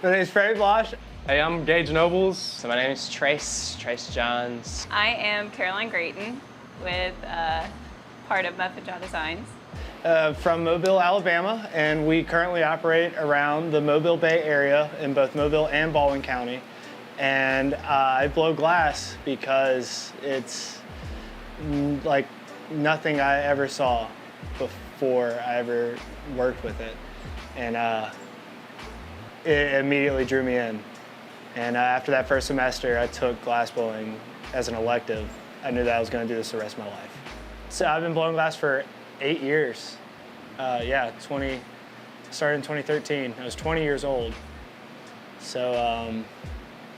My name is Freddie Blosh. Hey, I'm Gage Nobles. So my name is Trace Johns. I am Caroline Grayton with part of Muffin Jaw Designs. From Mobile, Alabama, and we currently operate around the Mobile Bay area in both Mobile and Baldwin County. And I blow glass because it's like nothing I ever saw before I ever worked with it. And it immediately drew me in. And after that first semester, I took glass blowing as an elective. I knew that I was going to do this the rest of my life. So I've been blowing glass for 8 years. Started in 2013. I was 20 years old. So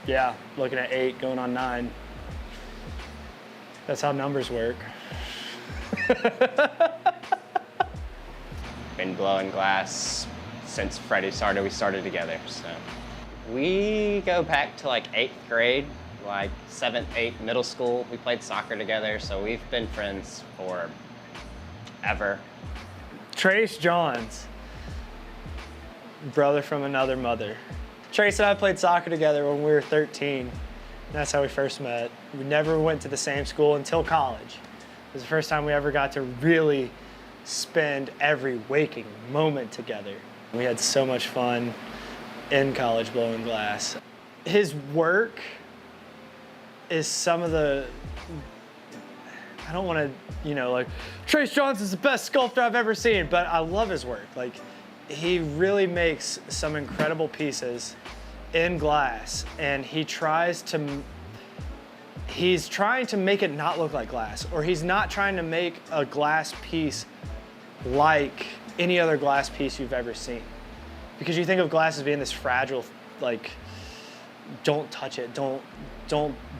yeah, looking at 8, going on 9. That's how numbers work. Been blowing glass since Freddie started. We started together, so. We go back to like 8th grade, like 7th, 8th, middle school. We played soccer together, so we've been friends for ever. Trace Johns, brother from another mother. Trace and I played soccer together when we were 13. That's how we first met. We never went to the same school until college. It was the first time we ever got to really spend every waking moment together. We had so much fun in college blowing glass. His work is some of the, I don't want to, like, Trace Johns is the best sculptor I've ever seen, but I love his work. Like, he really makes some incredible pieces in glass, and he's trying to make it not look like glass, or he's not trying to make a glass piece like any other glass piece you've ever seen. Because you think of glass as being this fragile, like, don't touch it, don't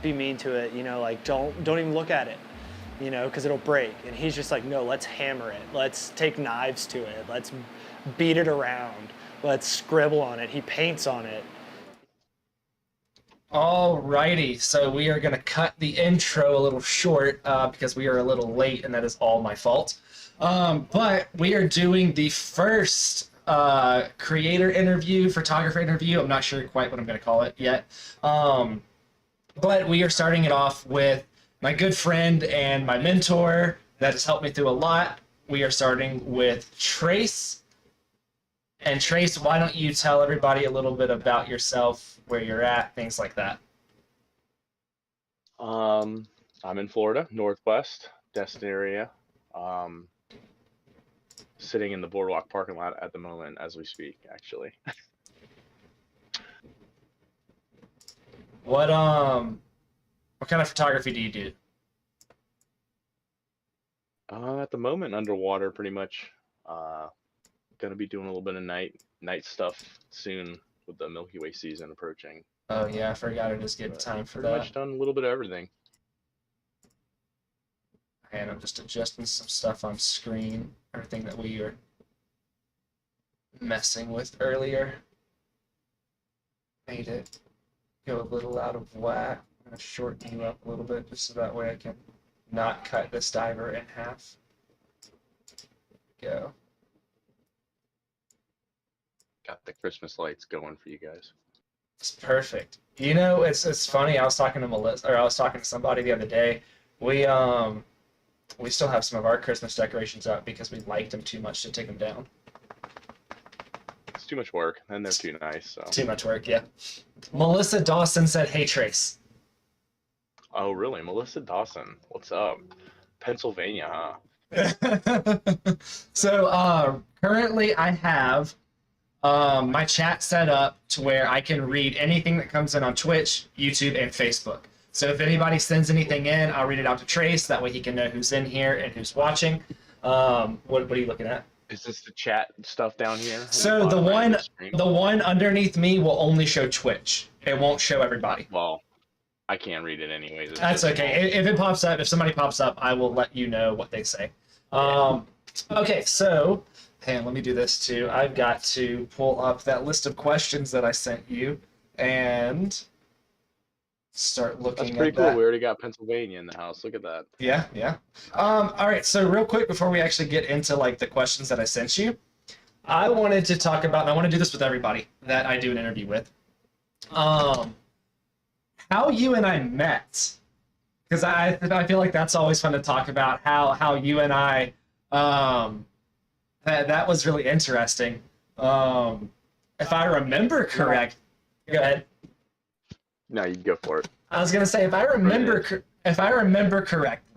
be mean to it, like, don't even look at it, because it'll break. And he's just like, no, let's hammer it. Let's take knives to it. Let's beat it around. Let's scribble on it. He paints on it. Alrighty, so we are going to cut the intro a little short because we are a little late, and that is all my fault. But we are doing the first creator interview, photographer interview. I'm not sure quite what I'm going to call it yet. But we are starting it off with my good friend and my mentor that has helped me through a lot. We are starting with Trace. And Trace, why don't you tell everybody a little bit about yourself, where you're at, things like that. I'm in Florida, Northwest, Destin area. Sitting in the Boardwalk parking lot at the moment as we speak, actually. What kind of photography do you do? At the moment, underwater, pretty much. Gonna be doing a little bit of night stuff soon with the Milky Way season approaching. Oh yeah, I forgot it is good time for pretty that. much done a little bit of everything. And I'm just adjusting some stuff on screen, everything that we were messing with earlier. Made it go a little out of whack. I'm gonna shorten you up a little bit just so that way I can not cut this diver in half. Go. Got the Christmas lights going for you guys. It's perfect. It's funny. I was talking to Melissa, or I was talking to somebody the other day. We still have some of our Christmas decorations up because we liked them too much to take them down. It's too much work, and they're too nice. So. Too much work, yeah. Melissa Dawson said, "Hey Trace." Oh really, Melissa Dawson? What's up? Pennsylvania, huh? So currently I have my chat set up to where I can read anything that comes in on Twitch, YouTube, and Facebook. So if anybody sends anything in, I'll read it out to Trace. That way he can know who's in here and who's watching. What are you looking at? Is this the chat stuff down here? So the one underneath me will only show Twitch. It won't show everybody. Well, I can't read it anyways. It's That's okay. If it pops up, if somebody pops up, I will let you know what they say. Okay, so hang on, let me do this too. I've got to pull up that list of questions that I sent you and start looking at that. That's pretty cool. We already got Pennsylvania in the house. Look at that. Yeah. All right, so real quick before we actually get into like the questions that I sent you, I wanted to talk about, and I want to do this with everybody that I do an interview with, how you and I met. Because I feel like that's always fun to talk about, how you and I, that was really interesting. If I remember correct, go ahead. No, you go for it. I was gonna say, if I remember correctly,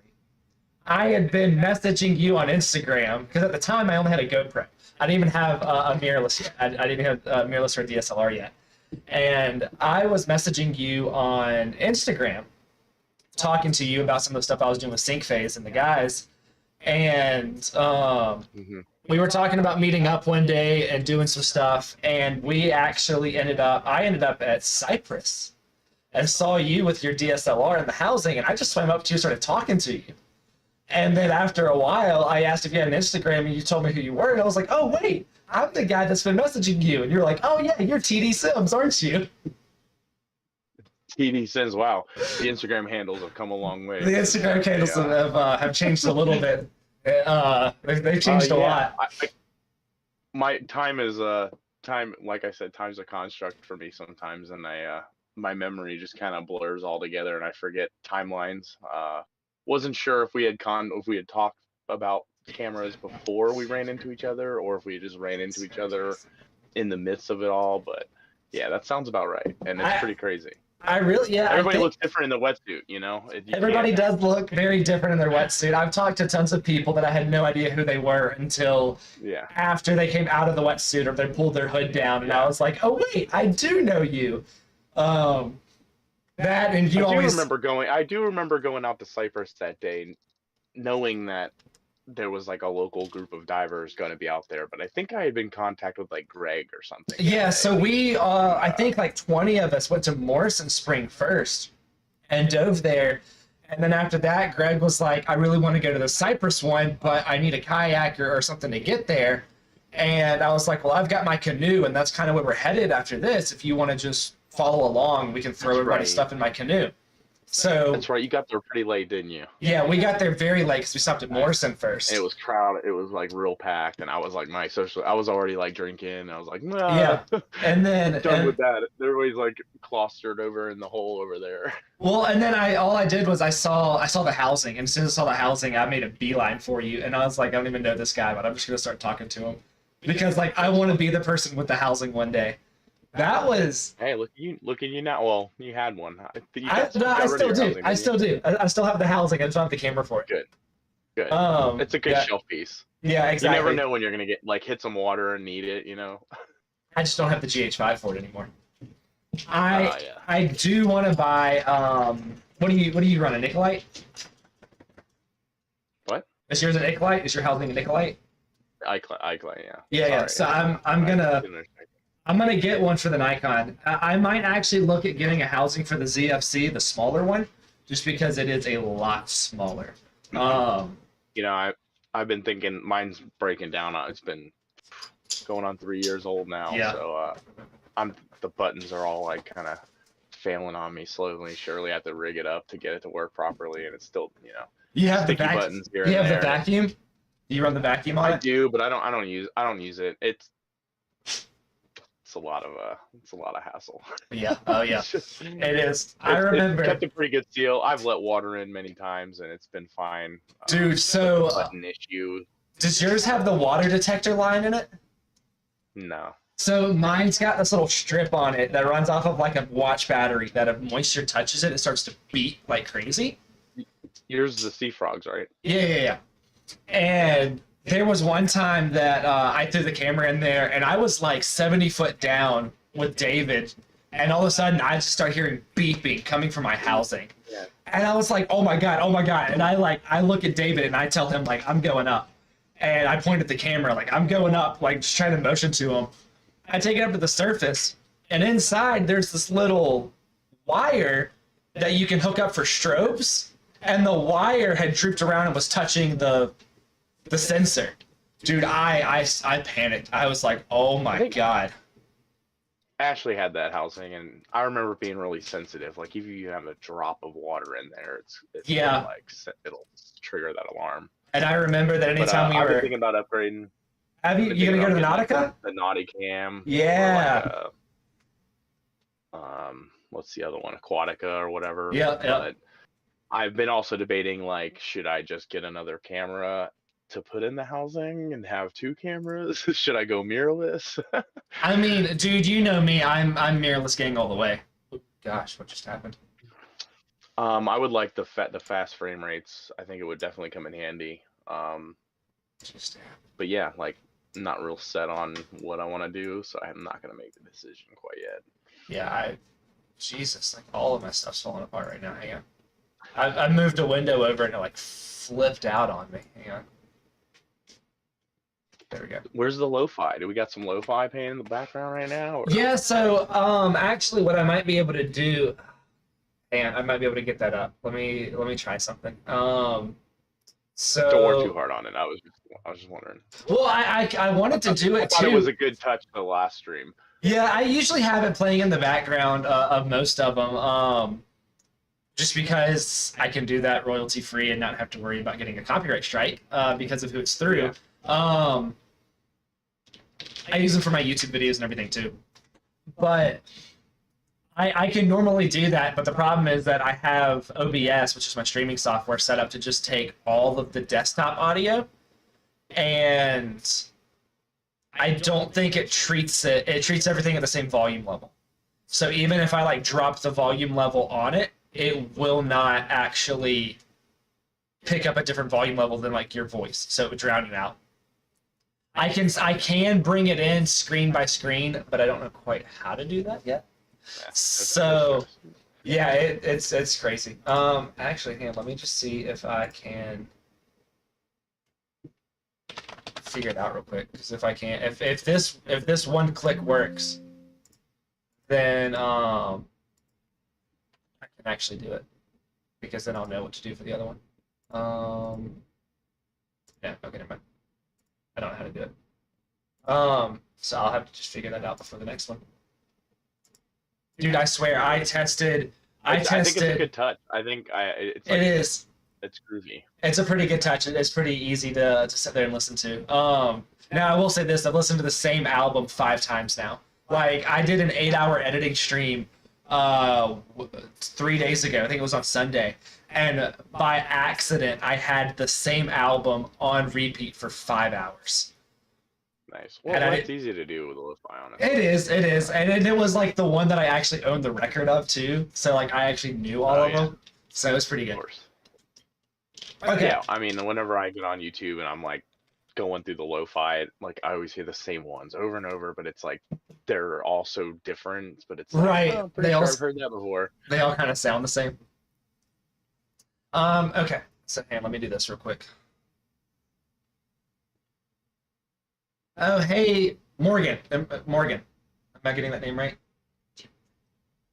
I had been messaging you on Instagram because at the time I only had a GoPro. I didn't even have a mirrorless yet. I didn't even have a mirrorless or a DSLR yet. And I was messaging you on Instagram, talking to you about some of the stuff I was doing with Sync Phase and the guys. And we were talking about meeting up one day and doing some stuff. And we actually I ended up at Cyprus and saw you with your DSLR in the housing. And I just swam up to you, started talking to you. And then after a while, I asked if you had an Instagram, and you told me who you were. And I was like, oh, wait, I'm the guy that's been messaging you. And you're like, oh, yeah, you're TD Sims, aren't you? TD Sims, wow. The Instagram handles have come a long way. The Instagram handles have changed a little bit. They've changed a lot. My time is like I said, time's a construct for me sometimes, and my memory just kind of blurs all together, and I forget timelines. Wasn't sure if we had talked about cameras before we ran into each other, or if we just ran into each other in the midst of it all. But yeah, that sounds about right, and it's pretty crazy. Everybody looks different in the wetsuit, you know. Everybody does look very different in their wetsuit. I've talked to tons of people that I had no idea who they were until after they came out of the wetsuit or they pulled their hood down, and I was like, oh wait, I do know you. I do remember going out to Cyprus that day, knowing that there was like a local group of divers going to be out there, but I think I had been in contact with like Greg or something. Yeah, so we, I think like 20 of us went to Morrison Spring first and dove there. And then after that, Greg was like, I really want to go to the Cyprus one, but I need a kayak or something to get there. And I was like, well, I've got my canoe, and that's kind of where we're headed after this. If you want to just follow along, we can throw everybody's stuff in my canoe. So that's right. You got there pretty late, didn't you? Yeah, we got there very late because we stopped at Morrison first. It was crowded. It was like real packed, and I was like, I was already like drinking. I was like, nah. Yeah, and then done with that. Everybody's like clustered over in the hole over there. Well, and then all I did was I saw the housing, and as soon as I saw the housing, I made a beeline for you, and I was like, I don't even know this guy, but I'm just gonna start talking to him because like I want to be the person with the housing one day. That was. Hey, look at you now. Well, you had one. I still do. I still do. I still have the housing. I just don't have the camera for it. Good. It's a good shelf piece. Yeah, exactly. You never know when you're gonna get hit some water and need it. You know. I just don't have the GH5 for it anymore. I do want to buy. What do you run, a Nicolite? What? Is yours a Nicolite? Is your housing a Nicolite? Icolite, yeah. Yeah. So I'm gonna get one for the Nikon. I might actually look at getting a housing for the ZFC, the smaller one, just because it is a lot smaller. You know, I've been thinking mine's breaking down. It's been going on 3 years old now. Yeah. So the buttons are all like kind of failing on me slowly, surely. I have to rig it up to get it to work properly, and it's still, you know, you have sticky buttons here. You have the vacuum. Do you run the vacuum on it? I do, but I don't use it. It's a lot of hassle. Yeah. Oh yeah. It is. I remember. It's kept a pretty good seal. I've let water in many times and it's been fine. Dude, so button issue. Does yours have the water detector line in it? No. So mine's got this little strip on it that runs off of like a watch battery that if moisture touches it, it starts to beat like crazy. Yours is the Sea Frogs, right? Yeah. And there was one time that I threw the camera in there, and I was like 70 foot down with David, and all of a sudden I just start hearing beeping coming from my housing. Yeah. And I was like, oh my god. And I look at David and I tell him like, I'm going up. And I point at the camera like, I'm going up, like just trying to motion to him. I take it up to the surface, and inside there's this little wire that you can hook up for strobes, and the wire had drooped around and was touching the sensor. Dude, I panicked. I was like, oh my god. Ashley had that housing, and I remember being really sensitive. Like, if you have a drop of water in there, it's yeah, like it'll trigger that alarm. And I remember that anytime I've been thinking about upgrading. Have you? I've been You gonna go to thinking the about getting, Nautica? like, the Naughty Cam. Yeah. Or like what's the other one? Aquatica or whatever. Yeah, yeah. But I've been also debating, like, should I just get another camera to put in the housing and have two cameras? Should I go mirrorless? I mean, dude, you know me. I'm mirrorless gang all the way. Oh, gosh, what just happened? I would like the fast frame rates. I think it would definitely come in handy. Just But yeah, like, I'm not real set on what I want to do, so I'm not gonna make the decision quite yet. yeah, Jesus, like all of my stuff's falling apart right now. Hang on. I moved a window over and it like flipped out on me. Hang on. There we go. Where's the lo-fi? Do we got some lo-fi playing in the background right now? Or? Yeah, so actually what I might be able to do, and I might be able to get that up. Let me try something. So Don't work too hard on it. I was just wondering. well, I wanted to do I it thought too. it was a good touch the last stream. Yeah, I usually have it playing in the background of most of them, just because I can do that royalty free and not have to worry about getting a copyright strike because of who it's through. Yeah. I use them for my YouTube videos and everything too, but I can normally do that. But the problem is that I have OBS, which is my streaming software, set up to just take all of the desktop audio, and I don't think it treats everything at the same volume level. So even if I like drop the volume level on it, it will not actually pick up a different volume level than like your voice. So it would drown you out. I can bring it in screen by screen, but I don't know quite how to do that yet. Yeah, So yeah, it's crazy. Actually, hang on, let me just see if I can figure it out real quick, because if I can't, if this one click works, then I can actually do it, because then I'll know what to do for the other one. Yeah, okay, never mind. I don't know how to do it. So I'll have to just figure that out before the next one. Dude, I swear, I tested. I think it's a good touch. I think it's like, it is. It's groovy. It's a pretty good touch. It's pretty easy to sit there and listen to. Now I will say this: I've listened to the same album 5 times now. Like I did an 8-hour editing stream 3 days ago. I think it was on Sunday, and by accident I had the same album on repeat for 5 hours. Nice. Well, that's easy to do with a lo-fi on it. It is, and it was like the one that I actually owned the record of too. So like I actually knew all of them. So it was pretty good. Of course. Okay. Yeah, I mean, whenever I get on YouTube and I'm like going through the lo-fi, like I always hear the same ones over and over, but it's like they're all so different. But it's like, right. I'm pretty sure I've heard that before. They all kind of sound the same. Okay. So, hey, let me do this real quick. Oh, hey, Morgan. Morgan. Am I getting that name right?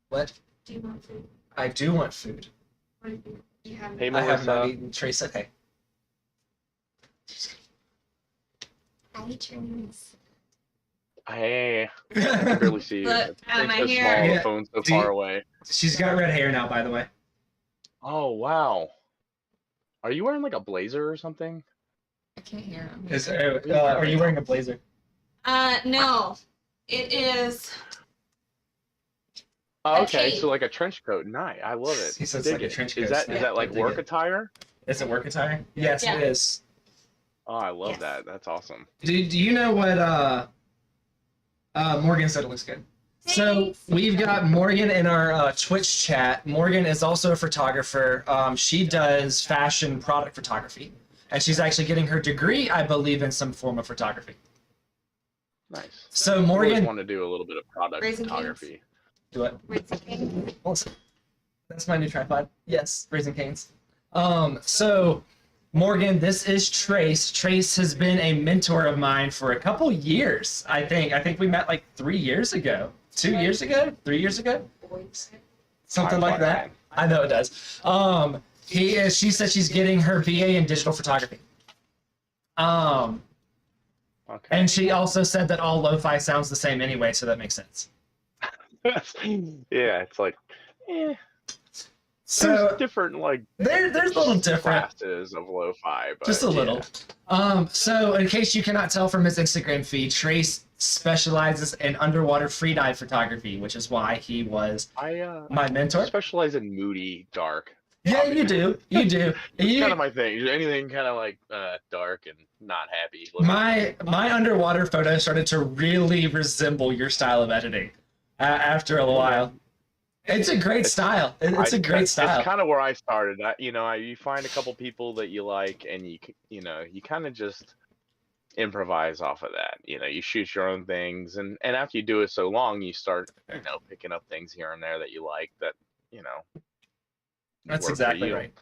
What? Do you want food? I do want food. What do you have? Hey, I have not Melissa. eaten. Trey said, hey. I eat your knees. Hey, I can barely see you. Look, It's am I so here? small. Yeah. The phone's so Do you- far away. She's got red hair now, by the way. Oh wow. Are you wearing like a blazer or something? I can't hear him. Are you wearing a blazer? No. It is. Oh, A okay, cape. so like a trench coat. Nice. I love it. He says Dig like a it. trench Is coat. that is that like Dig work it. attire? Is it work attire? Yes, Yeah. it is. Oh, I love Yes. that. That's awesome. Do you know what Morgan said it looks good? So Thanks. we've got Morgan in our Twitch chat. Morgan is also a photographer. She does fashion product photography, and she's actually getting her degree, I believe, in some form of photography. Nice. So I always Morgan, want to do a little bit of product Raising photography. do it. Raising Cane's. Awesome. That's my new tripod. Yes, Raising Cane's. So Morgan, this is Trace. Trace has been a mentor of mine for a couple years. I think we met like 3 years ago. 2 years ago? 3 years ago? Something Time like flies, that. man. I know it does. She said she's getting her BA in digital photography. Okay. And she also said that all lo-fi sounds the same anyway, so that makes sense. Yeah, it's like, eh. So there's different like there's a little different. classes of lo-fi, but Just a little. yeah. So in case you cannot tell from his Instagram feed, Trace specializes in underwater freedive photography, which is why he was my mentor. Specialize in moody, dark. Yeah, you do. You do. It's kind of my thing. Anything kind of like dark and not happy. My underwater photos started to really resemble your style of editing after a while. It's a great style. It's a great style. It's kind of where I started. You find a couple people that you like, and you kind of just improvise off of that. You shoot your own things, and after you do it so long, you start picking up things here and there that you like. That That's work for exactly you. right.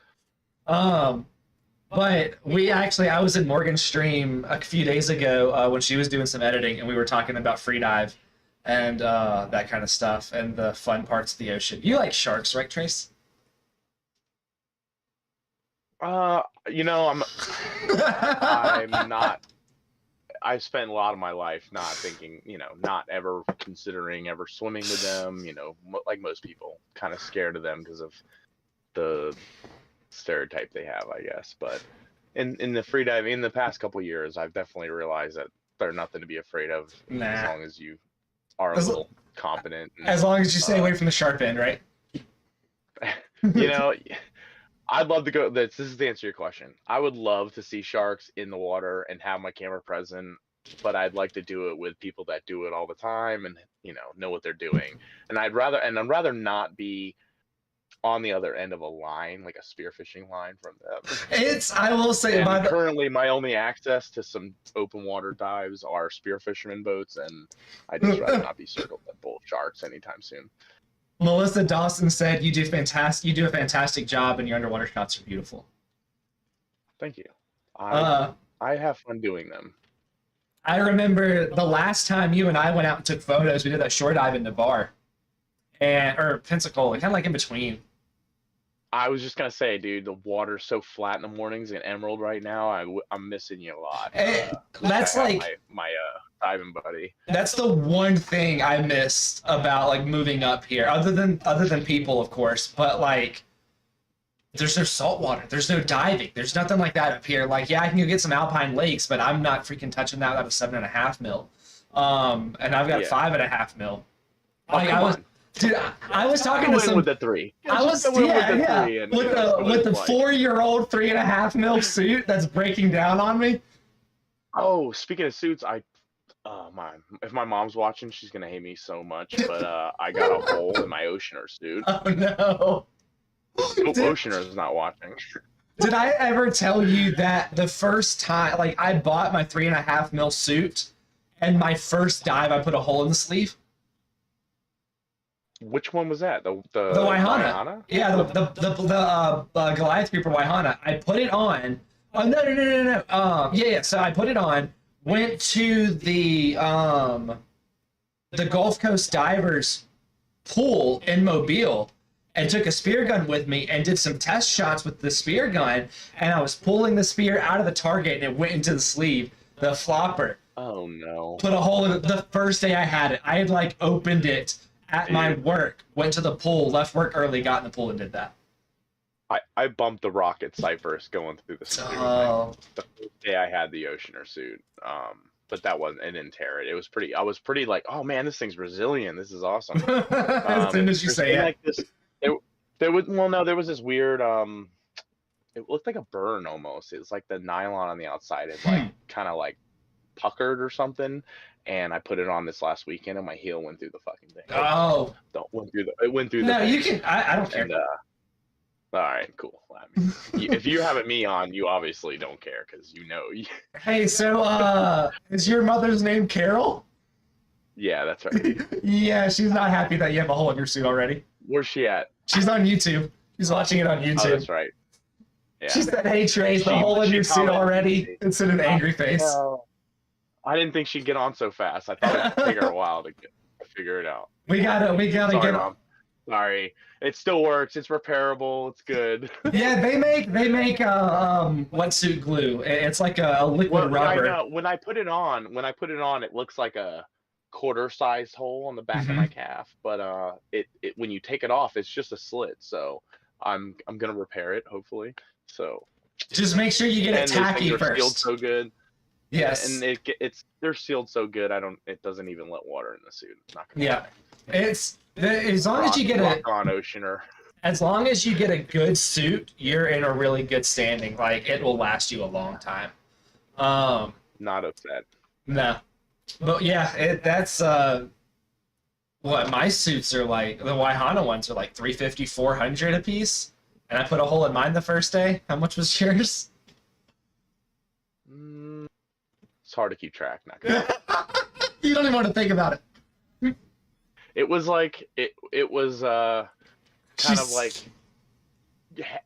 But I was in Morgan's stream a few days ago when she was doing some editing, and we were talking about freedive and that kind of stuff and the fun parts of the ocean. You like sharks, right, Trace? I'm not. I spent a lot of my life not thinking, not ever considering ever swimming with them. Like most people, kind of scared of them because of the stereotype they have, I guess. But in the freediving, in the past couple years, I've definitely realized that they're nothing to be afraid of as long as you are a little competent. As long as you stay away from the sharp end, right? I'd love to go. This is the answer to your question. I would love to see sharks in the water and have my camera present, but I'd like to do it with people that do it all the time and know what they're doing. And I'd rather not be on the other end of a line, like a spearfishing line from them. I will say, currently my only access to some open water dives are spearfisherman boats, and I'd just rather not be circled by bull sharks anytime soon. Melissa Dawson said you do a fantastic job, and your underwater shots are beautiful. Thank you. I have fun doing them. I remember the last time you and I went out and took photos, we did that shore dive in Navarre or Pensacola, kind of like in between. I was just gonna say, dude, the water's so flat in the mornings in Emerald right now. I'm missing you a lot. That's like my diving buddy. That's the one thing I missed about like moving up here, other than people, of course. But like, there's no salt water, there's no diving, there's nothing like that up here. Like, yeah, I can go get some alpine lakes, but I'm not freaking touching that without a 7.5 mil. And I've got 5.5 mil. Like Dude, I was talking to some with the 3. I was with the 4-year-old 3.5 mil suit that's breaking down on me. Oh, speaking of suits, if my mom's watching, she's gonna hate me so much. But I got a hole in my Oceaner suit. Oh no! Oceaner's not watching. Did I ever tell you that the first time, like, I bought my 3.5 mil suit, and my first dive, I put a hole in the sleeve? Which one was that? The Waihana. Yeah, the Goliath Creeper Waihana. I put it on. Oh no. Yeah. So I put it on. Went to the Gulf Coast Divers pool in Mobile and took a spear gun with me and did some test shots with the spear gun. And I was pulling the spear out of the target and it went into the sleeve, the flopper. Oh no! Put a hole in it the first day I had it. I had like opened it at my work, went to the pool, left work early, got in the pool, and did that. I bumped the rocket Cypress going through the suit. The first day I had the Oceaner suit, but that wasn't. It didn't tear it. It was pretty. I was pretty like, oh man, this thing's resilient. This is awesome. As soon as you say it. Like this, there was this weird. It looked like a burn almost. It was like the nylon on the outside is like kind of like puckered or something. And I put it on this last weekend, and my heel went through the fucking thing. Oh, it went through. No, you can. I don't care. And, all right, cool. I mean, if you have me on, you obviously don't care because Hey, so is your mother's name Carol? Yeah, that's right. Yeah, she's not happy that you have a hole in your suit already. Where's she at? She's on YouTube. She's watching it on YouTube. Oh, that's right. Yeah. She said, "Hey, Trace, the hole in your suit already." And said an angry face. I didn't think she'd get on so fast. I thought it'd take her a while to figure it out. We gotta Sorry, get. Mom. Sorry, it still works. It's repairable. It's good. Yeah, they make wetsuit glue. It's like a liquid rubber. I know. When I put it on, it looks like a quarter-sized hole on the back of my calf. But it when you take it off, it's just a slit. So I'm gonna repair it hopefully. So Just make sure you get it and those things tacky are sealed first. so good. Yes. And they're sealed so good. It doesn't even let water in the suit. Not gonna Yeah. As long as you get rock on oceaner. as long as you get a good suit, you're in a really good standing. Like it will last you a long time. Not upset. No. But yeah, that's what my suits are like. The Waihana ones are like 350, 400 a piece. And I put a hole in mine the first day. How much was yours? It's hard to keep track. Not gonna lie. You don't even want to think about it. It was like it was kind of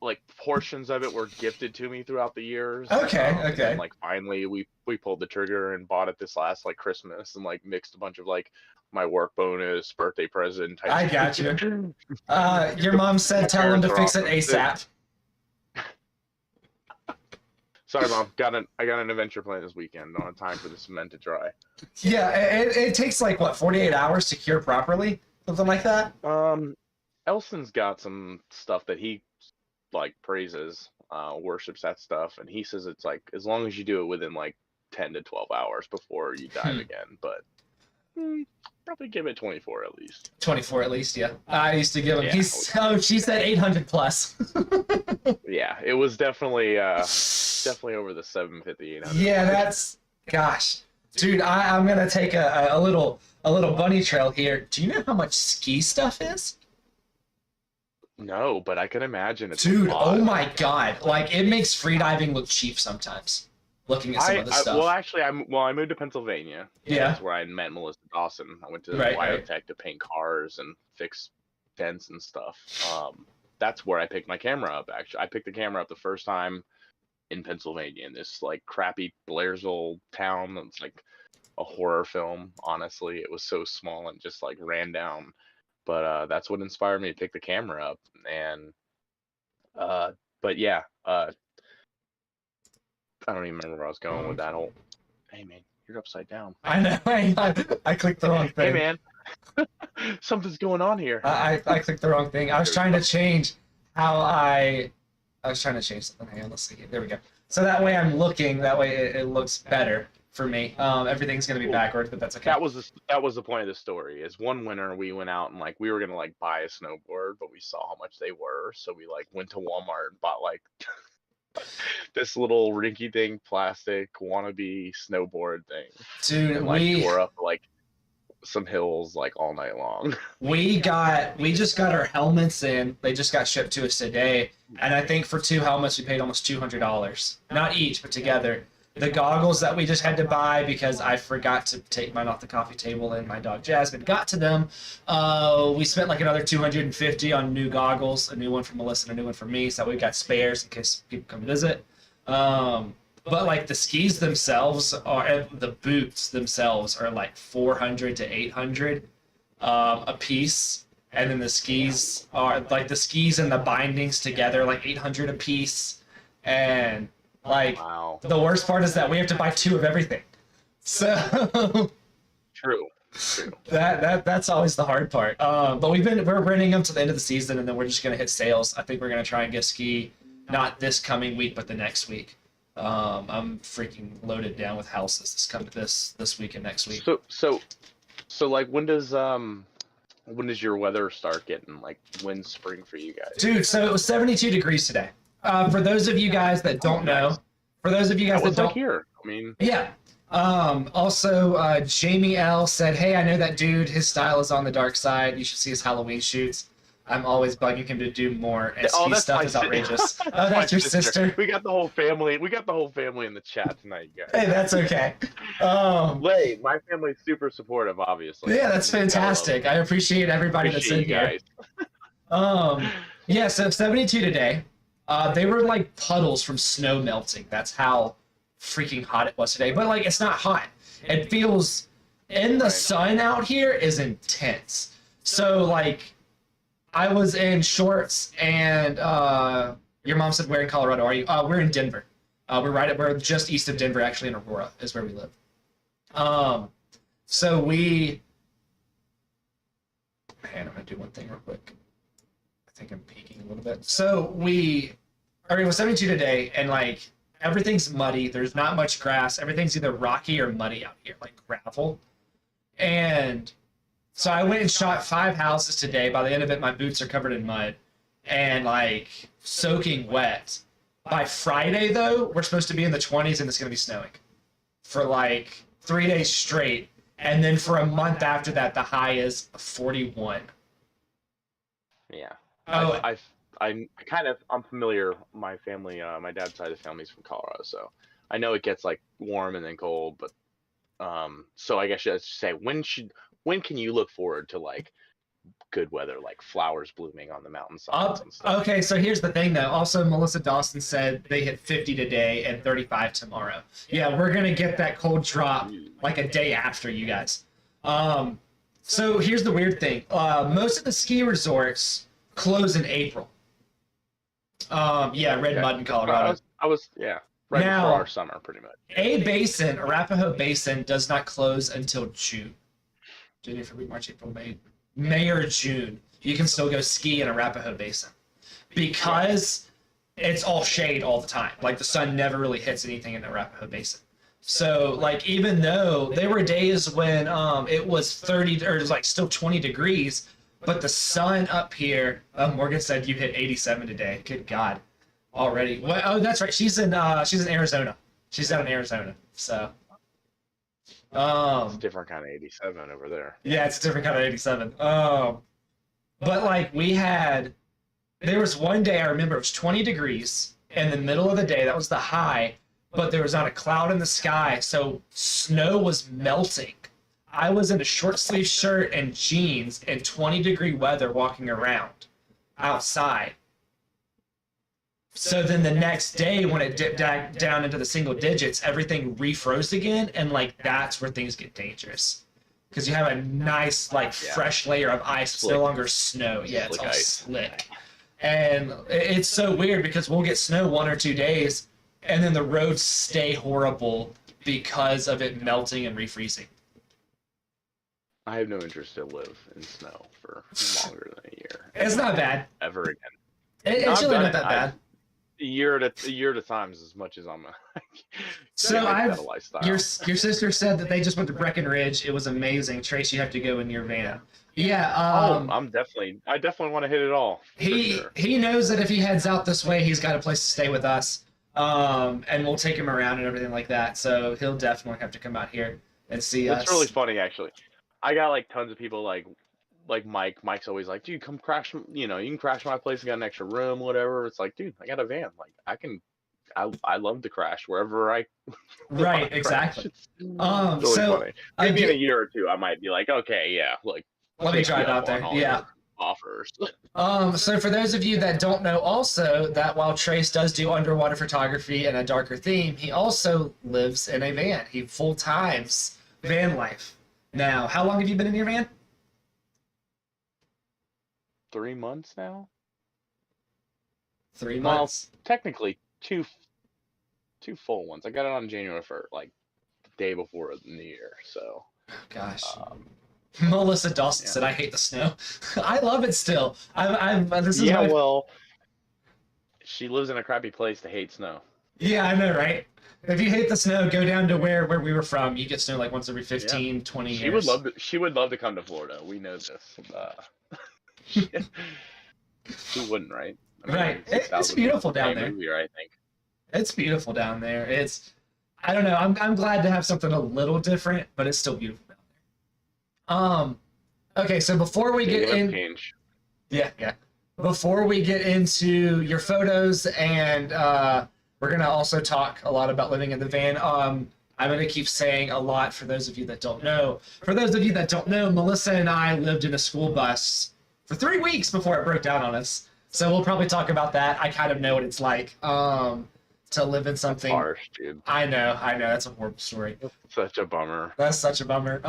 like portions of it were gifted to me throughout the years. Okay, And okay. like finally we pulled the trigger and bought it this last like Christmas and like mixed a bunch of like my work bonus, birthday present type I got shit. you. Your mom said tell him to fix it ASAP. Sorry, Mom. I got an adventure plan this weekend. Don't have time for the cement to dry. Yeah, it takes like what 48 hours to cure properly, something like that. Elson's got some stuff that he like praises, worships that stuff, and he says it's like as long as you do it within like 10 to 12 hours before you dive again. But probably give it 24 at least. 24 at least, yeah. I used to give him. Yeah. She said 800 plus. Yeah, it was definitely over the 750, 800. Yeah, that's gosh, dude. I'm gonna take a little bunny trail here. Do you know how much ski stuff is? No, but I can imagine it's Dude, a lot. oh my god! Like it makes freediving look cheap sometimes. Looking at some of the stuff. Well, actually, I moved to Pennsylvania. Yeah. That's where I met Melissa Dawson. I went to Right, Biotech to paint cars and fix dents and stuff. That's where I picked my camera up. Actually, I picked the camera up the first time in Pennsylvania in this like crappy Blairsville town. It's like a horror film. Honestly, it was so small and just like ran down. But that's what inspired me to pick the camera up. And but yeah, I don't even remember where I was going with that whole. Hey man, you're upside down. I know. I clicked the wrong thing. Hey man, something's going on here. I clicked the wrong thing. I was trying to change how I was trying to change something. Hang on, let's see. There we go. So that way I'm looking. That way it looks better for me. Everything's gonna be backwards, but that's okay. That was the point of the story. Is one winter we went out and like we were gonna like buy a snowboard, but we saw how much they were, so we like went to Walmart and bought like this little rinky-dink plastic wannabe snowboard thing. Dude, and, like, tore up like some hills like all night long. We just got our helmets in. They just got shipped to us today, and I think for 2 helmets we paid almost $200. Not each, but together. The goggles that we just had to buy because I forgot to take mine off the coffee table and my dog Jasmine got to them. We spent like another $250 on new goggles, a new one for Melissa and a new one for me, so we've got spares in case people come visit. But like the skis themselves the boots themselves are like 400 to 800 a piece, and then the skis are like the skis and the bindings together like 800 a piece, and like wow. The worst part is that we have to buy 2 of everything. So True. that's always the hard part. But we're renting them to the end of the season, and then we're just gonna hit sales. I think we're gonna try and get ski not this coming week, but the next week. I'm freaking loaded down with houses this week and next week. So like when does your weather start getting like wind spring for you guys? Dude, so it was 72 degrees today. For those of you guys that don't know, here. I mean, yeah. Also, Jamie L said, "Hey, I know that dude. His style is on the dark side. You should see his Halloween shoots. I'm always bugging him to do more. And ski stuff is outrageous." Oh, that's your sister. We got the whole family. We got the whole family in the chat tonight, guys. Hey, that's okay. My family's super supportive, obviously. Yeah, that's fantastic. I appreciate everybody that's in here. Yeah, so 72 today. They were like puddles from snow melting. That's how freaking hot it was today. But like, it's not hot. It feels, in the sun out here is intense. So like, I was in shorts, and your mom said, "Where in Colorado are you?" We're in Denver. We're just east of Denver, actually, in Aurora is where we live. So I'm gonna do one thing real quick. I think I'm peeking a little bit. So it was 72 today, and like everything's muddy. There's not much grass. Everything's either rocky or muddy out here, like gravel. And so I went and shot 5 houses today. By the end of it, my boots are covered in mud and like soaking wet. By Friday, though, we're supposed to be in the 20s and it's going to be snowing for like 3 days straight. And then for a month after that, the high is 41. Yeah. Oh, I'm familiar. My family, my dad's side of the family's from Colorado, so I know it gets like warm and then cold. But so I guess I should say, when can you look forward to like good weather, like flowers blooming on the mountainsides and stuff? Okay, so here's the thing though. Also, Melissa Dawson said they hit 50 today and 35 tomorrow. Yeah, we're gonna get that cold drop like a day after you guys. So here's the weird thing. Most of the ski resorts close in April. Red Mud in Colorado. I was right Now, before our summer, pretty much. Arapahoe Basin does not close until June. January, February, March, April, May or June. You can still go ski in Arapahoe Basin because it's all shade all the time. Like the sun never really hits anything in the Arapahoe Basin. So like even though there were days when it was 30 or it was like still 20 degrees, but the sun up here, Morgan said you hit 87 today. Good God, already. Well, oh, that's right. She's in Arizona. She's down in Arizona. So. It's a different kind of 87 over there. Yeah, it's a different kind of 87. But like there was one day I remember it was 20 degrees in the middle of the day. That was the high, but there was not a cloud in the sky, so snow was melting. I was in a short sleeve shirt and jeans in 20-degree weather walking around outside. So then the next day when it dipped down into the single digits, everything refroze again, and like that's where things get dangerous. Because you have a nice fresh layer of ice. It's no longer snow. Yeah, it's all slick. And it's so weird because we'll get snow 1 or 2 days, and then the roads stay horrible because of it melting and refreezing. I have no interest to live in snow for longer than a year. It's not bad. Ever again. It's really not that bad. A year at a time is as much as I'm so your sister said that they just went to Breckenridge. It was amazing. Trace, you have to go in your van. Yeah. I definitely want to hit it all. He knows that if he heads out this way, he's got a place to stay with us. And we'll take him around and everything like that. So he'll definitely have to come out here and see us. It's really funny actually. I got like tons of people like Mike. Mike's always like, dude, come crash. You can crash my place. I got an extra room, whatever. It's like, dude, I got a van. Like I love to crash wherever I. Right, exactly. It's really funny. Maybe in a year or two, I might be like, okay, yeah, like let me drive out there. Yeah. Offers. So for those of you that don't know, also that while Trace does do underwater photography and a darker theme, he also lives in a van. He full times van life. Now, how long have you been in your van? 3 months now. 3 months. Well, technically two full ones. I got it on January 1st, like the day before the New Year. So. Gosh. Melissa Dawson said, "I hate the snow." I love it still. Well, she lives in a crappy place to hate snow. Yeah, I know, right? If you hate the snow, go down to where we were from. You get snow like once every 15, 20 years. She would love to come to Florida. We know this. Who wouldn't, right? I mean, right. It's beautiful down there. Here, I think. It's beautiful down there. I don't know. I'm glad to have something a little different, but it's still beautiful down there. Okay, so before we get in, before we get into your photos and we're gonna also talk a lot about living in the van. I'm gonna keep saying a lot for those of you that don't know. For those of you that don't know, Melissa and I lived in a school bus for 3 weeks before it broke down on us. So we'll probably talk about that. I kind of know what it's like to live in something. That's harsh, dude. I know. That's a horrible story. Such a bummer. That's such a bummer.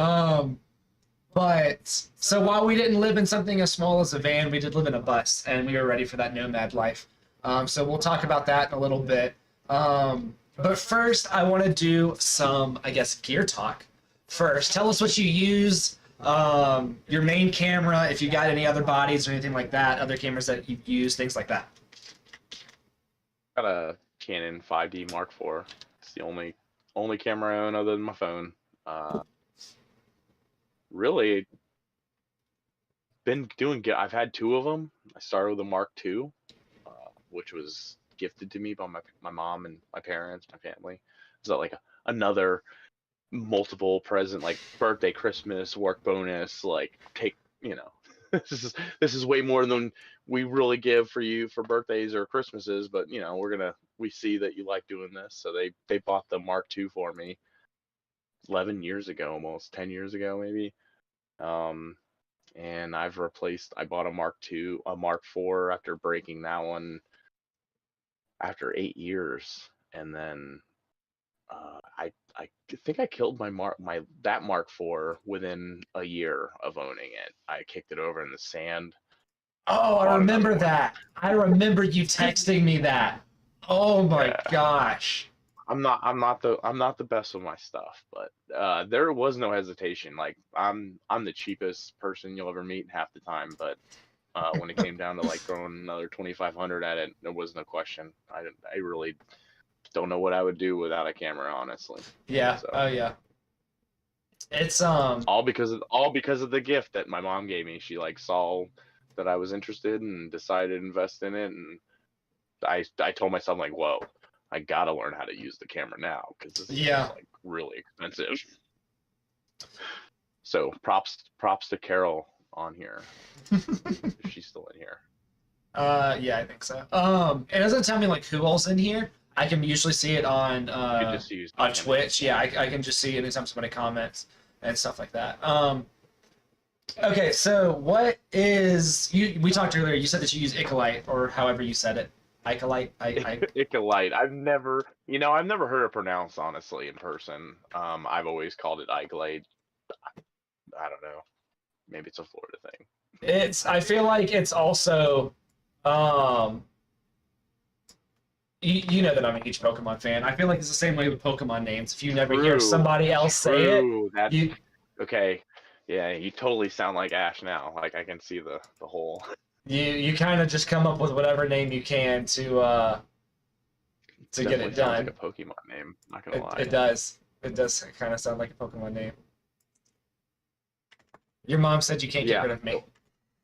But so while we didn't live in something as small as a van, we did live in a bus, and we were ready for that nomad life. So we'll talk about that in a little bit. But first, I want to do some, I guess, gear talk. First, tell us what you use, your main camera, if you got any other bodies or anything like that, other cameras that you've used, things like that. Got a Canon 5D Mark IV. It's the only camera I own other than my phone. Really been doing good. I've had two of them. I started with a Mark II, which was gifted to me by my mom and my parents, my family. So like another multiple present, like birthday, Christmas, work bonus, like take, this is way more than we really give for you for birthdays or Christmases, but we see that you like doing this. So they bought the Mark II for me 11 years ago, almost 10 years ago, maybe. And I bought a Mark IV after breaking that one after 8 years. And then I think I killed that Mark IV within a year of owning it. I kicked it over in the sand. Oh, I remember that. I remember you texting me that. Oh my gosh. I'm not the best with my stuff, but there was no hesitation. Like I'm the cheapest person you'll ever meet half the time, but when it came down to like throwing another 2,500 at it, there was no question. I really don't know what I would do without a camera, honestly. Yeah. So, oh yeah. It's all because of the gift that my mom gave me. She like saw that I was interested and decided to invest in it, and I told myself like, whoa, I gotta learn how to use the camera now because this is like really expensive. So props to Carol on here. If she's still in here. Yeah, I think so. It doesn't tell me like who else in here. I can usually see it on Twitch. Yeah, I can just see anytime somebody comments and stuff like that. Okay, so what is we talked earlier, you said that you use Icolite, or however you said it. Icolite? Icolite. I've never heard it pronounced honestly in person. I've always called it Icolite. I don't know. Maybe it's a Florida thing. I feel like it's also you know that I'm a huge Pokemon fan. I feel like it's the same way with Pokemon names. If you never hear somebody else say it, okay. Yeah, you totally sound like Ash now. Like I can see the whole. You kind of just come up with whatever name you can to get it done. Like a Pokemon name. Not gonna lie. It does. It does kind of sound like a Pokemon name. Your mom said you can't get rid of me.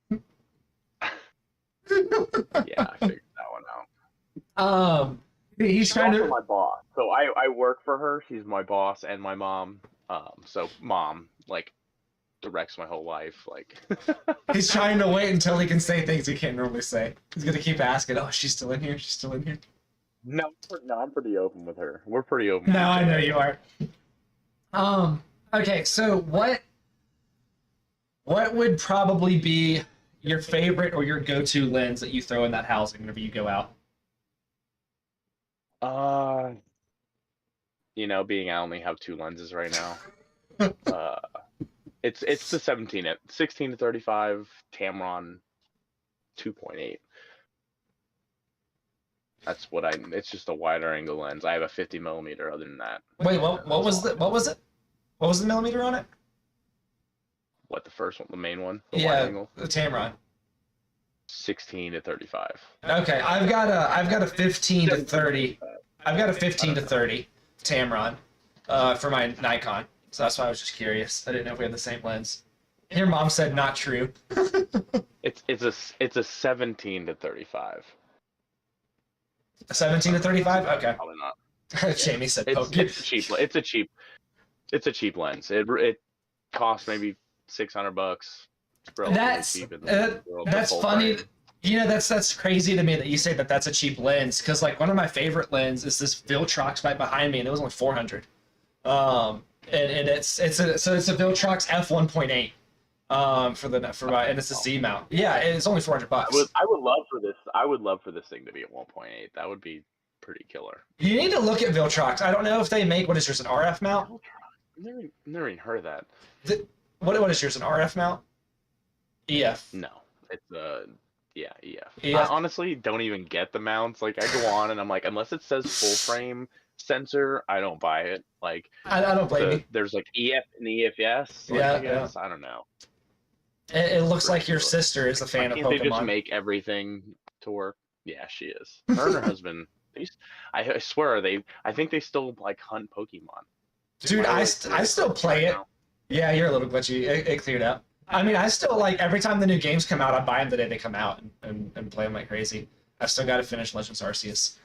Yeah, I figured that one out. He's trying to. My boss. So I work for her. She's my boss and my mom. So mom like directs my whole life. Like he's trying to wait until he can say things he can't normally say. He's gonna keep asking. Oh, she's still in here. She's still in here. No, I'm pretty open with her. We're pretty open. No, I know you are. Okay, so what would probably be your favorite or your go-to lens that you throw in that housing whenever you go out? Being I only have two lenses right now. It's the 16 to 35 Tamron 2.8. That's it's just a wider angle lens. I have a 50 millimeter other than that. Wait, what was it? What was the millimeter on it? What, the first one, the main one? The wide angle? The Tamron. 16 to 35. Okay, I've got a 15 to 30. I've got a 15 to 30 Tamron for my Nikon. So that's why I was just curious. I didn't know if we had the same lens. Your mom said not true. It's a 17 to 35. A 17 to 35? Okay. Probably not. Jamie said it's a cheap lens. It costs maybe $600. That's funny. That's crazy to me that you say that that's a cheap lens, because like one of my favorite lenses is this Viltrox right behind me, and it was only $400. And it's a Viltrox f1.8 and it's a Z mount. Yeah, it's only $400. I would love for this thing to be at 1.8. That would be pretty killer. You need to look at Viltrox. I don't know if they make, what is yours, an RF mount? I've never even heard of that. What is yours, an RF mount? EF. No, it's EF. EF. I honestly don't even get the mounts. Like I go on and I'm like, unless it says full frame sensor, I don't buy it. Like I don't blame you. there's like EF and EFS. Like, Yeah, I guess I don't know. It looks like your Ridiculous. sister is a Why fan of can't they just Pokemon. make everything to work? Yeah, she is. Her and her husband. I swear I think they still like hunt Pokemon. Dude, I still play it. Now. Yeah, you're a little glitchy. It cleared out. I mean, I still like every time the new games come out, I buy them the day they come out and play them like crazy. I've still got to finish Legends Arceus,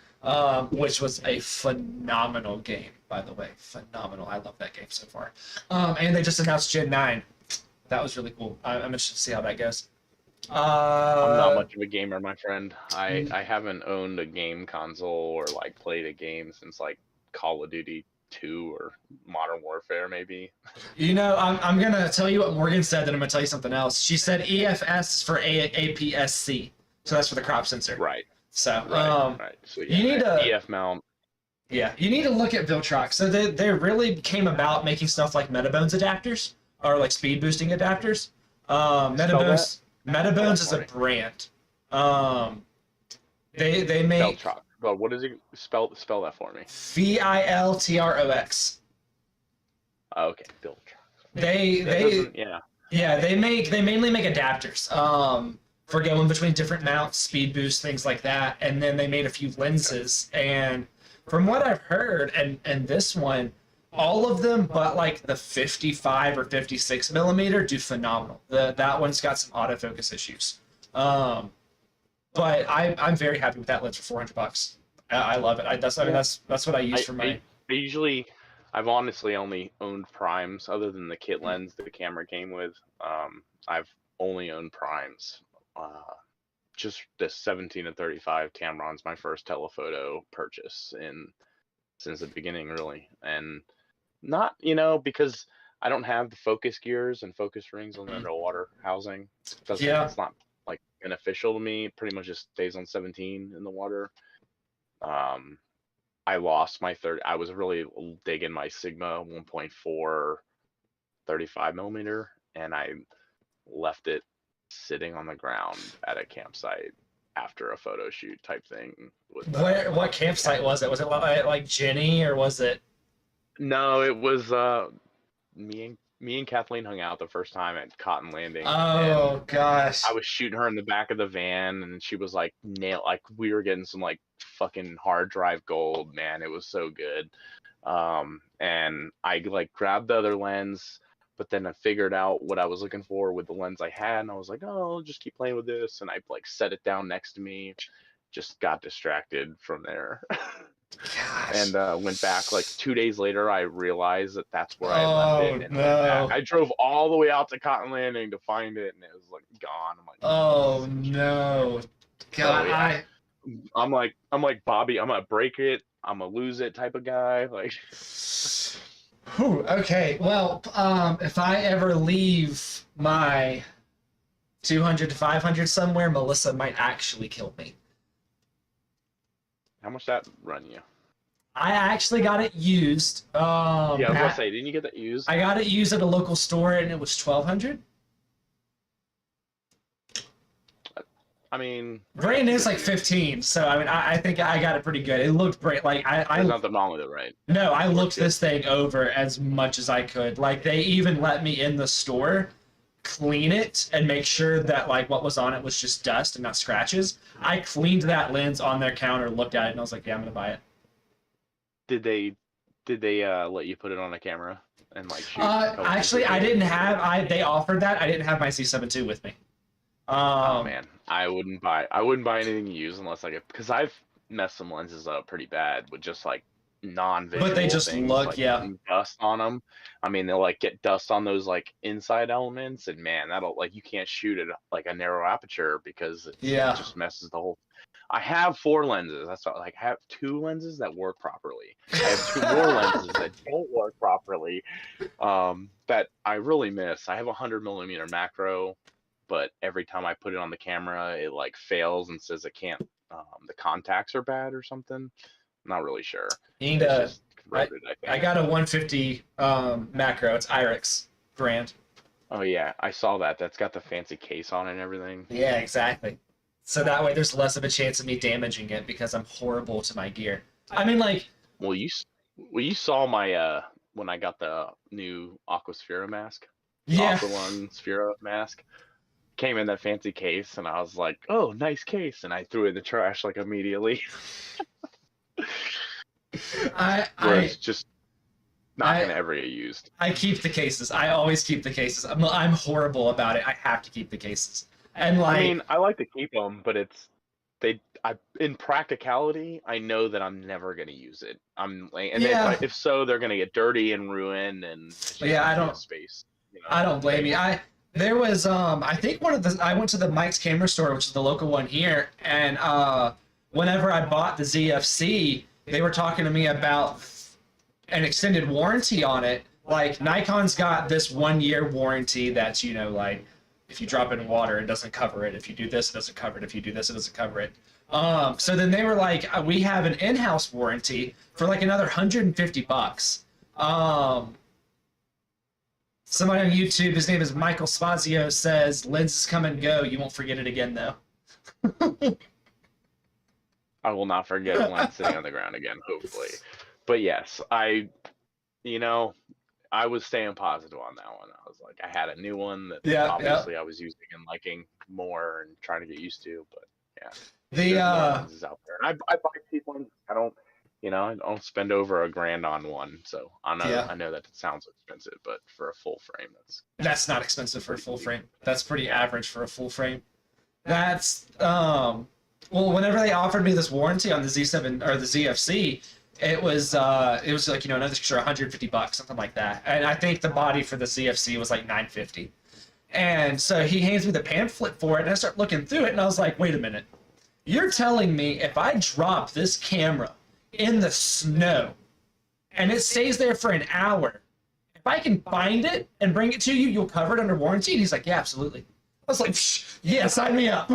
which was a phenomenal game, by the way. Phenomenal. I love that game so far. And they just announced Gen 9. That was really cool. I'm interested to see how that goes. I'm not much of a gamer, my friend. I haven't owned a game console or like played a game since like Call of Duty 2 or Modern Warfare, maybe. You know, I'm gonna tell you what Morgan said, then I'm gonna tell you something else. She said EFS is for APS-C, so that's for the crop sensor. Right. So, Right. So yeah, you need a EF mount. Yeah, you need to look at Viltrox. So they really came about making stuff like Metabones adapters or like speed boosting adapters. Metabones is a brand. They make Viltrox. But what does it spell that for me? Viltrox. Oh, okay, Viltrox. They mainly make adapters for going between different mounts, speed boost, things like that, and then they made a few lenses. And from what I've heard, and this one, all of them but like the 55 or 56 millimeter do phenomenal. That one's got some autofocus issues. But I'm very happy with that lens for $400. I love it. That's what I use for my. I've honestly only owned primes, other than the kit lens the camera came with. I've only owned primes. Just this 17 to 35 Tamron's my first telephoto purchase since the beginning, really, and not because I don't have the focus gears and focus rings on the underwater housing. It's not like beneficial to me. It pretty much just stays on 17 in the water. I lost my I was really digging my Sigma 1.4 35 millimeter, and I left it sitting on the ground at a campsite after a photo shoot type thing. What campsite was it? Was it like Jenny, or was it? No, it was me and Kathleen hung out the first time at Cotton Landing. Oh gosh! I was shooting her in the back of the van, and she was like we were getting some like fucking hard drive gold, man. It was so good. And I like grabbed the other lens, but then I figured out what I was looking for with the lens I had, and I was like, oh, I'll just keep playing with this, and I like set it down next to me, just got distracted from there. And went back like 2 days later. I realized that's where I left it. And went back. I drove all the way out to Cotton Landing to find it, and it was like gone. I'm like, oh no, God! Yeah. I'm like Bobby. I'm gonna break it. I'm gonna lose it type of guy. Like, whew, okay. Well, if I ever leave my 200 to 500 somewhere, Melissa might actually kill me. how much that run you? I actually got it used. Yeah, I was gonna say, didn't you get that used? I got it used at a local store, and it was $1,200. I mean, brand is like 15, so I mean, I think I got it pretty good. It looked great. Like there's nothing wrong with it, right? No, I looked this thing over as much as I could. Like, they even let me in the store clean it and make sure that like what was on it was just dust and not scratches. I cleaned that lens on their counter, looked at it, and I was like, yeah, I'm gonna buy it. Did they let you put it on a camera and like shoot? Actually, I didn't have. They offered that. I didn't have my C7 II with me. Oh man, I wouldn't buy anything used unless I get, because I've messed some lenses up pretty bad with just like non-visual. But they just things, look, like yeah. dust on them. I mean, they'll like get dust on those like inside elements, and man, that'll like you can't shoot at like a narrow aperture because it just messes the whole. I have 4 lenses. That's all. Like, I have 2 lenses that work properly. I have 2 more lenses that don't work properly. That I really miss. I have a 100 millimeter macro, but every time I put it on the camera, it like fails and says it can't. The contacts are bad or something. I'm not really sure. And I got a 150 macro. It's IRIX brand. Oh yeah, I saw that. That's got the fancy case on it and everything. Yeah, exactly. So that way there's less of a chance of me damaging it because I'm horrible to my gear. I mean, like, Well, you saw my when I got the new Aquasphera mask, Yeah. Aqualung Sphera mask. Came in that fancy case, and I was like, "Oh, nice case," and I threw it in the trash like immediately. I Where I it's just not I gonna ever get used. I keep the cases. I always keep the cases. I'm horrible about it. I have to keep the cases. And I like, mean, I like to keep them, but it's in practicality, I know that I'm never gonna use it. I'm like, and yeah, if so, they're gonna get dirty and ruined, and it's just yeah. gonna be a space. I don't blame thing. you. There was I think I went to the Mike's Camera Store, which is the local one here, and whenever I bought the ZFC, they were talking to me about an extended warranty on it. Like Nikon's got this 1 year warranty that's, like if you drop it in water, it doesn't cover it. If you do this, it doesn't cover it. If you do this, it doesn't cover it. So then they were like, we have an in-house warranty for like another $150. Somebody on YouTube, his name is Michael Spazio, says lenses come and go. You won't forget it again though. I will not forget a lens sitting on the ground again, hopefully. But yes, I was staying positive on that one. I was like, I had a new one that obviously I was using and liking more and trying to get used to. But yeah, there's more lenses out there. And I buy cheap ones. I don't spend over $1,000 on one. So I know that it sounds expensive, but for a full frame, that's not expensive for a full frame. That's pretty average for a full frame. That's well, whenever they offered me this warranty on the Z7 or the ZFC, it was like another extra $150, something like that. And I think the body for the ZFC was like $950. And so he hands me the pamphlet for it, and I start looking through it, and I was like, wait a minute, you're telling me if I drop this camera in the snow and it stays there for an hour, if I can find it and bring it to you, you'll cover it under warranty? And he's like, yeah, absolutely. I was like, yeah, sign me up.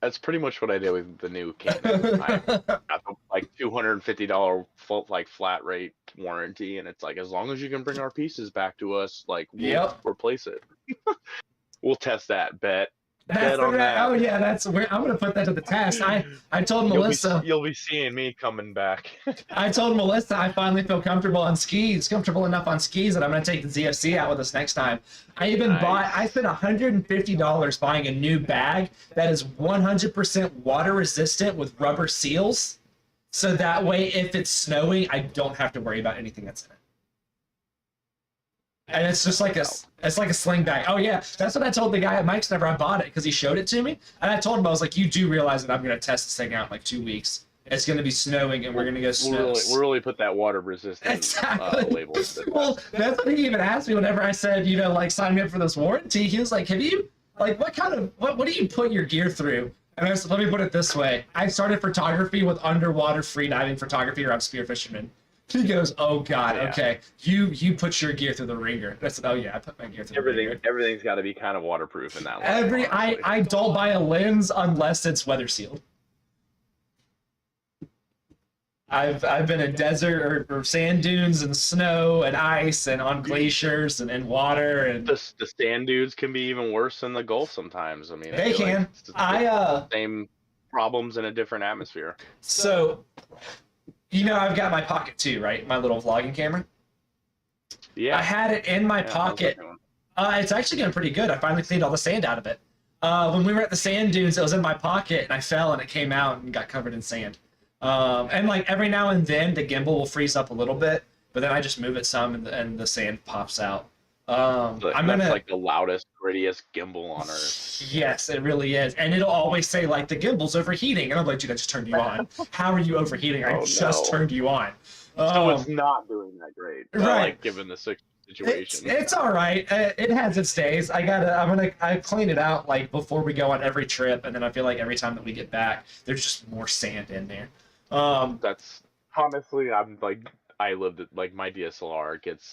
That's pretty much what I did with the new Canon. I got the like $250 full flat rate warranty, and it's like, as long as you can bring our pieces back to us, like we'll replace it. We'll test that. Bet on that. Oh yeah, I'm gonna put that to the test. I told Melissa you'll be seeing me coming back. I told Melissa I finally feel comfortable enough on skis that I'm gonna take the ZFC out with us next time. I spent $150 buying a new bag that is 100% water resistant with rubber seals, so that way if it's snowing, I don't have to worry about anything that's in it. And it's just like a sling bag. Oh yeah, that's what I told the guy at Mike's whenever I bought it, because he showed it to me, and I told him, I was like, you do realize that I'm gonna test this thing out in like 2 weeks. It's gonna be snowing, and we're gonna go snow. We'll really put that water resistant label. Well, that's what he even asked me whenever I said, sign me up for this warranty. He was like, have you, what do you put your gear through? And I said, let me put it this way. I started photography with underwater freediving photography around spear fishermen. He goes, oh God, okay. You put your gear through the ringer. I said, oh yeah, I put my gear through the ringer. Everything's got to be kind of waterproof in that way. I don't buy a lens unless it's weather sealed. I've been in desert or sand dunes and snow and ice and on glaciers and in water, and the sand dunes can be even worse than the Gulf sometimes. I mean, they can. Same problems in a different atmosphere. So, I've got my Pocket 2, right? My little vlogging camera. Yeah. I had it in my pocket. It's actually going pretty good. I finally cleaned all the sand out of it. When we were at the sand dunes, it was in my pocket, and I fell, and it came out and got covered in sand. And every now and then, the gimbal will freeze up a little bit, but then I just move it some, and the sand pops out. That's like the loudest, grittiest gimbal on earth. Yes, it really is. And it'll always say, the gimbal's overheating. And I'm like, dude, I just turned you on. How are you overheating? I just turned you on. So it's not doing that great. Right. Given the situation. It's all right. It has its days. I clean it out, before we go on every trip. And then I feel like every time that we get back, there's just more sand in there. That's honestly, I lived it, my DSLR gets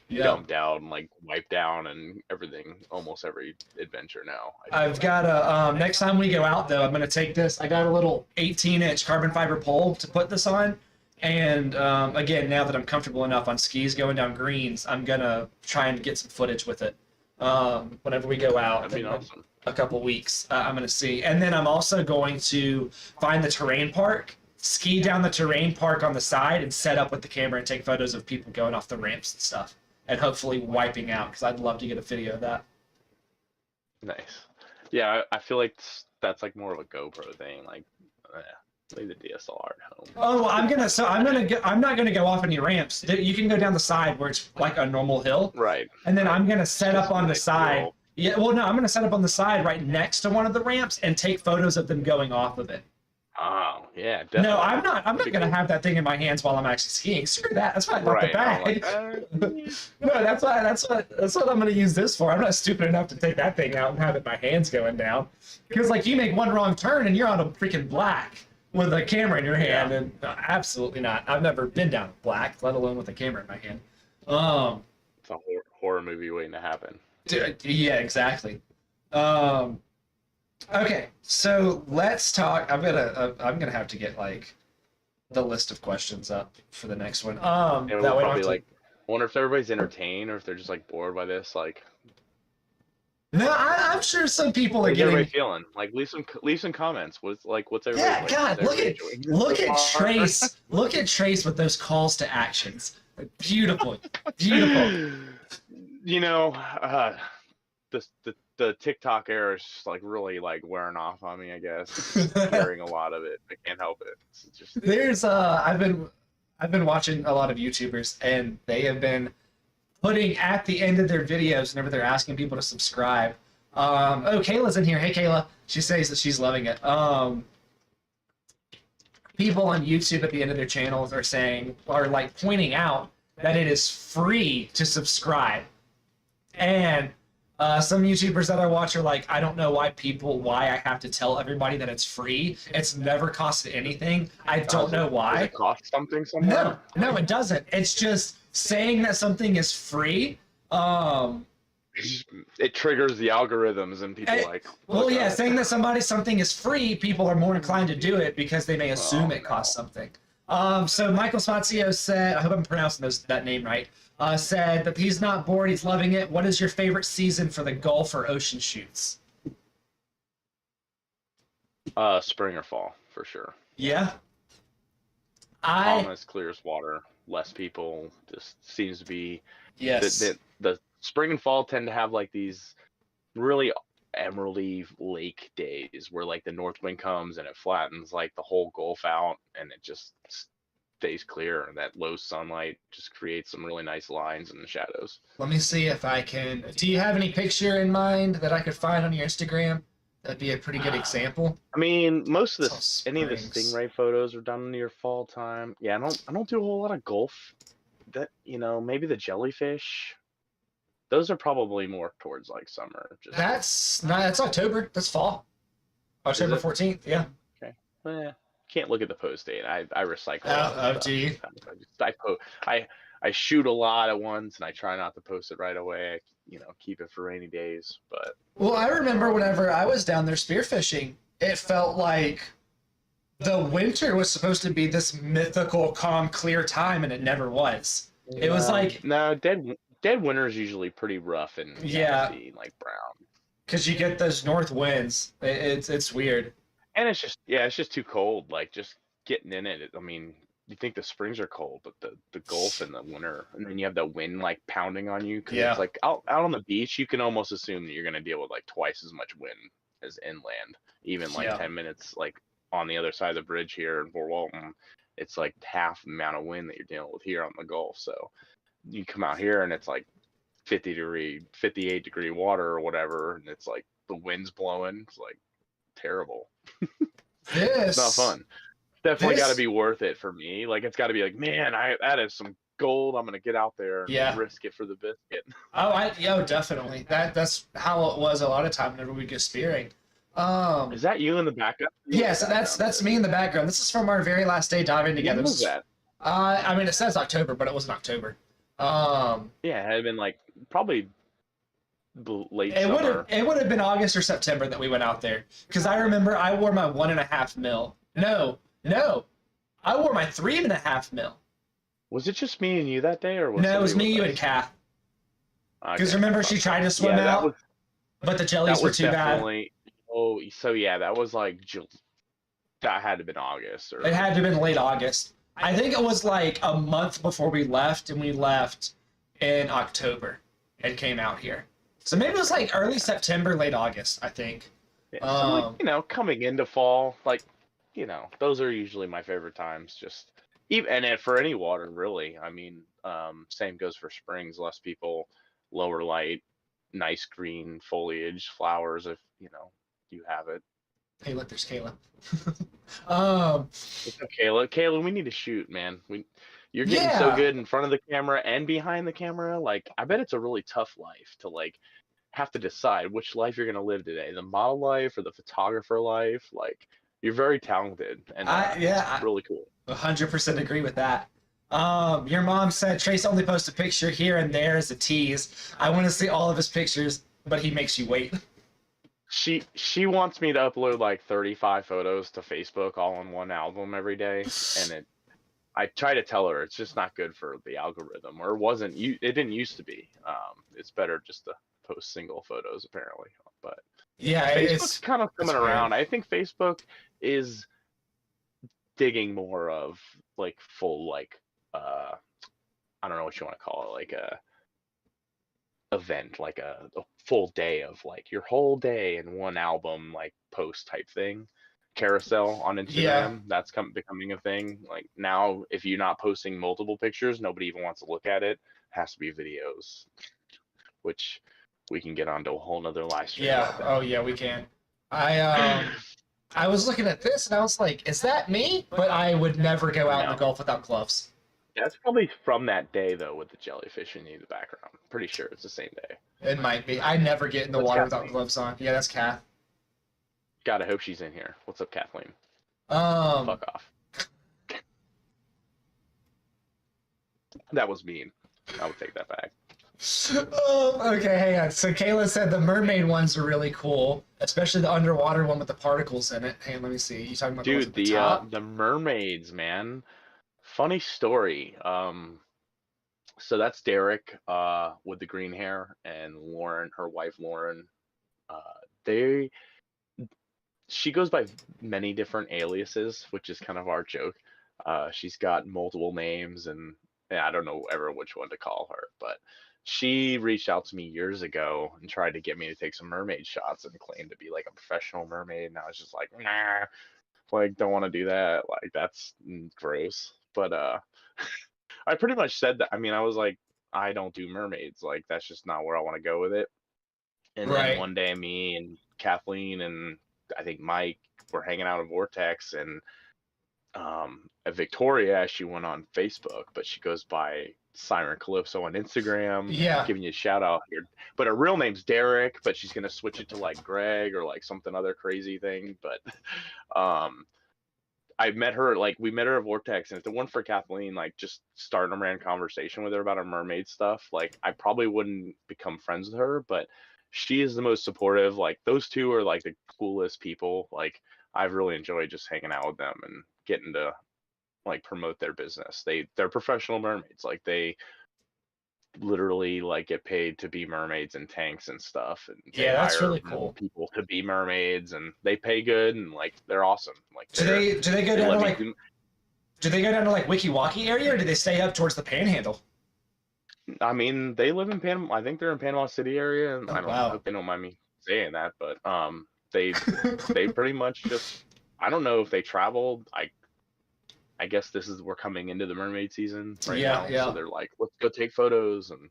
dumped out and wiped down and everything, almost every adventure now. I've got a next time we go out though, I'm gonna take this. I got a little 18-inch carbon fiber pole to put this on, and again, now that I'm comfortable enough on skis going down greens, I'm gonna try and get some footage with it. Whenever we go out, that'd be awesome. A couple weeks, I'm gonna see, and then I'm also going to find the terrain park ski down the terrain, park on the side, and set up with the camera and take photos of people going off the ramps and stuff, and hopefully wiping out, because I'd love to get a video of that. Nice. Yeah, I feel like that's like more of a GoPro thing. Like, leave the DSLR at home. Oh, well, I'm not gonna go off any ramps. You can go down the side where it's like a normal hill. Right. And then I'm gonna set up on the nice side. hill. Yeah, well, no, I'm gonna set up on the side right next to one of the ramps and take photos of them going off of it. Oh, yeah, definitely. No, I'm not gonna have that thing in my hands while I'm actually skiing. Screw that. That's why I bought the bag. No, that's what I'm gonna use this for. I'm not stupid enough to take that thing out and have it in my hands going down. Because like you make one wrong turn and you're on a freaking black with a camera in your hand, and absolutely not. I've never been down black, let alone with a camera in my hand. It's a horror movie waiting to happen. Yeah, exactly. Okay, so let's talk. I'm gonna have to get like the list of questions up for the next one. And that we'll way I don't probably have to- like, I wonder if everybody's entertained or if they're just like bored by this. Like, No, I'm sure some people are how's getting. everybody feeling? Like, leave some comments. What's everybody? Yeah, like, God, what's everybody enjoying look so at far? Trace. Look at Trace with those calls to actions. Beautiful, beautiful. You know, the TikTok era is just like really like wearing off on me. I guess hearing a lot of it, I can't help it. It's just There's I've been watching a lot of YouTubers, and they have been putting at the end of their videos whenever they're asking people to subscribe. Oh, Kayla's in here. Hey, Kayla. She says that she's loving it. People on YouTube at the end of their channels are like pointing out that it is free to subscribe. And some YouTubers that I watch are like, I don't know why I have to tell everybody that it's free. It's never costed anything. I don't know Does why. it cost something somewhere? No, it doesn't. It's just saying that something is free. It triggers the algorithms and people like. Well, look yeah, up. saying that something is free, people are more inclined to do it because they may assume it costs something. So Michael Spazio said, I hope I'm pronouncing that name right, said that he's not bored, he's loving it. What is your favorite season for the Gulf or ocean shoots? Spring or fall for sure. Yeah. Calm as clear as water, less people. Just seems to be Yes. the spring and fall tend to have like these really emeraldy lake days where like the north wind comes and it flattens like the whole Gulf out and it just stays clear, and that low sunlight just creates some really nice lines in the shadows. Let me see if I can. Do you have any picture in mind that I could find on your Instagram? That'd be a pretty good example. I mean, most of It's all any of the springs. stingray photos are done near fall time. Yeah, I don't do a whole lot of Gulf. That, you know, maybe the jellyfish. Those are probably more towards like summer. Just That's October. That's fall. October it? 14th. Yeah. can't look at the post date. I recycle. Oh, a lot of do you? stuff. I shoot a lot at once, and I try not to post it right away. I, keep it for rainy days. But Well, I remember whenever I was down there spearfishing, it felt like the winter was supposed to be this mythical, calm, clear time, and it never was. It was like, no, dead winter is usually pretty rough and Yeah. nasty, like brown. because you get those north winds. It's weird. And it's just too cold. Like just getting in it. I mean, you think the springs are cold, but the Gulf in the winter, and then you have the wind like pounding on you. 'Cause Yeah. It's like out on the beach, you can almost assume that you're gonna deal with like twice as much wind as inland. Even like Yeah. 10 minutes like on the other side of the bridge here in Fort Walton, it's like half the amount of wind that you're dealing with here on the Gulf. So you come out here and it's like 58 degree water or whatever, and it's like the wind's blowing. It's like terrible. This It's not fun. Definitely this- got to be worth it for me. Like it's got to be like, man, that is some gold. I'm gonna get out there and Yeah. risk it for the biscuit. Oh, definitely. That's how it was a lot of time whenever we go spearing. Is that you in the backup? Yeah, so that's me in the background. This is from our very last day diving together. When was that? I mean, it says October, but it wasn't October. Yeah, it had been like probably late summer. It would have been August or September that we went out there, because I remember I wore my 1.5 mil. No, I wore my 3.5 mil. Was it just me and you that day, or was No, it was somebody me, with you, and us? Kath. Because Okay. remember she tried to swim that out, was, but the that jellies were was too bad. definitely. Oh, so yeah, that was like That had to have been August. Or It had to have been late August. I think it was like a month before we left, and we left in October and came out here. So maybe it was like early September, late August, I think. yeah, so like, you know, coming into fall, like, you know, those are usually my favorite times. Just even and for any water, really. I mean, same goes for springs. Less people, lower light, nice green foliage, flowers. If you know you have it. Hey, look, there's Kayla. What's up, Kayla? Kayla, we need to shoot, man. You're getting so Yeah. good in front of the camera and behind the camera. Like, I bet it's a really tough life to like have to decide which life you're gonna live today, the model life or the photographer life. Like, you're very talented, and it's really cool. 100% agree with that. Your mom said Trace only posts a picture here and there as a tease. I want to see all of his pictures, but he makes you wait. She wants me to upload like 35 photos to Facebook all in one album every day, and I try to tell her it's just not good for the algorithm, or it didn't used to be. It's better just to post single photos apparently, but Yeah, Facebook's kind of coming weird. around. I think Facebook is digging more of like full like I don't know what you want to call it, like a event, like a full day of like your whole day in one album like post type thing. Carousel on Instagram, Yeah. that's becoming a thing. Like now, if you're not posting multiple pictures, nobody even wants to look at it. It has to be videos, which we can get onto a whole nother live stream. Yeah. about that. Oh, yeah, we can. I was looking at this and I was like, is that me? But I would never go out in the No. Gulf without gloves. That's probably from that day though, with the jellyfish in the background. Pretty sure it's the same day. It might be. I never get in the What's water Kathleen? without gloves on. Yeah, that's Kath. God, I hope she's in here. What's up, Kathleen? Um, Fuck off. That was mean. I would take that back. Okay, hang on. So Kayla said the mermaid ones are really cool, especially the underwater one with the particles in it. Hang on, let me see. You talking about the ones Dude, at the top? the mermaids, man. Funny story. So that's Derek, with the green hair, and Lauren, her wife Lauren. They She goes by many different aliases, which is kind of our joke. She's got multiple names, and I don't know ever which one to call her, but she reached out to me years ago and tried to get me to take some mermaid shots and claimed to be like a professional mermaid, and I was just like, nah, like don't want to do that. Like that's gross. But I pretty much said that. I mean, I was like, I don't do mermaids. Like that's just not where I want to go with it. And Right. then one day, me and Kathleen and I think Mike were hanging out at Vortex, and Victoria, she went on Facebook, but she goes by Siren Calypso on Instagram. Yeah. Giving you a shout out here. But her real name's Derek, but she's gonna switch it to like Greg or like something other crazy thing. But I met her, like we met her at Vortex, and if it weren't for Kathleen, like just starting a random conversation with her about her mermaid stuff, like I probably wouldn't become friends with her, but she is the most supportive. Like those two are like the coolest people. Like I've really enjoyed just hanging out with them and getting to like promote their business. They're professional mermaids. Like they literally like get paid to be mermaids in tanks and stuff, and they Yeah, that's hire really more cool. people to be mermaids, and they pay good, and like they're awesome. Like Do they go down to let me like do- do they go down to like Wikiwaki area, or do they stay up towards the Panhandle? I mean, they live in Panama. I think they're in Panama City area, and Oh, I don't wow. hope they don't mind me saying that, but they pretty much just, I don't know if they traveled. I guess we're coming into the mermaid season right Yeah, now, yeah. so they're like, let's go take photos, and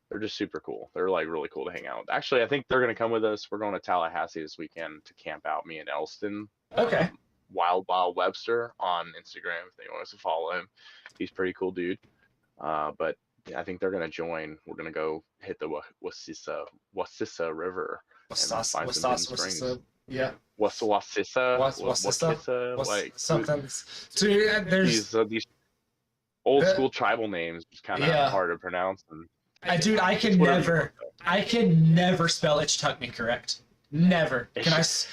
they're just super cool. They're like really cool to hang out with. Actually, I think they're gonna come with us. We're going to Tallahassee this weekend to camp out. Me and Elston. Okay. Wild Webster on Instagram if they want us to follow him. He's a pretty cool dude. But I think they're gonna join. We're gonna go hit the Wassissa River and find some hidden springs. Yeah. Wassissa, Wassissa? like Something. Dude, there's these old school tribal names, is kind of Yeah. hard to pronounce. And dude, I can never spell Ichtuckney correct. Never. Can I spell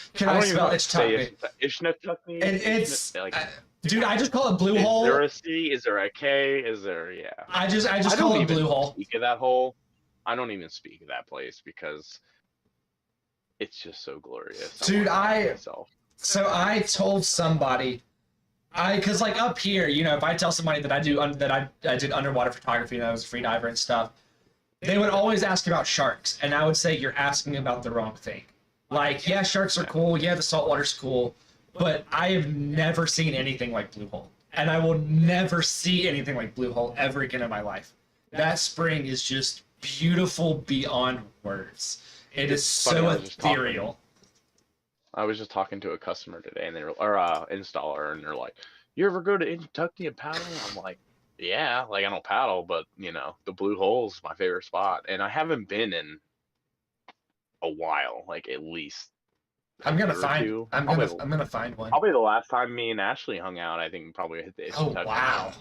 Ichtuckney? Ishnatuckney. And it's like, dude, I just call it Blue is Hole. there a C? Is there a K? Is there? Yeah. I just I call don't it even Blue Hole. speak of that hole. I don't even speak of that place because it's just so glorious. Dude, wanna find myself. So I told somebody, because like up here, you know, if I tell somebody that I did underwater photography and I was a free diver and stuff, they would always ask about sharks, and I would say you're asking about the wrong thing. Like, yeah, sharks are cool, yeah, the saltwater's cool, but I have never seen anything like Blue Hole, and I will never see anything like Blue Hole ever again in my life. That spring is just beautiful beyond words. It is funny, so I was just talking- ethereal. I was just talking to a customer today, and installer, and they're like, "You ever go to Kentucky and paddle?" I'm like, "Yeah, like I don't paddle, but you know, the Blue Hole's my favorite spot, and I haven't been in a while, like at least a I'm gonna year or find. two. I'm Probably, gonna find one. probably the last time me and Ashley hung out, I think probably hit the Oh Kentucky, wow!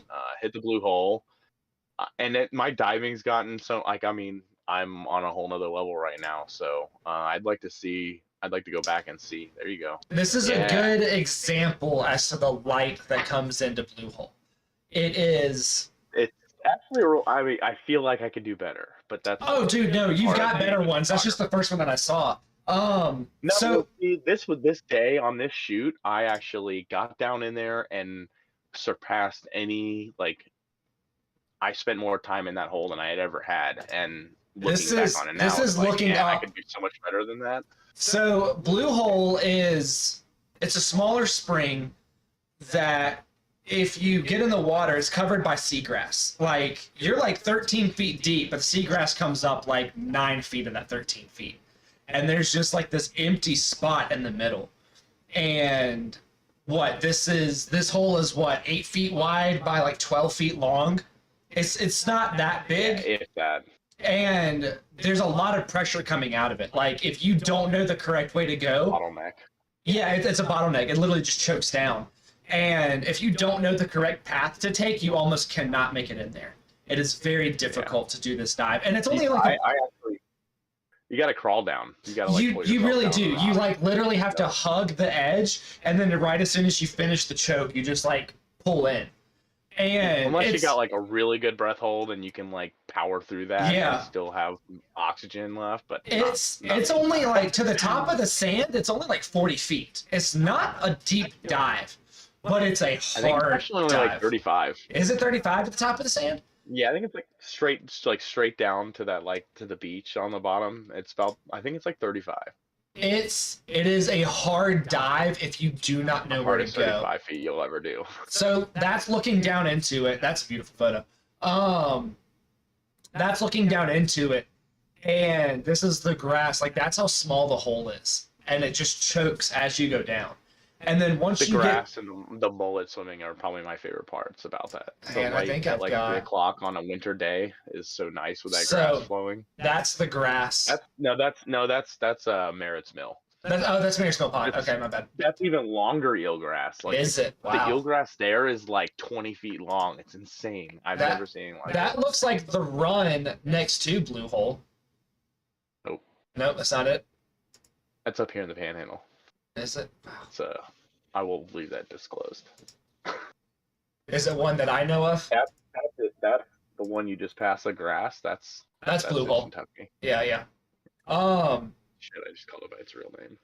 hit the Blue Hole, my diving's gotten so like I mean I'm on a whole nother level right now, so I'd like to go back and see. There you go. This is Yeah. a good example as to the light that comes into Blue Hole. It is. It's actually, I mean, I feel like I could do better, but that's. Oh, dude, no, you've part of got being better a ones. That's just the first one that I saw. No, So see, this day on this shoot, I actually got down in there and surpassed any like. I spent more time in that hole than I had ever had, and This looking is- back on it now, this is it's like, looking man, I up- could do so much better than that. So Blue Hole it's a smaller spring that if you get in the water, it's covered by seagrass. Like you're like 13 feet deep, but the seagrass comes up like 9 feet of that 13 feet. And there's just like this empty spot in the middle. And this hole is what, 8 feet wide by like 12 feet long. It's not that big. Yeah, if that. And there's a lot of pressure coming out of it. Like if you don't know the correct way to go, Bottleneck. yeah, it's a bottleneck. It literally just chokes down. And if you don't know the correct path to take, you almost cannot make it in there. It is very difficult to do this dive, and it's only like I actually, you got to crawl down. You got to like. pull you yourself really down do. the You rock. like literally have to hug the edge, and then right as soon as you finish the choke, you just like pull in. And Unless you it's- got like a really good breath hold and you can like power through that Yeah. and still have oxygen left, but It's not it's only like to the top of the sand. It's only like 40 feet. It's not a deep dive, but it's a I think it's hard actually only dive. like 35. Is it 35 at the top of the sand? Yeah, I think it's like straight down to that like to the beach on the bottom. It's about I think it's like 35. It is a hard dive if you do not know where to Hardest go. 35 feet you'll ever do. So that's looking down into it. That's a beautiful photo. That's looking down into it, and this is the grass. Like that's how small the hole is, and it just chokes as you go down. And then once The you grass and the mullet swimming are probably my favorite parts about that. The Man, I light think at I've like got- 3 o'clock on a winter day is so nice with that So- grass flowing. that's the grass. That's Merritt's Mill. That's Mayor's Mill Pond. It's- Okay, my bad. That's even longer eelgrass. Like Is it? the Wow. eelgrass there is like 20 feet long. It's insane. I've That- never seen like That it. looks like the run next to Blue Hole. Nope. Nope, that's not it. That's up here in the Panhandle. Is it? So I will leave that disclosed. Is it one that I know of? That's the one you just passed the grass. That's Blue in Hole. Kentucky. Yeah, yeah. Shit, I just called it by its real name.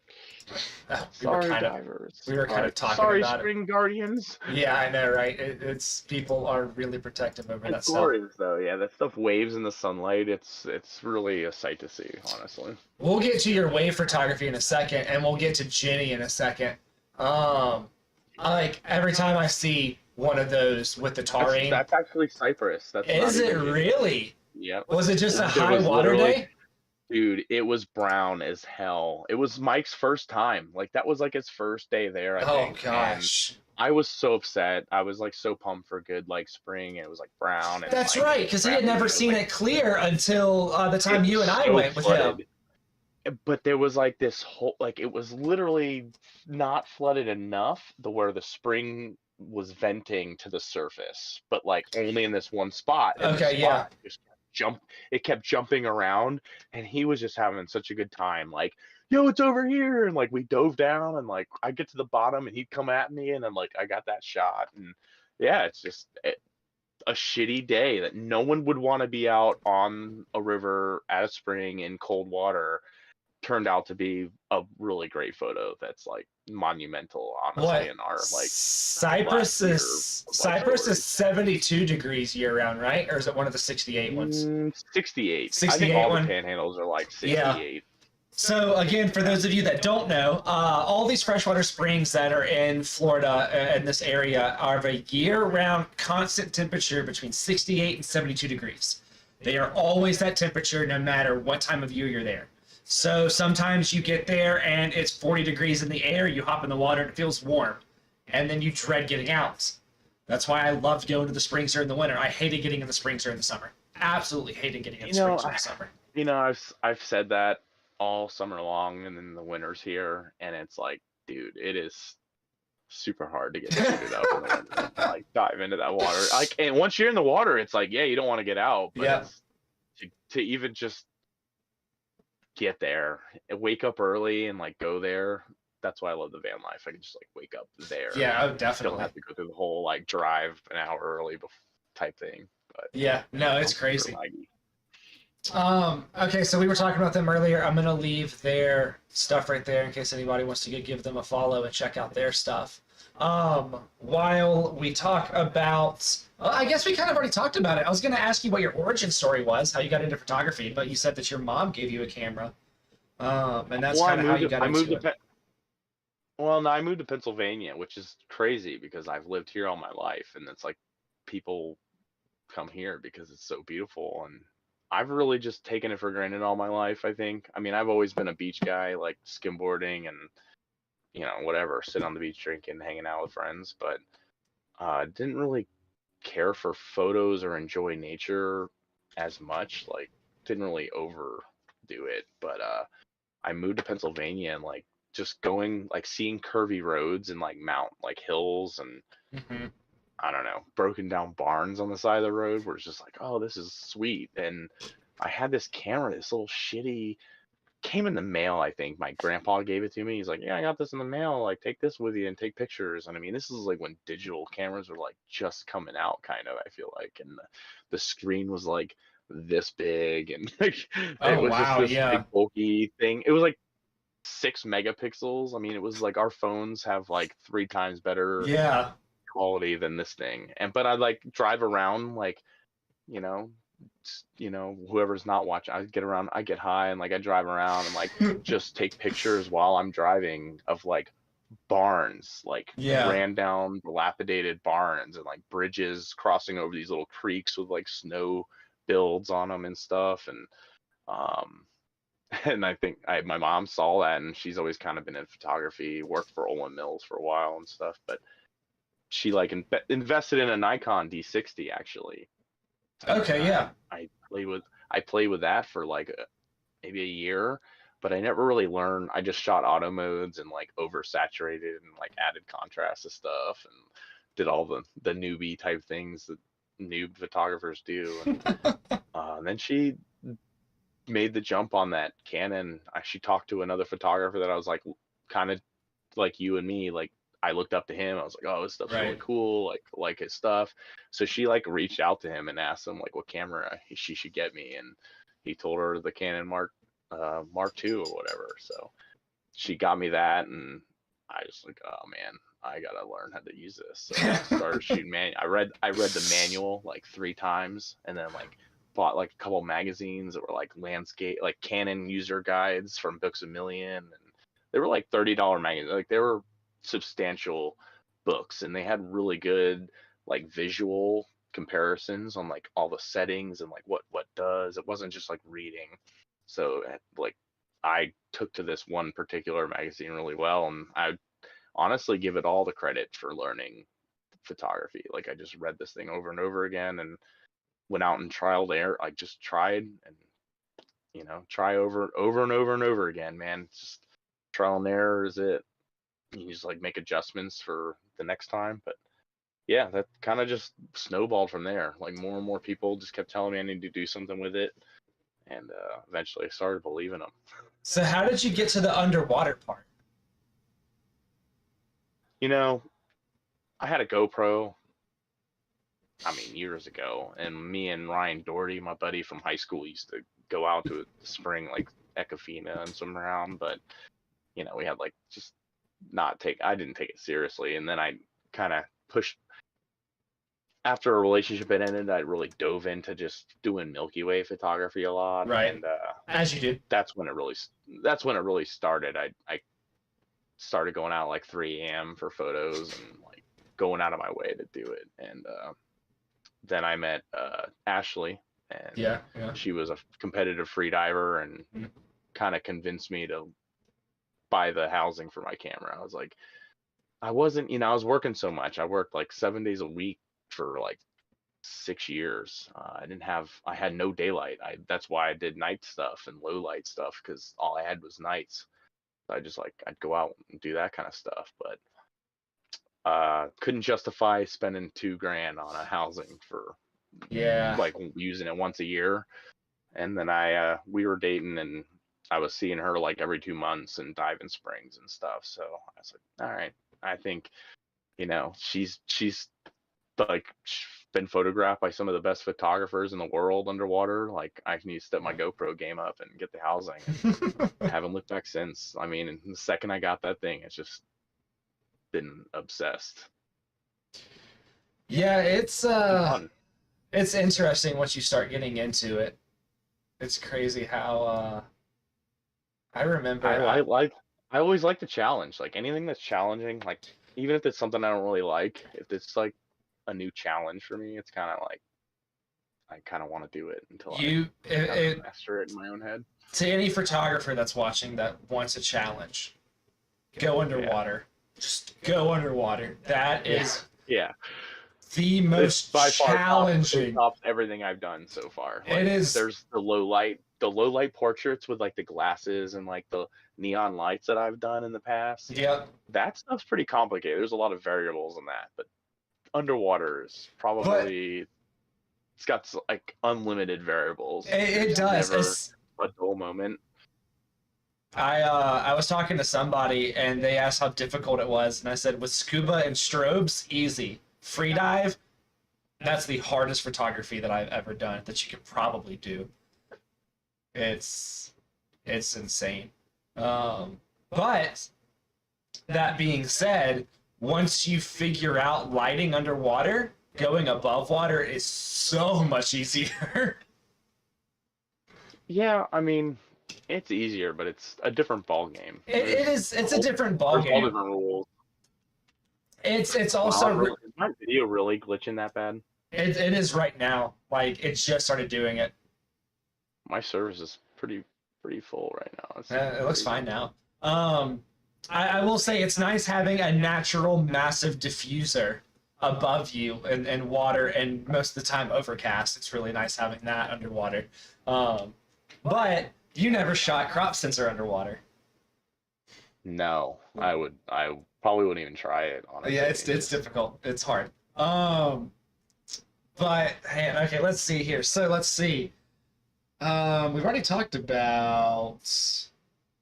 We were kind of divers. we were kind of talking Sorry, about it. Spring Guardians. Yeah, I know, right? It's people are really protective over that It's stuff. glorious though. Yeah, that stuff waves in the sunlight. It's really a sight to see, honestly. We'll get to your wave photography in a second, and we'll get to Jenny in a second. Like every time I see one of those with the taurine, That's actually cypress. That's not is it even- really? Yep. Was it just a It high was water literally- day? Dude, it was brown as hell. It was Mike's first time. Like that was like his first day there, I Oh think. and gosh, I was so upset. I was like so pumped for good like spring, and it was like brown. And, that's like, right, because he had never crappy. seen it clear until the time It's you and I so went with him. flooded. But there was like this whole like it was literally not flooded enough to where the spring was venting to the surface, but like only in this one spot. And the Okay, yeah. spot just it kept jumping around, and he was just having such a good time. Like, yo, it's over here, and like we dove down, and like I get to the bottom, and he'd come at me, and then like I got that shot, and yeah, it's just a shitty day that no one would want to be out on a river at a spring in cold water. turned out to be a really great photo that's like monumental, honestly, What? in our like Cyprus last year is of life Cyprus story. is 72 degrees year round, right? Or is it one of the 68 ones? 68. I think 68 all the one. panhandles are like Yeah. 68. So again, for those of you that don't know, all these freshwater springs that are in Florida in this area are of a year-round constant temperature between 68 and 72 degrees. They are always that temperature no matter what time of year you're there. So sometimes you get there and it's 40 degrees in the air, you hop in the water and it feels warm, and then you dread getting out. That's why I loved going to the springs during the winter. I hated getting in the springs during the summer. Absolutely hated getting in the springs during the summer. I've said that all summer long, and then the winter's here, and it's like, dude, it is super hard to get suited up in the winter. Like dive into that water. Like, and once you're in the water, it's like, yeah, you don't want to get out, but Yeah. it's to even just get there and wake up early and like go there. That's why I love the van life. I can just like wake up there. Yeah, oh, Don't definitely. have to go through the whole like drive an hour early type thing. But Yeah, no, it's I'm crazy. super laggy. Okay, so we were talking about them earlier. I'm gonna leave their stuff right there in case anybody wants to give them a follow and check out their stuff. While we talk about, well, I guess we kind of already talked about it. I was gonna ask you what your origin story was, how you got into photography, but you said that your mom gave you a camera, and that's kind of how you got into it. Well, no, I moved to Pennsylvania, which is crazy because I've lived here all my life, and it's like people come here because it's so beautiful, and I've really just taken it for granted all my life, I think. I mean, I've always been a beach guy, like skimboarding and, whatever, sit on the beach drinking, hanging out with friends, but didn't really care for photos or enjoy nature as much. Like, didn't really overdo it, but I moved to Pennsylvania and like just going, like seeing curvy roads and like like hills and Mhm. I don't know, broken down barns on the side of the road where it's just like, oh, this is sweet. And I had this camera, this little shitty, came in the mail, I think. My grandpa gave it to me. He's like, yeah, I got this in the mail. Like, take this with you and take pictures. And I mean, this is like when digital cameras were like just coming out, kind of, I feel like. And the screen was like this big. And like, it Oh was just wow, this yeah, big, bulky thing. It was like 6 megapixels. I mean, it was like our phones have like 3 times better yeah, quality than this thing. But I'd like drive around like, you know, whoever's not watching, I get around, I get high and like I drive around and like just take pictures while I'm driving of like barns, like yeah. ran down dilapidated barns and like bridges crossing over these little creeks with like snow builds on them and stuff. And um and I think my mom saw that, and she's always kind of been in photography, worked for Olin Mills for a while and stuff, but she like invested in a Nikon D60 actually. Okay, yeah. I played with that for like maybe a year, but I never really learned. I just shot auto modes and like oversaturated and like added contrast to stuff and did all the newbie type things that noob photographers do. And then she made the jump on that Canon. She talked to another photographer that I was like kind of like you and me, like I looked up to him. I was like, oh, this stuff's really Right. cool, like his stuff. So she like reached out to him and asked him like what camera she should get me, and he told her the Canon Mark II or whatever. So she got me that, and I just like, oh man, I gotta learn how to use this. So I started shooting I read the manual like 3 times, and then like bought like a couple magazines that were like landscape, like Canon user guides from Books A Million, and they were like $30 magazines. Like they were substantial books, and they had really good like visual comparisons on like all the settings and like what does. It wasn't just like reading. So like I took to this one particular magazine really well, and I honestly give it all the credit for learning photography. Like I just read this thing over and over again and went out and trialed error. I just tried and try over and over and over again, man. Just trial and error is it. You just like make adjustments for the next time. But yeah, that kind of just snowballed from there. Like more and more people just kept telling me I need to do something with it, and eventually I started believing them. So how did you get to the underwater part? I had a GoPro, I mean, years ago, and me and Ryan Doherty, my buddy from high school, used to go out to the spring like Ecofina and swim around, but you know, we had like just I didn't take it seriously. And then I kind of pushed, after a relationship had ended, I really dove into just doing Milky Way photography a lot. Right. And As you do. that's when it really started. I started going out like 3 a.m. for photos and like going out of my way to do it. And then I met Ashley, and Yeah. she was a competitive free diver and kind of convinced me to buy the housing for my camera. I was like, I wasn't, you know, I was working so much. I worked like 7 days a week for like 6 years. I had no daylight. That's why I did night stuff and low light stuff, because all I had was nights. So I'd go out and do that kind of stuff, but couldn't justify spending $2,000 on a housing for like using it once a year. And then we were dating, and I was seeing her like every 2 months and diving springs and stuff. So I was like, all right, I think, you know, she's like been photographed by some of the best photographers in the world underwater. Like, I need to step my GoPro game up and get the housing. I haven't looked back since. I mean, the second I got that thing, it's just been obsessed. Yeah, it's Fun. it's interesting once you start getting into it. It's crazy how I remember I always like the challenge. Like anything that's challenging, like even if it's something I don't really like, if it's like a new challenge for me, it's kind of like I kind of want to do it until I master it in my own head. To any photographer that's watching that wants a challenge, go underwater. Just go underwater. That is the most by far challenging. tops everything I've done so far. Like, it is. There's the low light portraits with like the glasses and like the neon lights that I've done in the past. Yep. That stuff's pretty complicated. There's a lot of variables in that, but underwater is probably it's got like unlimited variables. It does. Never a dull moment. I was talking to somebody and they asked how difficult it was, and I said with scuba and strobes, easy. Free dive, that's the hardest photography that I've ever done that you could probably do. It's insane. But that being said, once you figure out lighting underwater, going above water is so much easier. Yeah, I mean, it's easier, but it's a different ball game. It is. It's a different ball game. All different rules. It's also. Wow, is my video really glitching that bad? It is right now. Like, it just started doing it. My service is pretty full right now. It looks fine now. I will say it's nice having a natural massive diffuser above you in water, and most of the time overcast. It's really nice having that underwater. But you never shot crop sensor underwater. No, I probably wouldn't even try it, honestly. Yeah, it's difficult. It's hard. But hey, okay, let's see here. So let's see. We've already talked about.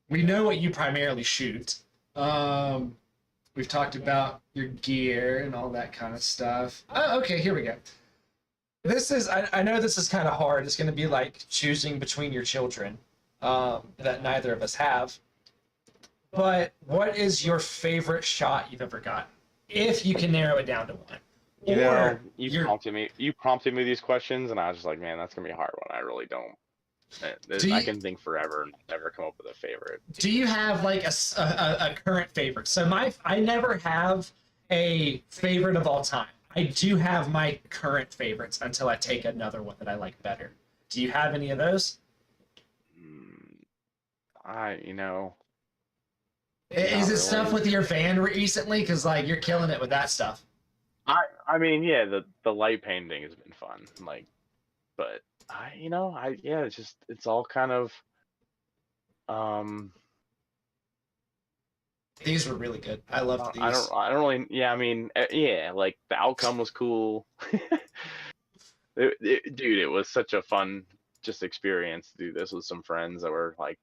We know what you primarily shoot. We've talked about your gear and all that kind of stuff. Oh, okay, here we go. This is. I know this is kind of hard. It's going to be like choosing between your children, that neither of us have. But what is your favorite shot you've ever gotten, if you can narrow it down to one? You know, you prompted me these questions, and I was just like, man, that's gonna be a hard one. I really don't. I can think forever and never come up with a favorite. Do you have like a current favorite? So I never have a favorite of all time. I do have my current favorites until I take another one that I like better. Do you have any of those? Is it stuff with your van recently? Because like you're killing it with that stuff. I mean, yeah, the light painting has been fun. Like, but it's all kind of. These were really good. I loved these. I don't really. Yeah, I mean, yeah, like the outcome was cool. Dude, it was such a fun just experience to do this with some friends that were like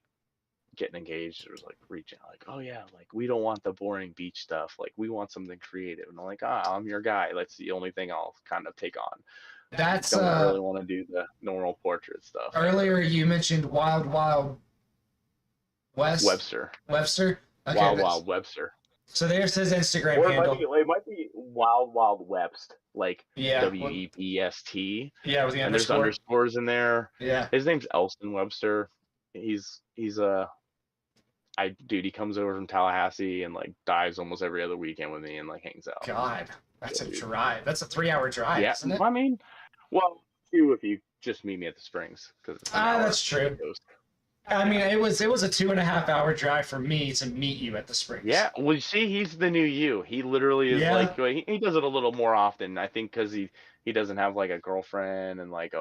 getting engaged. It was like reaching out, like, oh yeah, like we don't want the boring beach stuff. Like we want something creative. And I'm like, I'm your guy. That's the only thing I'll kind of take on. I really want to do the normal portrait stuff. Earlier you mentioned Wild Webster. Webster. Okay, Wild Wild Webster. So there's his Instagram Or handle. it might be Wild Wild Webst, like Yeah. WEBST. Yeah, with the And there's underscore. underscores in there. Yeah. His name's Elston Webster. He's dude, he comes over from Tallahassee and like dives almost every other weekend with me and like hangs out. God, that's Yeah, a dude. drive. That's a 3-hour drive, Yeah, isn't it? I mean, well, 2 if you just meet me at the Springs because it's an hour That's true. coast. I mean, it was a 2.5-hour drive for me to meet you at the Springs. Yeah, well, you see, he's the new you. He literally is Yeah. like he does it a little more often. I think because he doesn't have like a girlfriend and like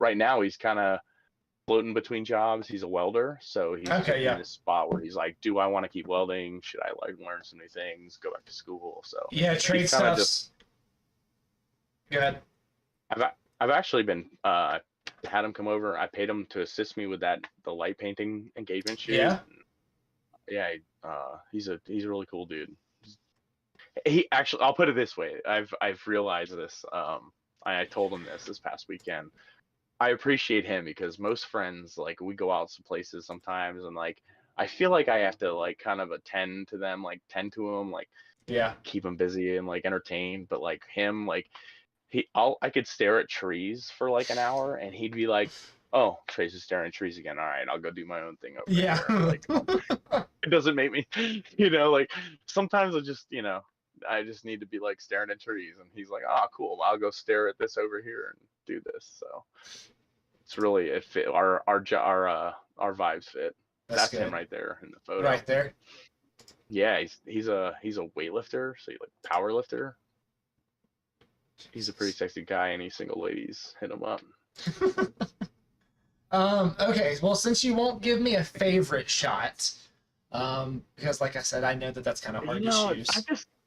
right now he's kind of floating between jobs. He's a welder, so he's just in this spot where he's like, do I want to keep welding? Should I like learn some new things? Go back to school? So Yeah, trade he's kinda stuffs. Go ahead. I've actually been had him come over. I paid him to assist me with the light painting engagement shoot. Yeah. Yeah, he's a really cool dude. He actually, I'll put it this way. I've realized this. I told him this past weekend. I appreciate him because most friends, like, we go out some places sometimes, and like I feel like I have to like kind of attend to them, like tend to them, like keep them busy and like entertained. But like him, like I could stare at trees for like an hour, and he'd be like, "Oh, Trace is staring at trees again. All right, I'll go do my own thing over Yeah. here." Like, it doesn't make me, like sometimes I just need to be like staring at trees, and he's like, "Oh, cool. I'll go stare at this over here and do this." So it's really it fit our vibes fit. That's good. him right there in the photo. Right there. Yeah, he's a weightlifter, so like power lifter. He's a pretty sexy guy. Any single ladies, hit him up. Okay, well, since you won't give me a favorite shot, because like I said, I know that's kind of hard to choose.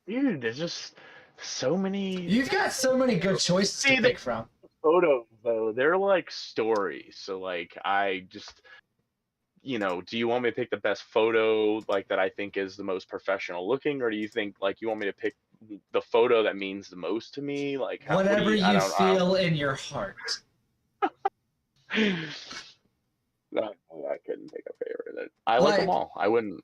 There's just so many. You've got so many good choices to pick from. Photos though, they're like stories. So like I just, do you want me to pick the best photo like that I think is the most professional looking, or do you think like you want me to pick the photo that means the most to me? Like whatever you feel in your heart. I couldn't pick a favorite. I like them all. I wouldn't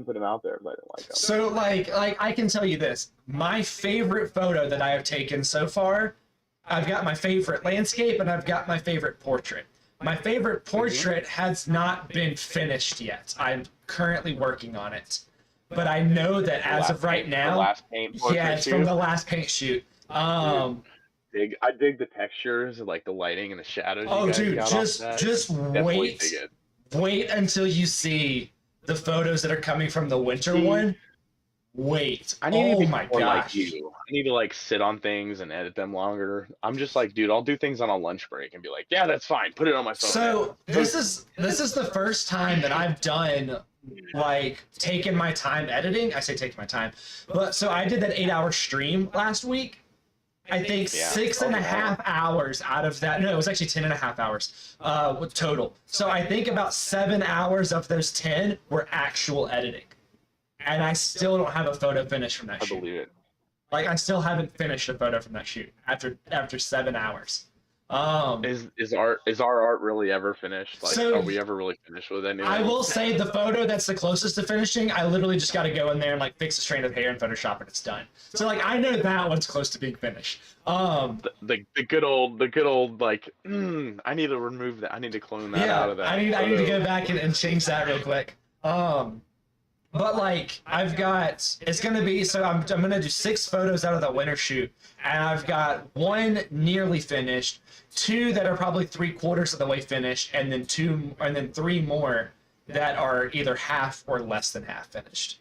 put them out there if I didn't like them. So like I can tell you this. My favorite photo that I have taken so far, I've got my favorite landscape and I've got my favorite portrait. My favorite portrait has not been finished yet. I'm currently working on it. But I know that as of right now, it's from the last paint shoot. I dig the textures, like the lighting and the shadows. Oh, dude, just wait until you see the photos that are coming from the winter one. Wait. I need to be more like you. I need to like sit on things and edit them longer. I'm just like, dude, I'll do things on a lunch break and be like, yeah, that's fine. Put it on my phone. So this is the first time that I've done like taken my time editing. I say taking my time, but so I did that 8-hour stream last week. I think 6.5 hours out of that. No, it was actually 10.5 hours total. So I think about 7 hours of those 10 were actual editing. And I still don't have a photo finished from that shoot. I believe it. Like I still haven't finished a photo from that shoot after 7 hours. Is our art really ever finished? Like, so, are we ever really finished with anything? I will say the photo that's the closest to finishing, I literally just got to go in there and like fix a strand of hair in Photoshop and it's done. So like I know that one's close to being finished. The good old like I need to remove that. I need to clone that out of that. I need to go back and change that real quick. But like I've got, it's gonna be, so I'm gonna do 6 photos out of that winter shoot, and I've got 1 nearly finished, 2 that are probably 3/4 of the way finished, and then 3 more that are either half or less than half finished.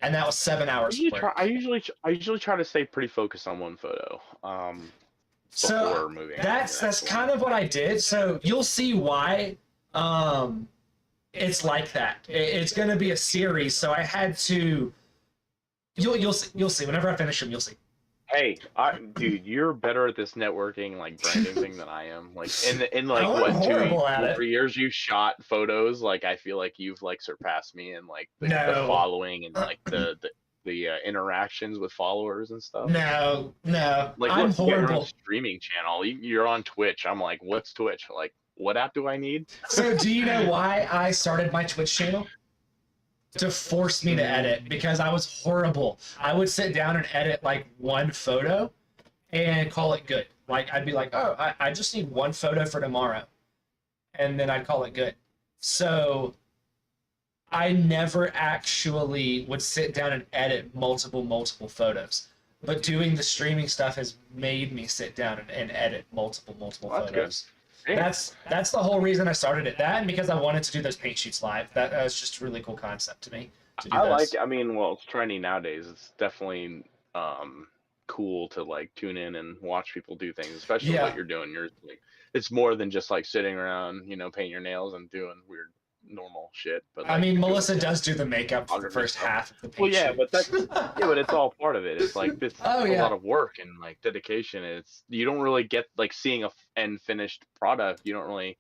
And that was 7 hours. I usually try to stay pretty focused on one photo. Before moving. That's kind of what I did. So you'll see why. It's like that. It's going to be a series, so I had to. You'll see. Whenever I finish them, you'll see. Hey, dude, you're better at this networking, like branding thing than I am. Like in like what 2 3 years you shot photos. Like I feel like you've like surpassed me in like the following and like the interactions with followers and stuff. No, like I'm horrible. Your own streaming channel. You're on Twitch. I'm like, what's Twitch? Like what app do I need? So do you know why I started my Twitch channel? To force me to edit, because I was horrible. I would sit down and edit like one photo and call it good. Like I'd be like, oh, I just need one photo for tomorrow. And then I'd call it good. So I never actually would sit down and edit multiple photos. But doing the streaming stuff has made me sit down and edit multiple Well, that's photos. good. Yeah. That's the whole reason I started it. That and because I wanted to do those paint shoots live. That was just a really cool concept to me. To do I those. like. I mean, well, it's trendy nowadays. It's definitely cool to like tune in and watch people do things, especially Yeah. what you're doing. You're like, it's more than just like sitting around, painting your nails and doing weird normal shit. But I like, mean, doing Melissa does do the makeup for the photography first stuff. half of the paint Well, yeah, shoot. but that's but it's all part of it. It's like this Oh, a yeah. lot of work and like dedication. It's you don't really get like seeing a end finished product. You don't really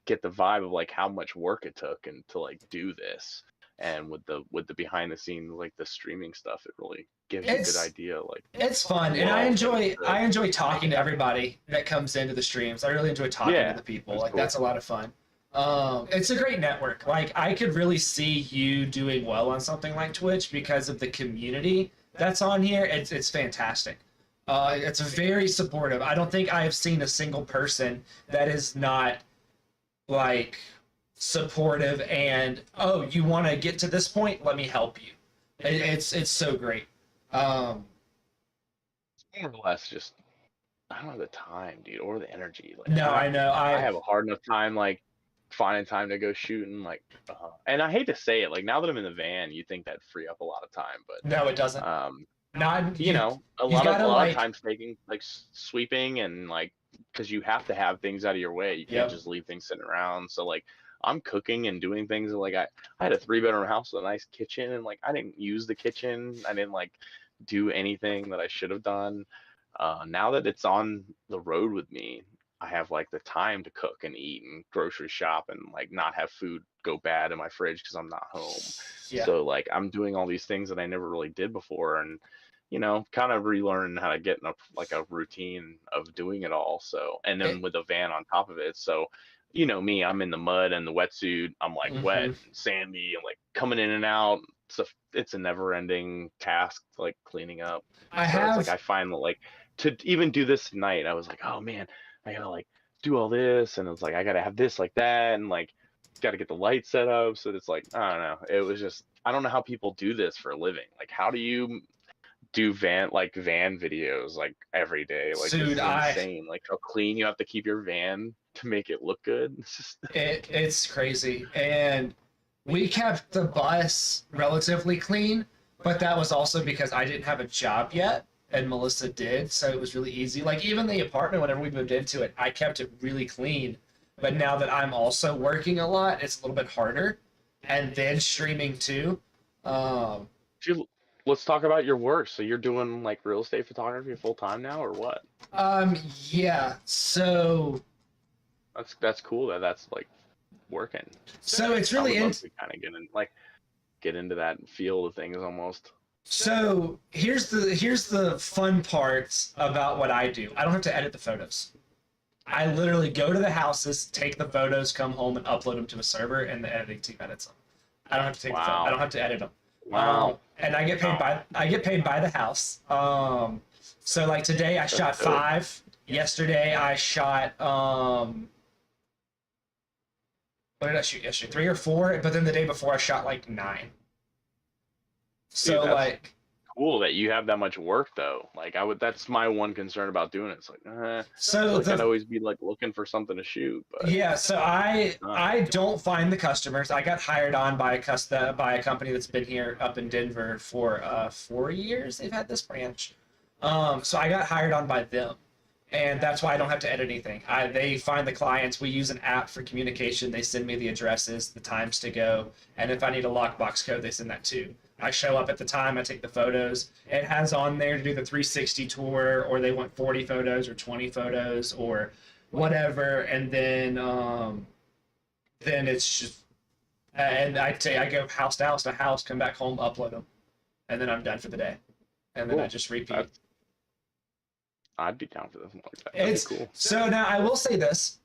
get the vibe of like how much work it took and to like do this. And with the behind the scenes like the streaming stuff, it really gives you a It's- good idea. Like It's fun, and I enjoy talking to everybody that comes into the streams. I really enjoy talking Yeah, to the people. that's Like cool. that's a lot of fun. It's a great network. Like I could really see you doing well on something like Twitch because of the community that's on here. It's fantastic. It's very supportive. I don't think I have seen a single person that is not like supportive and, oh, you want to get to this point? Let me help you. It's so great. more or less just I don't have the time, dude, or the energy. Like No, I know. I have a hard enough time like finding time to go shoot and like and I hate to say it, like now that I'm in the van, you think that'd free up a lot of time, but No, it doesn't. Not you know, a you lot gotta, of like- times taking like sweeping and like because you have to have things out of your way. You can't Yep. just leave things sitting around. So like I'm cooking and doing things like I had a 3-bedroom house with a nice kitchen and like I didn't use the kitchen. I didn't like do anything that I should have done. Now that it's on the road with me, I have like the time to cook and eat and grocery shop and like not have food go bad in my fridge because I'm not home. Yeah. So like I'm doing all these things that I never really did before and kind of relearn how to get in a routine of doing it all. So and then with a van on top of it. So me, I'm in the mud and the wetsuit. I'm like wet and sandy and like coming in and out. It's a never ending task like cleaning up. It's like I find that like to even do this tonight, I was like, oh man, I gotta like do all this and it's like I gotta have this like that and like gotta get the light set up. So it's like I don't know. It was just I don't know how people do this for a living. Like how do you do van videos like every day? Like Dude, this is insane. Like how clean you have to keep your van to make it look good. It's just It's crazy. And we kept the bus relatively clean, but that was also because I didn't have a job yet and Melissa did, so it was really easy. Like even the apartment, whenever we moved into it, I kept it really clean. But now that I'm also working a lot, it's a little bit harder. And then streaming too. Let's talk about your work. So you're doing like real estate photography full time now, or what? Yeah. So That's cool that that's like working. So it's really I would love to kind of get into that field of things almost. So here's the fun parts about what I do. I don't have to edit the photos. I literally go to the houses, take the photos, come home, and upload them to a server, and the editing team edits them. I don't have to take the photo. I don't have to edit them. Wow. And I get paid by the house. So like today I shot 5. Yesterday I shot what did I shoot yesterday? 3 or 4, but then the day before I shot like 9. So Dude, like cool that you have that much work though. Like that's my one concern about doing it. It's like so I'd always be like looking for something to shoot. But yeah, so I don't find the customers. I got hired on by a company that's been here up in Denver for 4 years. They've had this branch. So I got hired on by them. And that's why I don't have to edit anything. They find the clients. We use an app for communication. They send me the addresses, the times to go, and if I need a lockbox code, they send that too. I show up at the time, I take the photos. It has on there to do the 360 tour, or they want 40 photos or 20 photos or whatever, and then it's just, and I go house to house, come back home, upload them, and then I'm done for the day, and then I just repeat. I'd be down for this one. That'd be cool. So now I will say this.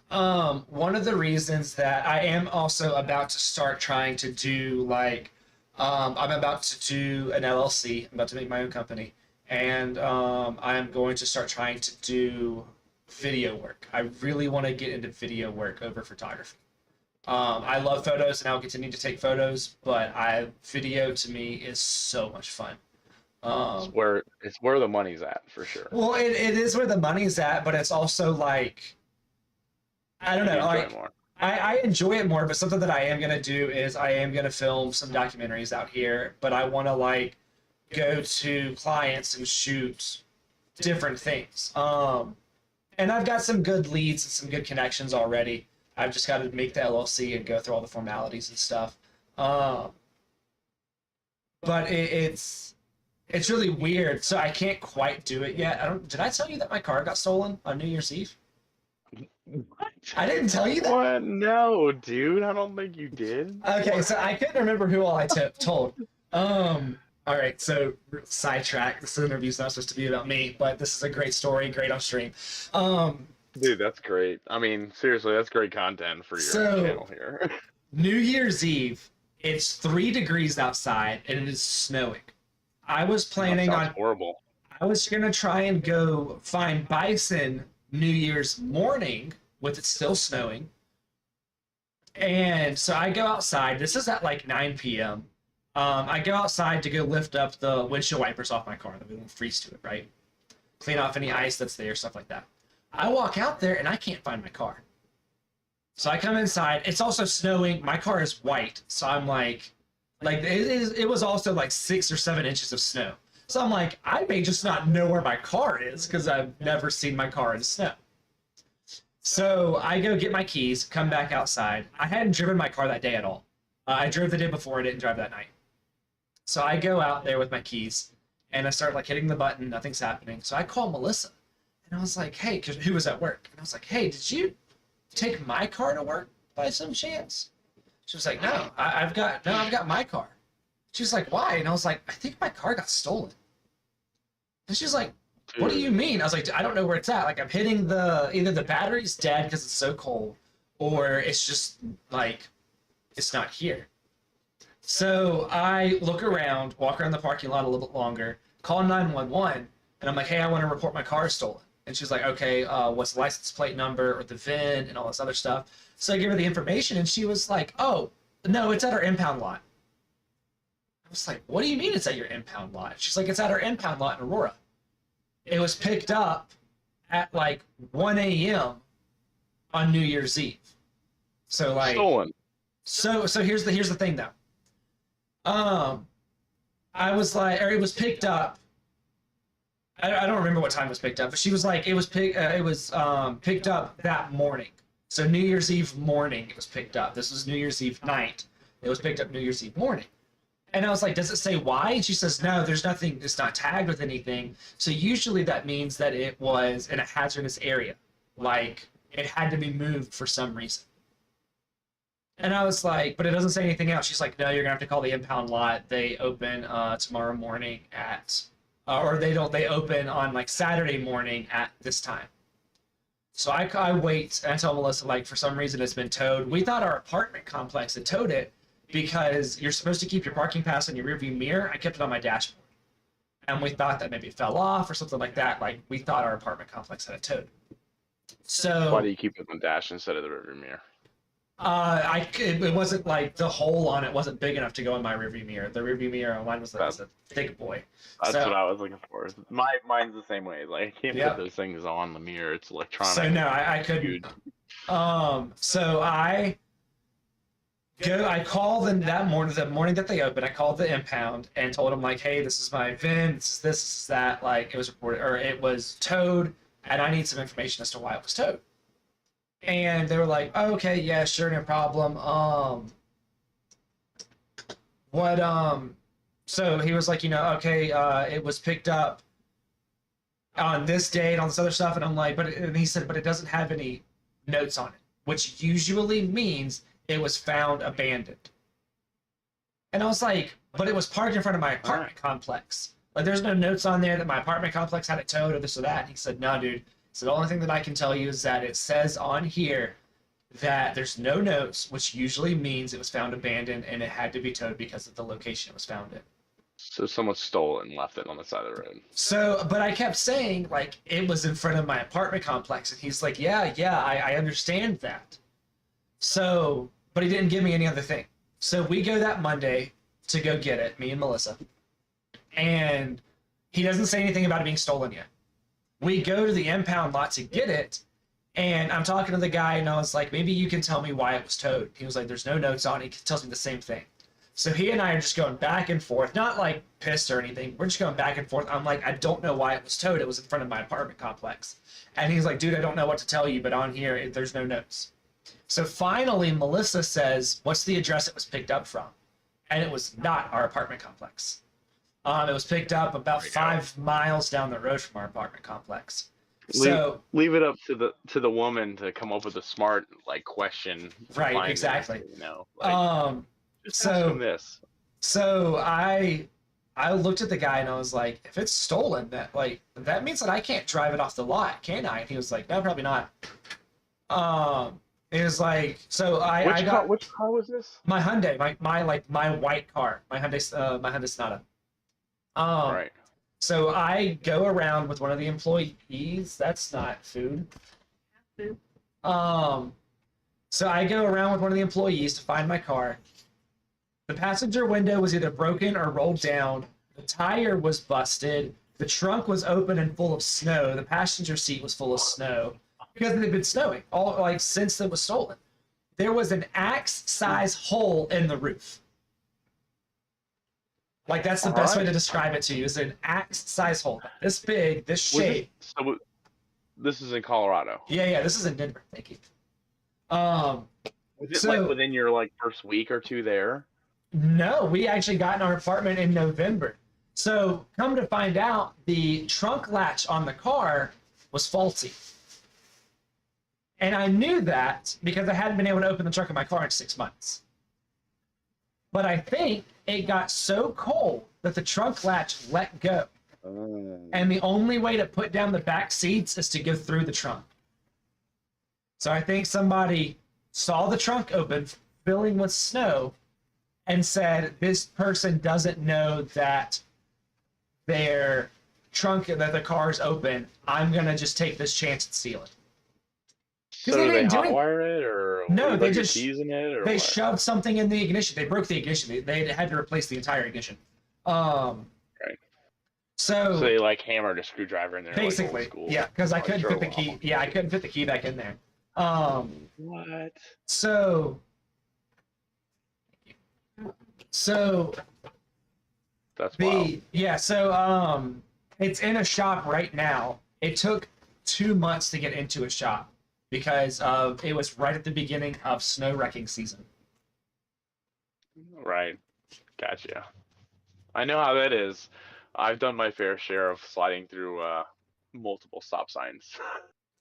One of the reasons that I am also about to start trying to do like, I'm about to do an LLC. I'm about to make my own company, and I'm going to start trying to do video work. I really want to get into video work over photography. I love photos, and I'll continue to take photos, but video to me is so much fun. It's Um, where the money's at for sure. well, it is where the money's at, but it's also like I don't You know, enjoy it like more. I enjoy it more, but something that I am gonna do is I am gonna film some documentaries out here, but I want to like go to clients and shoot different things. And I've got some good leads and some good connections already. I've just got to make the LLC and go through all the formalities and stuff. Um, but it's really weird, so I can't quite do it yet. I don't. Did I tell you that my car got stolen on New Year's Eve? What? I didn't tell you that. What? No, dude. I don't think you did. Okay, so I couldn't remember who all I told. All right, so sidetrack. This interview's not supposed to be about me, but this is a great story, great on stream. Um, Dude, that's great. I mean, seriously, that's great content for your channel here. New Year's Eve, it's 3 degrees outside and it is snowing. I was planning That sounds on. horrible. I was gonna try and go find bison New Year's morning with it still snowing. And so I go outside. This is at like 9 p.m. I go outside to go lift up the windshield wipers off my car that we won't freeze to it, right? Clean off any ice that's there, stuff like that. I walk out there and I can't find my car. So I come inside. It's also snowing. My car is white. So I'm like it was also like 6 or 7 inches of snow. So I'm like, I may just not know where my car is because I've never seen my car in snow. So I go get my keys, come back outside. I hadn't driven my car that day at all. I drove the day before, I didn't drive that night. So I go out there with my keys and I start like hitting the button, nothing's happening. So I call Melissa and I was like, hey, who was at work? And I was like, hey, did you take my car to work by some chance? She was like, no, I've got my car. She was like, why? And I was like, I think my car got stolen. And she's like, what do you mean? I was like, I don't know where it's at. Like I'm hitting either the battery's dead because it's so cold, or it's just like, it's not here. So I look around, walk around the parking lot a little bit longer, call 911, and I'm like, hey, I want to report my car stolen. And she's like, okay, what's the license plate number or the VIN and all this other stuff. So I gave her the information and she was like, oh, no, it's at our impound lot. I was like, what do you mean it's at your impound lot? She's like, it's at our impound lot in Aurora. It was picked up at like 1 a.m. on New Year's Eve. So like Stolen. So here's the thing though. I was like, or it was picked up. I don't remember what time it was picked up, but she was like, it was picked up that morning. So New Year's Eve morning it was picked up. This was New Year's Eve night. It was picked up New Year's Eve morning. And I was like, does it say why? And she says, no, there's nothing, it's not tagged with anything. So usually that means that it was in a hazardous area. Like it had to be moved for some reason. And I was like, but it doesn't say anything else. She's like, no, you're gonna have to call the impound lot. They open tomorrow morning at, or they open on like Saturday morning at this time. So I wait and I tell Melissa, like, for some reason it's been towed. We thought our apartment complex had towed it because you're supposed to keep your parking pass in your rearview mirror. I kept it on my dashboard. And we thought that maybe it fell off or something like that. Like, we thought our apartment complex had it towed. So Why do you keep it on the dash instead of the rearview mirror? it wasn't like the hole on it wasn't big enough to go in my rearview mirror. The rearview mirror on mine was a thick boy. That's So- what I was looking for. Mine's the same way. Like, I can't Yep. put those things on the mirror. It's electronic. So no, I couldn't. Huge. So I called them that morning, the morning that they opened. I called the impound and told them like, hey, this is my VIN, this is that. Like it was reported or it was towed, and I need some information as to why it was towed. And they were like, oh, okay, yeah, sure, no problem. So he was like, okay, it was picked up on this date and all this other stuff. And I'm like, and he said, but it doesn't have any notes on it, which usually means it was found abandoned. And I was like, but it was parked in front of my apartment complex. Like, there's no notes on there that my apartment complex had it towed or this or that. And he said, no, dude, So the only thing that I can tell you is that it says on here that there's no notes, which usually means it was found abandoned and it had to be towed because of the location it was found in. So someone stole it and left it on the side of the road. So, but I kept saying, like, it was in front of my apartment complex. And he's like, yeah, I understand that. So, but he didn't give me any other thing. So we go that Monday to go get it, me and Melissa. And he doesn't say anything about it being stolen yet. We go to the impound lot to get it. And I'm talking to the guy and I was like, maybe you can tell me why it was towed. He was like, there's no notes on it. He tells me the same thing. So he and I are just going back and forth, not like pissed or anything. We're just going back and forth. I'm like, I don't know why it was towed. It was in front of my apartment complex. And he's like, dude, I don't know what to tell you, but on here, there's no notes. So finally, Melissa says, what's the address it was picked up from? And it was not our apartment complex. It was picked up about 5 miles down the road from our apartment complex. So leave it up to the woman to come up with a smart question. Right, exactly. Answer, you know, just so ask them this. So I looked at the guy and I was like, if it's stolen, that means that I can't drive it off the lot, can I? And he was like, no, probably not. It was like, so which car was this? My Hyundai, my white car, my Hyundai Sonata. Right. So I go around with one of the employees. That's not food. So I go around with one of the employees to find my car. The passenger window was either broken or rolled down. The tire was busted. The trunk was open and full of snow. The passenger seat was full of snow because it had been snowing since it was stolen. There was an axe-size hole in the roof. That's the best way to describe it to you. Is an axe-size hole, this big, this shape. So this is in Colorado. Yeah. This is in Denver. Thank you. Was it within your first week or two there? No, we actually got in our apartment in November. So come to find out, the trunk latch on the car was faulty. And I knew that because I hadn't been able to open the trunk of my car in 6 months. But I think it got so cold that the trunk latch let go. And the only way to put down the back seats is to go through the trunk. So I think somebody saw the trunk open, filling with snow, and said, this person doesn't know that their trunk, that the car is open. I'm going to just take this chance and steal it. So did they hotwire it, or no? They just teasing it, or they what? shoved something in the ignition. They broke the ignition. They had to replace the entire ignition. Right. So they hammered a screwdriver in there. Basically, yeah, because I couldn't fit the key. Yeah, I couldn't fit the key back in there. What? So That's wild. Yeah. So it's in a shop right now. It took 2 months to get into a shop because it was right at the beginning of snow wrecking season. Right. Gotcha. I know how that is. I've done my fair share of sliding through multiple stop signs.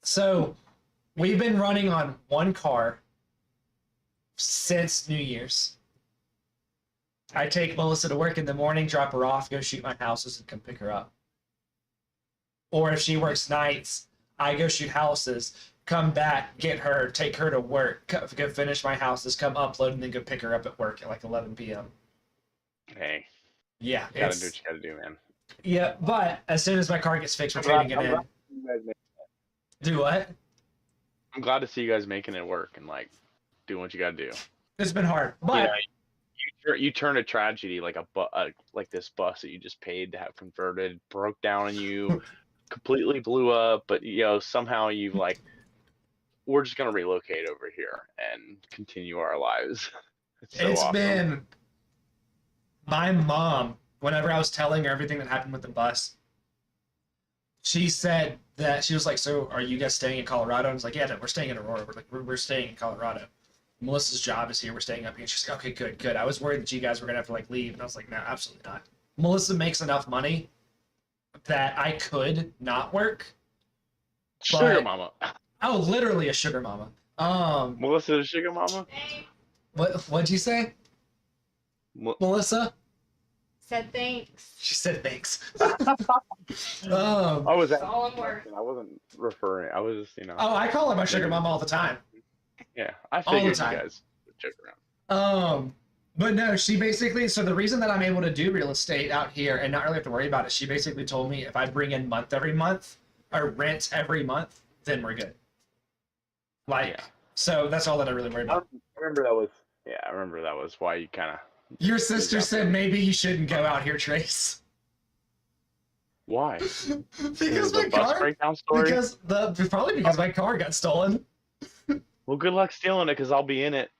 So we've been running on one car since New Year's. I take Melissa to work in the morning, drop her off, go shoot my houses, and come pick her up. Or if she works nights, I go shoot houses, come back, get her, take her to work, go finish my houses, come upload, and then go pick her up at work at 11 p.m. Hey. Yeah. You gotta do what you gotta do, man. Yeah, but as soon as my car gets fixed, we're trading it in. Do what? I'm glad to see you guys making it work and doing what you gotta do. It's been hard, but you turn a tragedy like this bus that you just paid to have converted broke down on you, completely blew up, but somehow you've we're just gonna relocate over here and continue our lives. It's awesome. Been my mom. Whenever I was telling her everything that happened with the bus, she said that she was like, "So, are you guys staying in Colorado?" And I was like, "Yeah, no, we're staying in Aurora. We're staying in Colorado. Melissa's job is here. We're staying up here." And she's like, "Okay, good. I was worried that you guys were gonna have to leave." And I was like, "No, absolutely not. Melissa makes enough money that I could not work." Sugar mama. Oh, literally a sugar mama. Melissa the sugar mama. What'd you say? Melissa? Said thanks. She said thanks. I was That's all I'm worth. I wasn't referring. I was just, Oh, I call her my sugar mama all the time. Yeah, I all the figured you time. guys would check around. But no, she basically, so the reason that I'm able to do real estate out here and not really have to worry about it, she basically told me if I bring in every month or rent every month, then we're good. Like, Yeah. so that's all that I really worry about. I remember that was. Yeah, I remember that was why you kind of. Your sister said maybe you shouldn't go out here, Trace. Why? Because The my bus car, breakdown story. probably because my car got stolen. Well, good luck stealing it, because I'll be in it.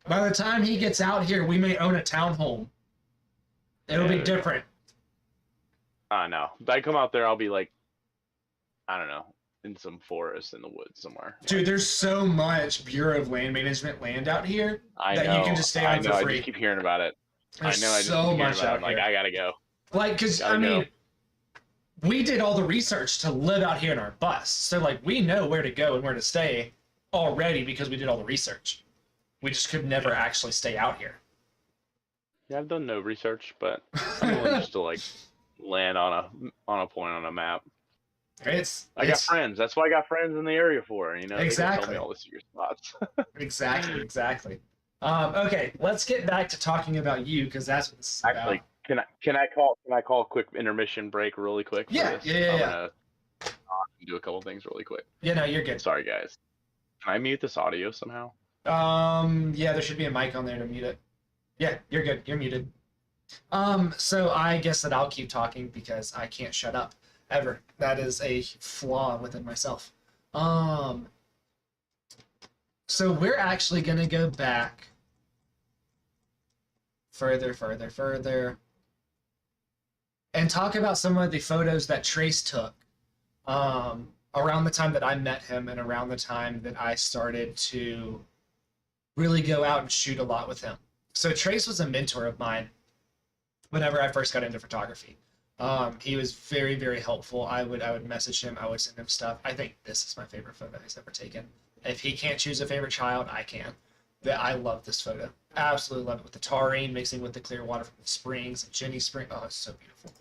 By the time he gets out here, we may own a townhome. It'll be different. No. If I come out there, I'll be like, I don't know, in some forest in the woods somewhere. Dude, there's so much Bureau of Land Management land out here I that know. you can just stay on for I free. just keep hearing about it. There's I know. I just so keep hearing much about it. out I'm like, here. I gotta go. Like, because, I mean, we did all the research to live out here in our bus. So, like, we know where to go and where to stay already because we did all the research. We just could never actually stay out here. Yeah, I've done no research, but I'm willing just to like land on a point on a map. I got friends. That's why I got friends in the area for. You know, they can tell me all the secret spots. Exactly. Okay, let's get back to talking about you because that's what this is about. Actually, can I call a quick intermission break really quick? For Yeah, this? yeah. I'm gonna do a couple things really quick. Yeah, no, you're good. Sorry, guys. Can I mute this audio somehow? Yeah, there should be a mic on there to mute it. Yeah, you're good. You're muted. So I guess that I'll keep talking because I can't shut up ever. That is a flaw within myself. So we're actually gonna go back further, and talk about some of the photos that Trace took around the time that I met him and around the time that I started to really go out and shoot a lot with him. So Trace was a mentor of mine whenever I first got into photography. He was very, very helpful. I would message him. I would send him stuff. I think this is my favorite photo he's ever taken. If he can't choose a favorite child, I can. But I love this photo. Absolutely love it, with the taurine mixing with the clear water from the springs and Jenny Spring. Oh, it's so beautiful.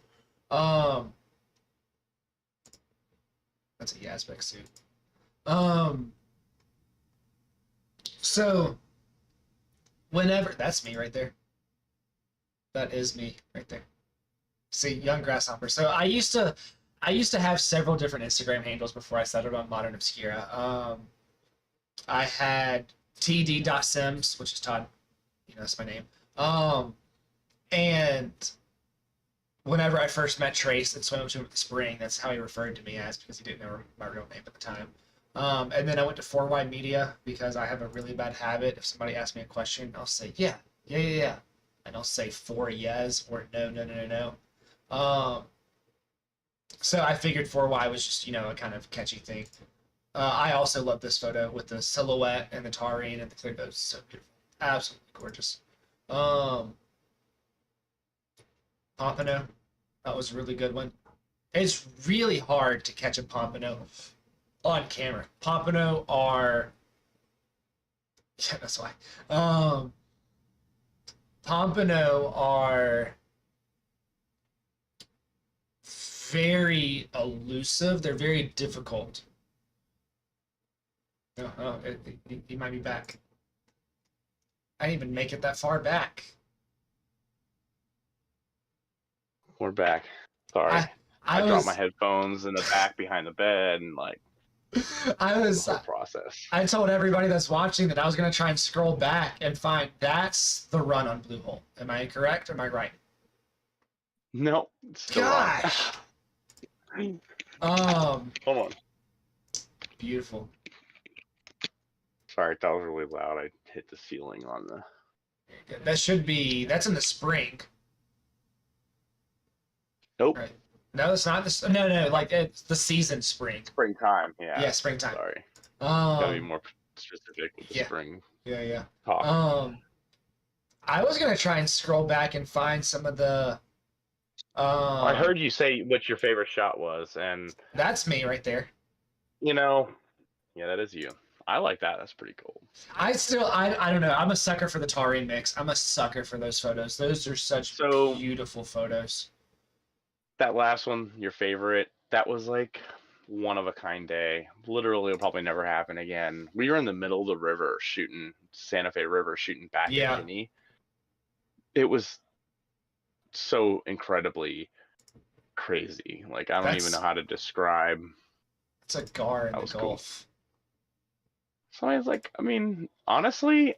That's a Yazbek suit. So whenever, that's me right there. That is me right there. See, young grasshopper. So I used to have several different Instagram handles before I settled on Modern Obscura. I had td.sims, which is Todd. You know, that's my name. And whenever I first met Trace and swam with him at the spring, that's how he referred to me as, because he didn't know my real name at the time. And then I went to 4Y Media because I have a really bad habit. If somebody asks me a question, I'll say, yeah. And I'll say 4 yes or no. So I figured 4Y was just, a kind of catchy thing. I also love this photo with the silhouette and the taurine and the clear. That was so beautiful. Absolutely gorgeous. Pompano. That was a really good one. It's really hard to catch a pompano on camera. Pompano are... Yeah, that's why. Pompano are very elusive. They're very difficult. He might be back. I didn't even make it that far back. We're back. Sorry. I was, dropped my headphones in the back behind the bed and the whole process. I told everybody that's watching that I was going to try and scroll back and find that's the run on Bluehole. Am I correct or am I right? No. Gosh. Hold on. Beautiful. Sorry, that was really loud. I hit the ceiling on the... That's in the spring. Nope. Right. No, it's not. No. Like it's the season spring. Springtime. Yeah. Yeah, springtime. Sorry. Gotta be more specific with the spring. Yeah. Talk. I was gonna try and scroll back and find some of the. I heard you say what your favorite shot was, and that's me right there. yeah, that is you. I like that. That's pretty cool. I don't know. I'm a sucker for the taurine mix. I'm a sucker for those photos. Those are such So beautiful photos. that last one, your favorite, that was like one of a kind day. Literally, it'll probably never happen again. We were in the middle of the river shooting Santa Fe River, shooting back Yeah. at Ginny. It was so incredibly crazy. Like I don't even know how to describe. It's a gar in That the was cool. Gulf. So I was like, I mean, honestly,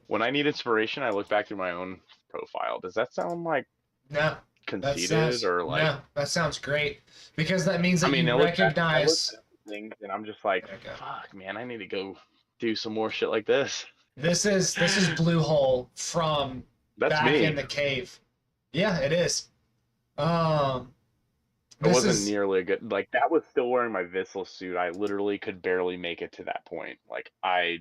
when I need inspiration, I look back through my own profile. Does that sound like No, conceited or like? no, that sounds great because that means that I mean, you I look recognize. at things and I'm just like, There you go. fuck, man, I need to go do some more shit like this. This is Blue Hole from That's back me. in the cave. Yeah, it is. It This wasn't is nearly a good. Like that was still wearing my Vissel suit. I literally could barely make it to that point. Like I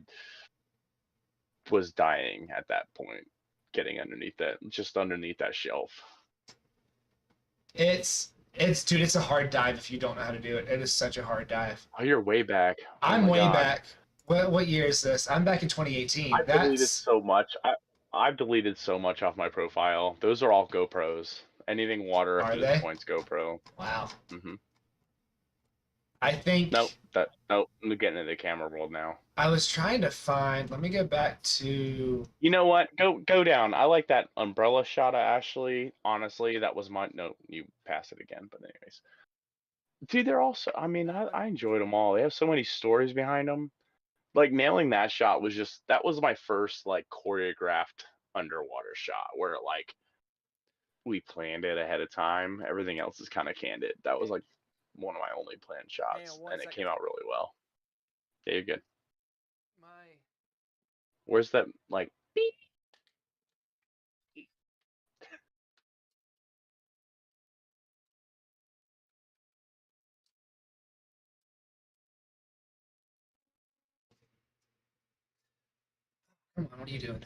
was dying at that point, getting underneath that, just underneath that shelf. it's dude. It's a hard dive if you don't know how to do it. It is such a hard dive. Oh, you're way back. Oh I'm my way God. back. What year is this? I'm back in 2018. I've deleted so much. I've deleted so much off my profile. Those are all GoPros. Anything water Are up to they? this point's GoPro. Wow. hmm I think. Nope. I'm getting into the camera world now. I was trying to find. Let me go back to. You know what? Go down. I like that umbrella shot of Ashley. Honestly, that was my no. You pass it again, but anyways, dude, they're also. I mean, I enjoyed them all. They have so many stories behind them. Like nailing that shot was just that was my first like choreographed underwater shot where like we planned it ahead of time. Everything else is kind of candid. That was like one of my only planned shots, and it came out really well. Yeah, you're good. Where's that like beep? Come on, what are you doing?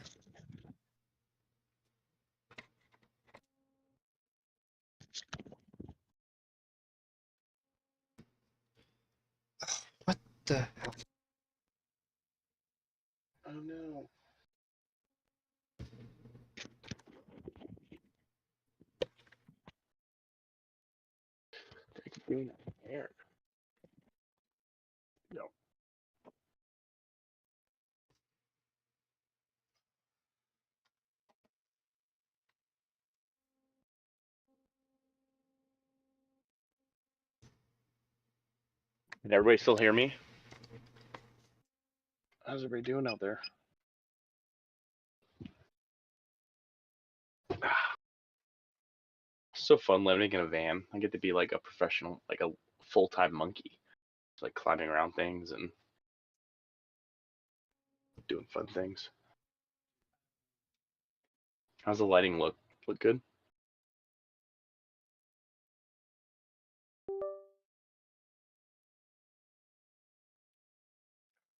What the hell? Oh no. They could do that hair. No. Can everybody still hear me? How's everybody doing out there? So fun living in a van. I get to be like a professional, like a full-time monkey, like climbing around things and doing fun things. How's the lighting look? Look good?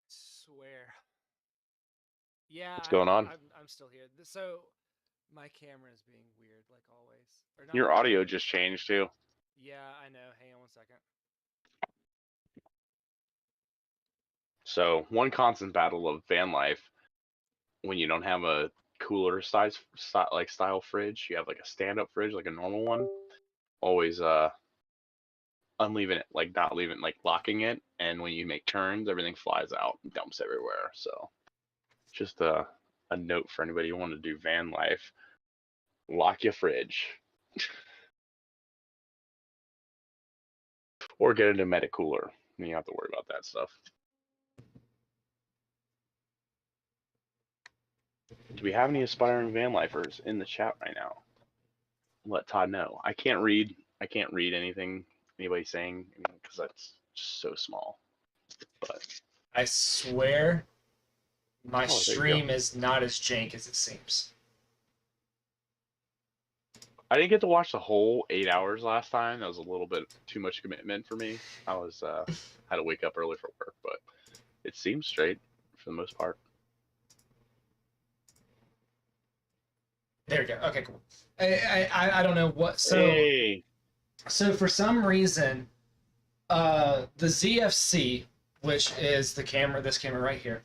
Swear. Yeah, What's going on? I'm still here. So my camera is being weird, like always. Or not Your weird. audio just changed too. Yeah, I know. Hang on one second. So one constant battle of van life when you don't have a cooler style fridge, you have like a stand-up fridge, like a normal one. Always unleaving it, like not leaving, like locking it, and when you make turns, everything flies out, and dumps everywhere. So just a note for anybody who want to do van life: lock your fridge, or get a pneumatic cooler. And you have to worry about that stuff. Do we have any aspiring van lifers in the chat right now? Let Todd know. I can't read anything anybody's saying because that's just so small. But I swear, my there you go. stream is not as jank as it seems. I didn't get to watch the whole 8 hours last time. That was a little bit too much commitment for me. I was had to wake up early for work, but it seems straight for the most part. There we go. Okay, cool. I don't know what. So Hey. so for some reason, the ZFC which is the camera, this camera right here.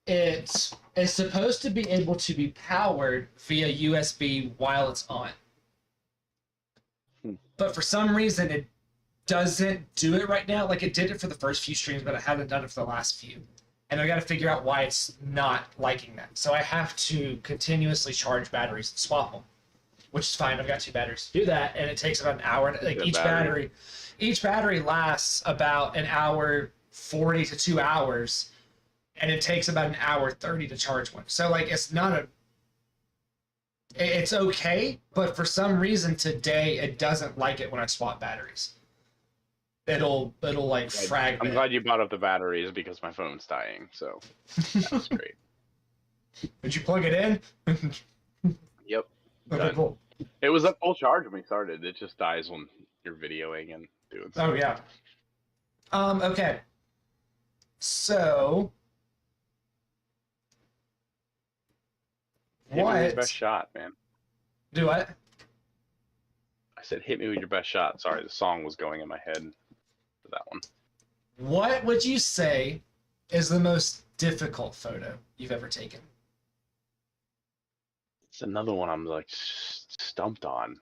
It is supposed to be able to be powered via USB while it's on. But for some reason, it doesn't do it right now. Like, it did it for the first few streams, but it hasn't done it for the last few. And I got to figure out why it's not liking that. So I have to continuously charge batteries and swap them, which is fine. I've got 2 batteries to do that, and it takes about an hour. Like, each battery lasts about an hour 40 to 2 hours, and it takes about an hour 30 to charge one. So, like, it's okay, but for some reason today it doesn't like it when I swap batteries. It'll like fragment. I'm glad you brought up the batteries because my phone's dying, so that's great. Did you plug it in? Yep. Okay, Done. cool. It was at full charge when we started. It just dies when you're videoing and doing stuff. Oh yeah. Okay. So Hit me with your what? best shot, man. Do what? I said, hit me with your best shot. Sorry, the song was going in my head for that one. What would you say is the most difficult photo you've ever taken? It's another one I'm like stumped on.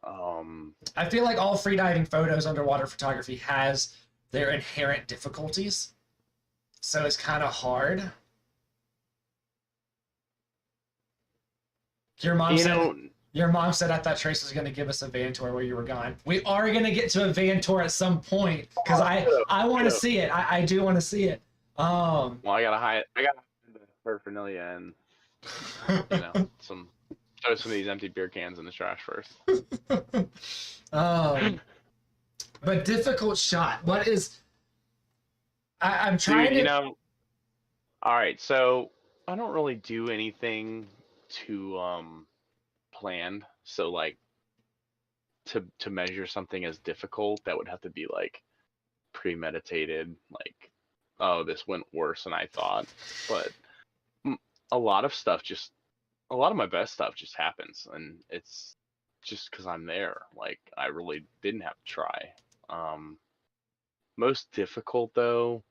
I feel like all freediving photos, underwater photography, has their inherent difficulties. So it's kind of hard. Your mom said I thought Trace was going to give us a van tour while you were gone. We are going to get to a van tour at some point because I want to see it. I do want to see it. Well, I gotta hide the paraphernalia and show some of these empty beer cans in the trash first. But difficult shot. What is? I'm trying Dude, to. All right, so I don't really do anything too planned. So like to measure something as difficult, that would have to be like premeditated. Like, oh, this went worse than I thought. But a lot of my best stuff just happens, and it's just because I'm there. Like, I really didn't have to try. Most difficult though,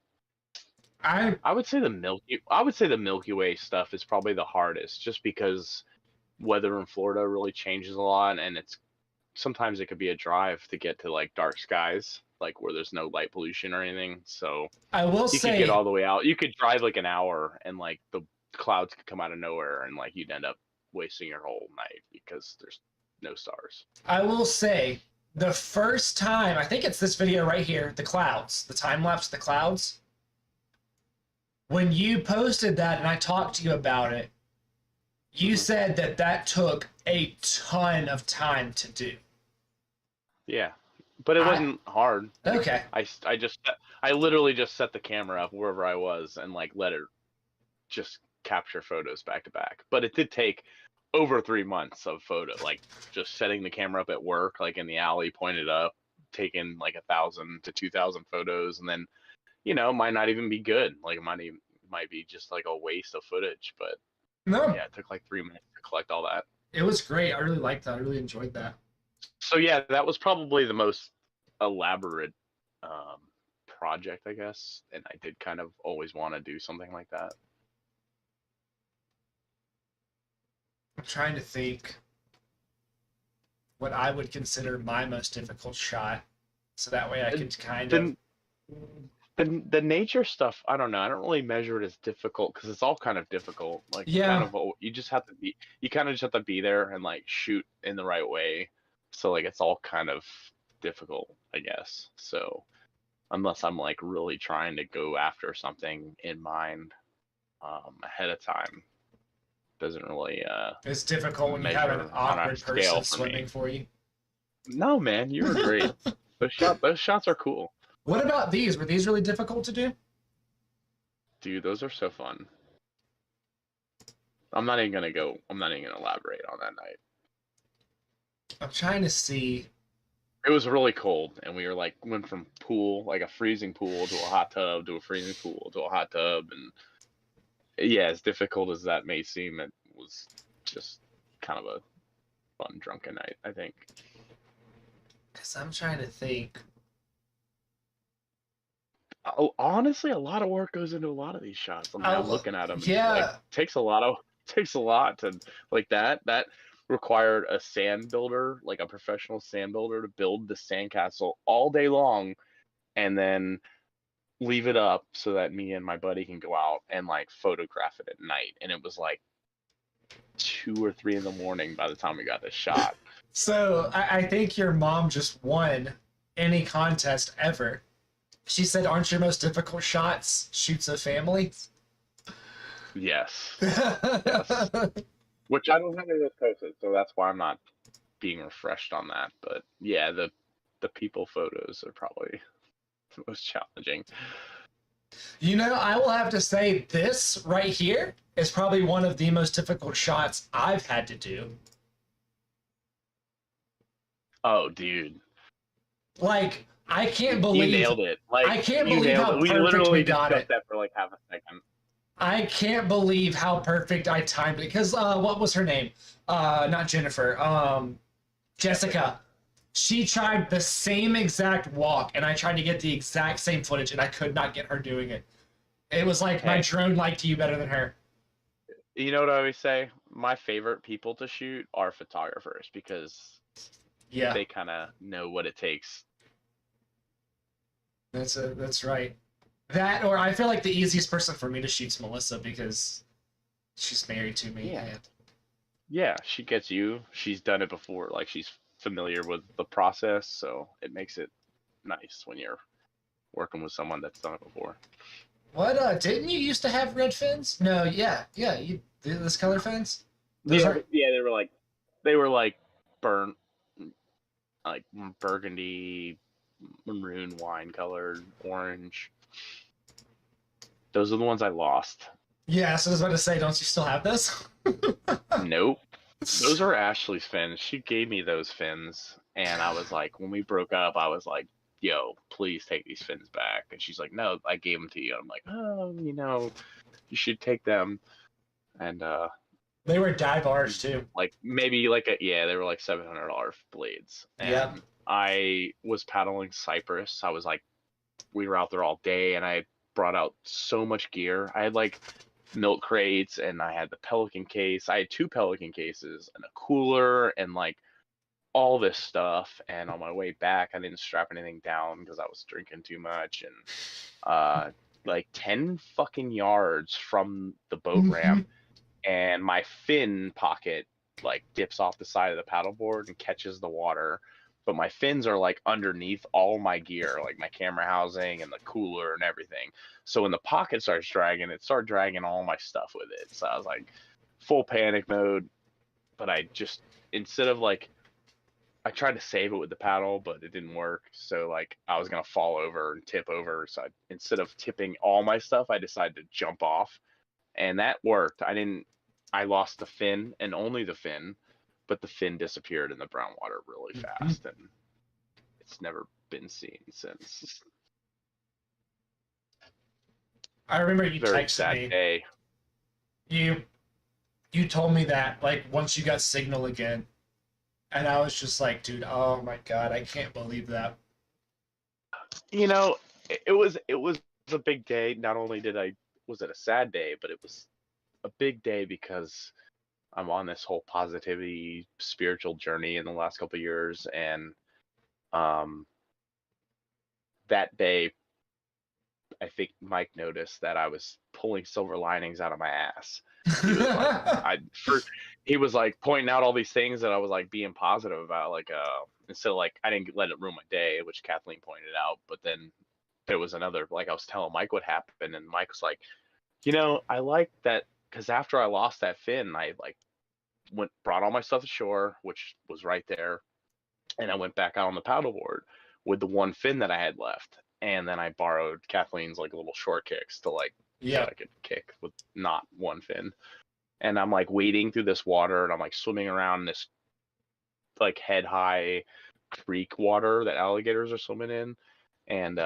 I would say the Milky Way stuff is probably the hardest, just because weather in Florida really changes a lot, and sometimes it could be a drive to get to like dark skies, like where there's no light pollution or anything. So I will you say could get all the way out. You could drive like an hour, and like the clouds could come out of nowhere, and like you'd end up wasting your whole night because there's no stars. I will say the first time, I think it's this video right here, the clouds, the time lapse of the clouds. When you posted that and I talked to you about it, you said that took a ton of time to do. Yeah, but it wasn't hard. Okay. I literally just set the camera up wherever I was and like let it just capture photos back to back. But it did take over 3 months of photo, like just setting the camera up at work, like in the alley, pointed up, taking like 1,000 to 2,000 photos, and then it might not even be good. Like it might be just like a waste of footage. But No, yeah, it took like 3 months to collect all that. it was great. I really liked that. I really enjoyed that. So yeah, that was probably the most elaborate project, I guess, and I did kind of always want to do something like that. I'm trying to think what I would consider my most difficult shot, so that way I could kind of. The nature stuff, I don't know. I don't really measure it as difficult because it's all kind of difficult. Like, Yeah. you just have to be there and like shoot in the right way. So like it's all kind of difficult, I guess. So unless I'm like really trying to go after something in mind ahead of time, doesn't really It's difficult when you have an measure on a awkward scale person for me. swimming for you. No, man, you were great. Those shots are cool. What about these? Were these really difficult to do? Dude, those are so fun. I'm not even gonna elaborate on that night. I'm trying to see. It was really cold, and we were like went from pool, like a freezing pool, to a hot tub, to a freezing pool, to a hot tub, and yeah, as difficult as that may seem, it was just kind of a fun drunken night, I think. Because I'm trying to think. honestly, a lot of work goes into a lot of these shots. I mean, I'm looking at them. Yeah. Like, takes a lot to like that. That required a sand builder, like a professional sand builder, to build the sandcastle all day long, and then leave it up so that me and my buddy can go out and like photograph it at night. And it was like 2 or 3 in the morning by the time we got this shot. So I think your mom just won any contest ever. She said, "Aren't your most difficult shots shoots of family?" Yes. Which I don't have any of those posted, so that's why I'm not being refreshed on that. But yeah, the people photos are probably the most challenging. You know, I will have to say this right here is probably one of the most difficult shots I've had to do. Oh, dude. Like, I can't believe You nailed it. Like, I can't you believe nailed how it. We perfect literally we got discussed it. that for like half a second. I can't believe how perfect I timed it. Because what was her name? Not Jennifer. Jessica. She tried the same exact walk, and I tried to get the exact same footage, and I could not get her doing it. It was like my drone liked you better than her. You know what I always say? My favorite people to shoot are photographers because Yeah, they kind of know what it takes. that's right. That, or I feel like the easiest person for me to shoot's Melissa because she's married to me. Yeah. And Yeah, she gets you. She's done it before. Like, she's familiar with the process, so it makes it nice when you're working with someone that's done it before. what? Didn't you used to have red fins? No, yeah. You this color fins. Those aren't. Yeah, they were like burnt, like burgundy, maroon wine colored, orange. Those are the ones I lost. Yeah, so I was about to say, don't you still have those? Nope. Those are Ashley's fins. She gave me those fins, and I was like, when we broke up, I was like, yo, please take these fins back. And she's like, no, I gave them to you. I'm like, oh, you should take them. And They were dye bars too. like maybe they were like $700 blades. And Yeah. I was paddling Cyprus. I was like, we were out there all day, and I brought out so much gear. I had like milk crates, and I had the Pelican case. I had 2 Pelican cases and a cooler and like all this stuff. And on my way back, I didn't strap anything down because I was drinking too much. And like 10 fucking yards from the boat ramp, and my fin pocket like dips off the side of the paddleboard and catches the water. But my fins are like underneath all my gear, like my camera housing and the cooler and everything. So when the pocket starts dragging, it started dragging all my stuff with it. So I was like full panic mode. But I just, instead of like, I tried to save it with the paddle, but it didn't work. So like I was gonna fall over and tip over. So instead of tipping all my stuff, I decided to jump off, and that worked. I lost the fin and only the fin, but the fin disappeared in the brown water really fast, and it's never been seen since. I remember you Very texted sad me. day. You told me that like once you got signal again, and I was just like, dude, oh my god, I can't believe that. It was a big day. Not only was it a sad day, but it was a big day because I'm on this whole positivity spiritual journey in the last couple of years, and that day I think Mike noticed that I was pulling silver linings out of my ass. He was like, he was like pointing out all these things that I was like being positive about, like instead of like I didn't let it ruin my day, which Kathleen pointed out. But then there was another, like I was telling Mike what happened, and Mike was like, I like that because after I lost that fin, I like brought all my stuff ashore, which was right there, and I went back out on the paddleboard with the one fin that I had left. And then I borrowed Kathleen's like little short kicks to like so I could kick with not one fin. And I'm like wading through this water, and I'm like swimming around this like head high creek water that alligators are swimming in, and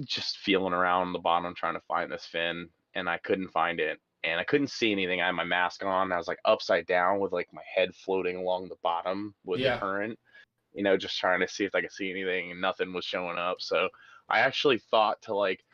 just feeling around the bottom trying to find this fin, and I couldn't find it, and I couldn't see anything. I had my mask on. I was like upside down with like my head floating along the bottom with the current. Just trying to see if I could see anything, and nothing was showing up. So I actually thought to like,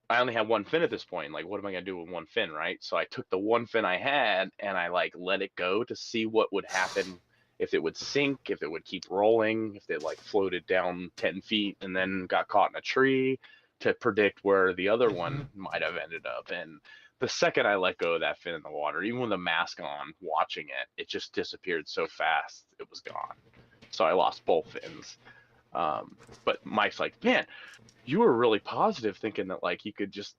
I only had one fin at this point. Like, what am I gonna do with one fin, right? So I took the one fin I had and I like let it go to see what would happen, if it would sink, if it would keep rolling, if it like floated down 10 feet and then got caught in a tree, to predict where the other one might have ended up. And the second I let go of that fin in the water, even with a mask on, watching it, it just disappeared so fast, it was gone. So I lost both fins. But Mike's like, man, you were really positive, thinking that like you could just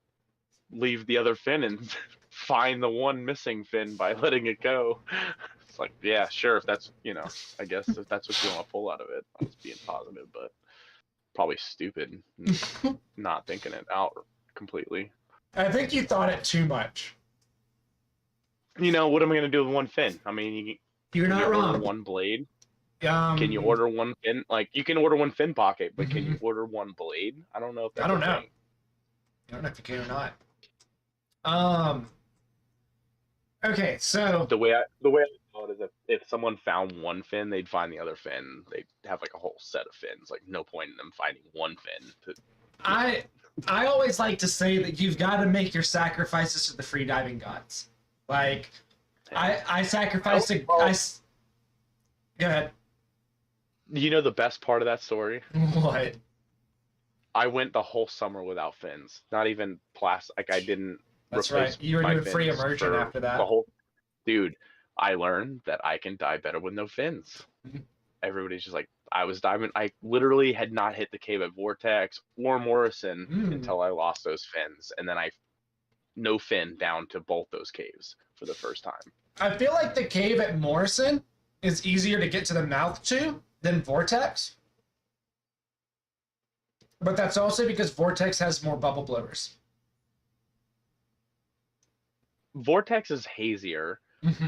leave the other fin and find the one missing fin by letting it go. It's like, yeah, sure, if that's, I guess if that's what you want to pull out of it. I was being positive, but probably stupid, not thinking it out completely. I think you thought it too much. What am I gonna do with one fin? I mean, You're not order wrong. one blade. Can you order one fin? Like, you can order one fin pocket, but can you order one blade? I don't know if that's I don't know. thing. I don't know if you can or not. Okay, so The way I thought is that if someone found one fin, they'd find the other fin. They'd have like a whole set of fins. Like, no point in them finding one fin. I always like to say that you've got to make your sacrifices to the freediving gods. Like, I sacrificed a. Go ahead. You know the best part of that story? What? I went the whole summer without fins. Not even plastic. Like, I didn't. That's right. You were doing free immersion after that. Dude, I learned that I can dive better with no fins. Everybody's just like, I was diving. I literally had not hit the cave at Vortex or Morrison until I lost those fins, and then I no fin down to both those caves for the first time. I feel like the cave at Morrison is easier to get to the mouth to than Vortex. But that's also because Vortex has more bubble blowers. Vortex is hazier,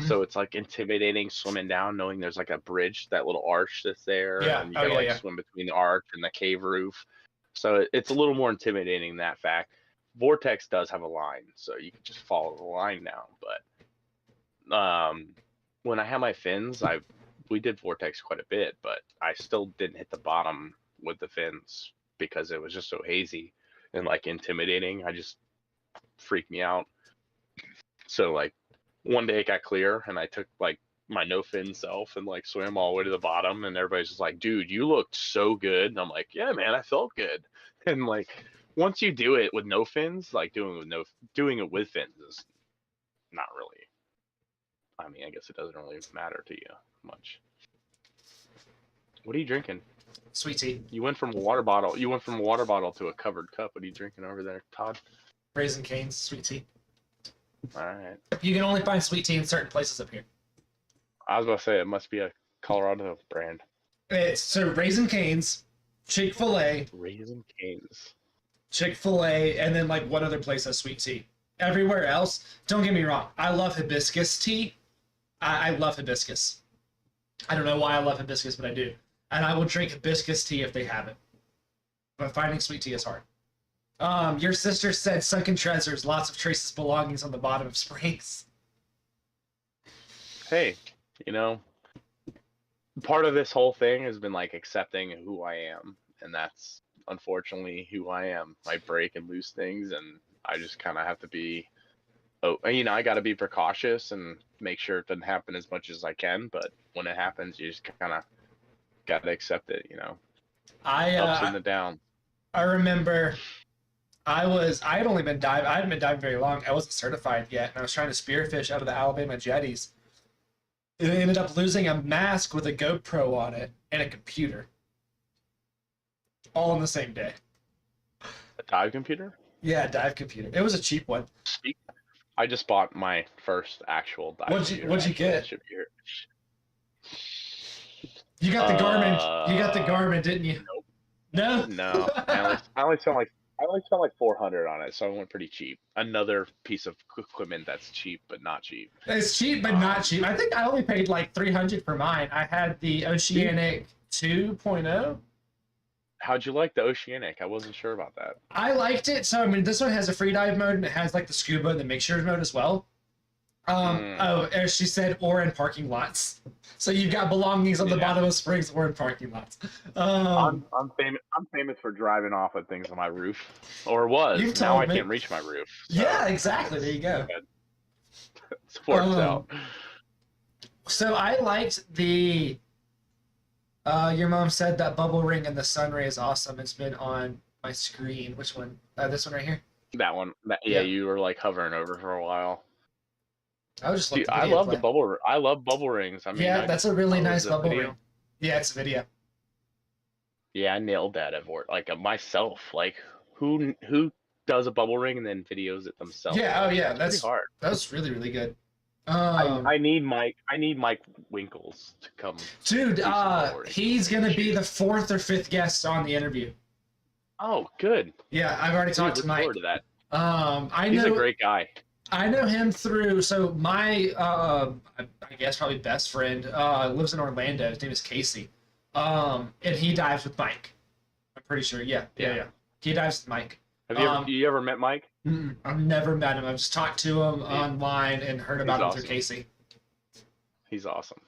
so it's like intimidating swimming down, knowing there's like a bridge, that little arch that's there, and you gotta swim between the arch and the cave roof. So it's a little more intimidating in that fact. Vortex does have a line, so you can just follow the line now. But when I had my fins, we did Vortex quite a bit, but I still didn't hit the bottom with the fins because it was just so hazy and like intimidating. I just freaked me out. So like one day it got clear and I took like my no fin self and like swam all the way to the bottom, and everybody's just like, dude, you looked so good. And I'm like, yeah, man, I felt good. And like, once you do it with no fins, like doing it with fins is not really, I mean, I guess it doesn't really matter to you much. What are you drinking? Sweet tea. You went from a water bottle to a covered cup. What are you drinking over there, Todd? Raisin Cane's sweet tea. All right. You can only find sweet tea in certain places up here. I was about to say it must be a Colorado brand. So Raisin Cane's, Chick-fil-A. Raisin Cane's. Chick-fil-A, and then like one other place has sweet tea. Everywhere else, don't get me wrong, I love hibiscus tea. I love hibiscus. I don't know why I love hibiscus, but I do. And I will drink hibiscus tea if they have it. But finding sweet tea is hard. Your sister said sunken treasures, lots of traces belongings on the bottom of springs. Hey, part of this whole thing has been like accepting who I am, and that's unfortunately who I am. I break and lose things, and I just kind of have to be, I got to be precautious and make sure it doesn't happen as much as I can. But when it happens, you just kind of got to accept it, ups and the downs. I remember I hadn't been diving very long. I wasn't certified yet, and I was trying to spearfish out of the Alabama jetties. And I ended up losing a mask with a GoPro on it and a computer. All in the same day. A dive computer? Yeah, a dive computer. It was a cheap one. I just bought my first actual dive computer. What'd you get? You got the Garmin. You got the Garmin, didn't you? Nope. No? No. I only spent like 400 on it, so I went pretty cheap. Another piece of equipment that's cheap but not cheap. It's cheap but not cheap. I think I only paid like $300 for mine. I had the Oceanic 2.0. How'd you like the Oceanic? I wasn't sure about that. I liked it. So, I mean, this one has a free dive mode, and it has like the scuba and the mixture mode as well. Oh, as she said, or in parking lots. So you've got belongings on the bottom of springs or in parking lots. I'm famous for driving off of things on my roof, or was. You've Now told I me. can't reach my roof. So Yeah, exactly. There you go. it works out. So I liked the. Your mom said that bubble ring and the sun ray is awesome. It's been on my screen. Which one? This one right here. That one. Yeah. You were like hovering over for a while. I was just Dude, looking. I love the bubble. I love bubble rings. I mean, Yeah, that's a really nice the bubble video. ring. Yeah, it's a video. Yeah, I nailed that at work. Like myself. Like who does a bubble ring and then videos it themselves? Yeah. Oh, yeah. That's pretty hard. That was really, really good. I need Mike Winkles to come. Dude, do some bubble rings. he's gonna be the 4th or 5th guest on the interview. Oh, good. Yeah, I've already talked to Look Mike. forward to that. He's a great guy. I know him through, so my, I guess probably best friend, lives in Orlando. His name is Casey. And he dives with Mike. I'm pretty sure. Yeah. He dives with Mike. Have you ever met Mike? I've never met him. I've just talked to him online and heard about him through Casey. He's awesome.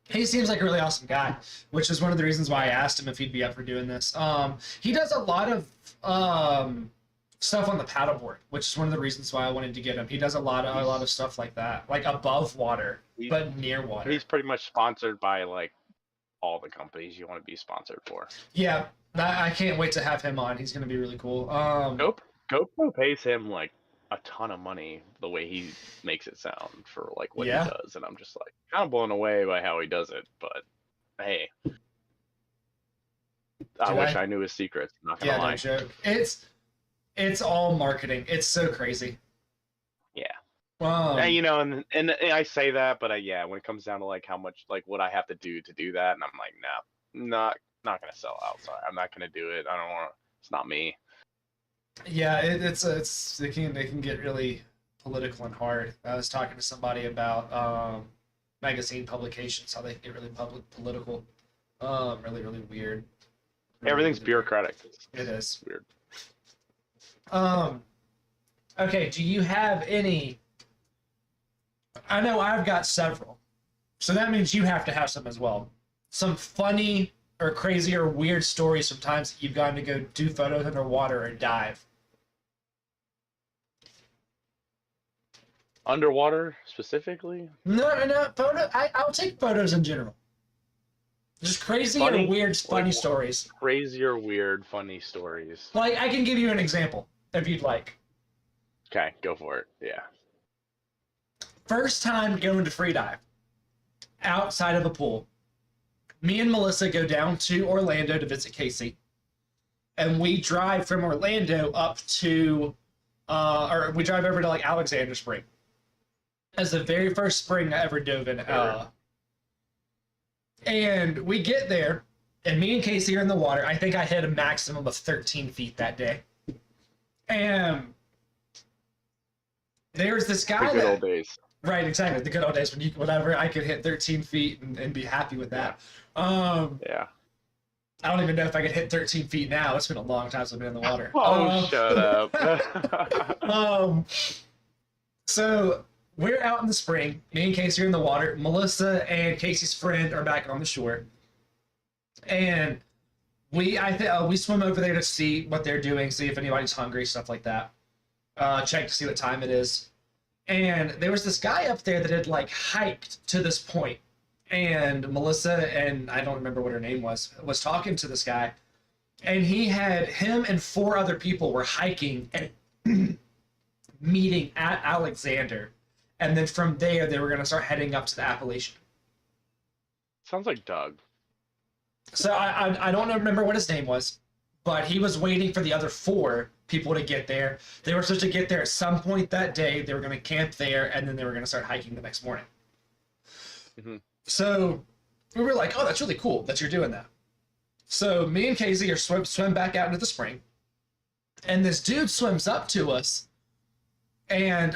He seems like a really awesome guy, which is one of the reasons why I asked him if he'd be up for doing this. He does a lot of stuff on the paddleboard, which is one of the reasons why I wanted to get him. He does a lot of stuff like that, like above water, but near water. He's pretty much sponsored by like all the companies you want to be sponsored for. Yeah, I can't wait to have him on. He's going to be really cool. GoPro pays him like a ton of money the way he makes it sound for like what he does, and I'm just like kind of blown away by how he does it. But hey, I wish I knew his secrets. I'm not gonna lie. No joke. It's all marketing. It's so crazy. Yeah. Um, and I say that, but when it comes down to like how much like what I have to do that, and I'm like, no, not gonna sell out. Sorry, I'm not gonna do it. I don't want. It's not me. Yeah, it can get really political and hard. I was talking to somebody about magazine publications, how they get really political, really really weird. Everything's bureaucratic. It is weird. Okay, do you have any? I know I've got several, so that means you have to have some as well. Some funny or crazy or weird stories from times that you've gotten to go do photos underwater or dive. Underwater specifically? No, photo. I'll take photos in general. Just crazy or weird, funny stories. Crazy or weird, funny stories. Like, I can give you an example, if you'd like. Okay, go for it. Yeah. First time going to freedive. Outside of a pool. Me and Melissa go down to Orlando to visit Casey. And we drive from Orlando up to, or we drive over to, like, Alexander Spring. As the very first spring I ever dove in. And we get there, and me and Casey are in the water. I think I hit a maximum of 13 feet that day. And there's this guy. The good old days. Right, exactly. The good old days when whenever I could hit 13 feet and be happy with that. Yeah. I don't even know if I could hit 13 feet now. It's been a long time since I've been in the water. Shut up. So we're out in the spring. Me and Casey are in the water. Melissa and Casey's friend are back on the shore. And we swim over there to see what they're doing, see if anybody's hungry, stuff like that. Check to see what time it is. And there was this guy up there that had like hiked to this point. And Melissa, and I don't remember what her name was talking to this guy. And him and 4 other people were hiking and meeting at Alexander. And then from there, they were going to start heading up to the Appalachian. Sounds like Doug. So I don't remember what his name was, but he was waiting for the other 4 people to get there. They were supposed to get there at some point that day. They were going to camp there, and then they were going to start hiking the next morning. Mm-hmm. So we were like, oh, that's really cool that you're doing that. So me and Casey are swim back out into the spring, and this dude swims up to us. And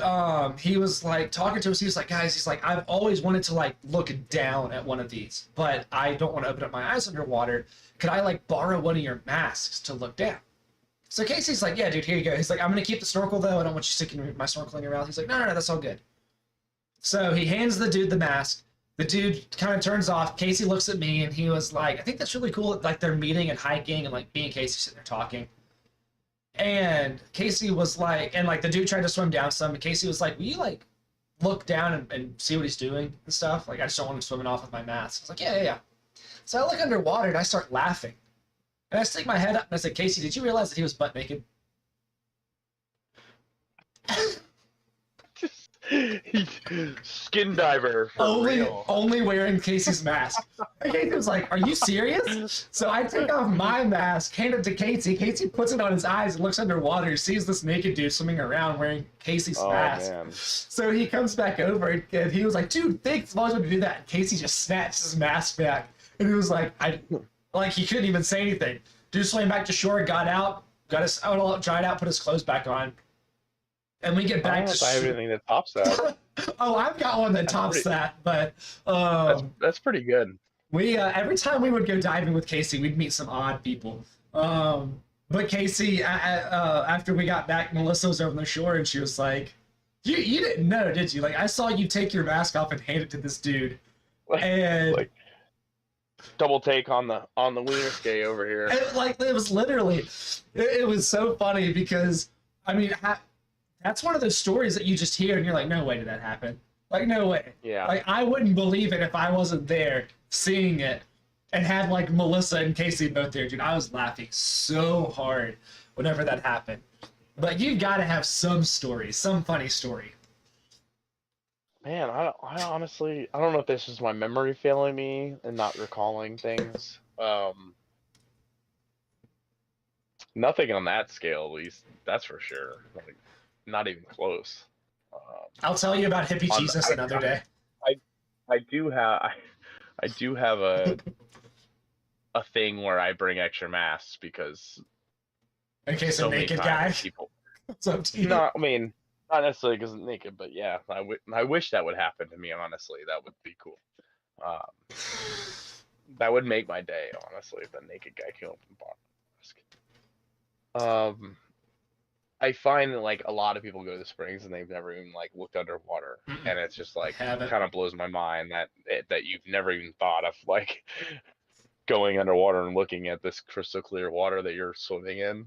he was like talking to us. He was like, guys, he's like, I've always wanted to like look down at one of these, but I don't want to open up my eyes underwater. Could I like borrow one of your masks to look down? So Casey's like, yeah, dude, here you go. He's like, I'm going to keep the snorkel though. I don't want you sticking my snorkel in your mouth. He's like, no, that's all good. So he hands the dude the mask. The dude kind of turns off. Casey looks at me and he was like, I think that's really cool. Like they're meeting and hiking and like me and Casey sitting there talking. And Casey was like, and like the dude tried to swim down some. And Casey was like, will you like look down and see what he's doing and stuff? Like, I just don't want him swimming off with my mask. I was like, yeah. So I look underwater and I start laughing. And I stick my head up and I said, Casey, did you realize that he was butt naked? Skin diver for real. Only wearing Casey's mask. And Casey was like, are you serious? So I take off my mask, hand it to Casey. Casey puts it on his eyes and looks underwater, sees this naked dude swimming around wearing Casey's mask. Man. So he comes back over and he was like, dude, thanks, I've always wanted to do that. And Casey just snatched his mask back. And he was like, he couldn't even say anything. Dude swam back to shore, got out, got his all dried out, put his clothes back on. And we get back to I have anything that tops that. Oh, I've got one that tops that, but That's pretty good. we every time we would go diving with Casey, we'd meet some odd people. But Casey, after we got back, Melissa was over on the shore and she was like, "You didn't know, did you? Like, I saw you take your mask off and hand it to this dude." And Like double take on the wiener skate over here. it was literally, it was so funny because I mean, that's one of those stories that you just hear and you're like, no way did that happen. Like, no way. Yeah. Like, I wouldn't believe it if I wasn't there seeing it and had like Melissa and Casey both there, dude. I was laughing so hard whenever that happened. But you've got to have some story, some funny story. Man, I honestly, I don't know if this is my memory failing me and not recalling things. Nothing on that scale, at least. That's for sure. Like, not even close. I'll tell you about hippie Jesus another day. I do have a thing where I bring extra masks because In case so a many naked times guy. people. It's up to you. No, I mean not necessarily because I'm naked, but yeah, I wish that would happen to me. Honestly, that would be cool. That would make my day. Honestly, if the naked guy came up and bought a mask. I find that like a lot of people go to the springs and they've never even like looked underwater, and it's just like Haven't. kind of blows my mind that you've never even thought of like going underwater and looking at this crystal clear water that you're swimming in.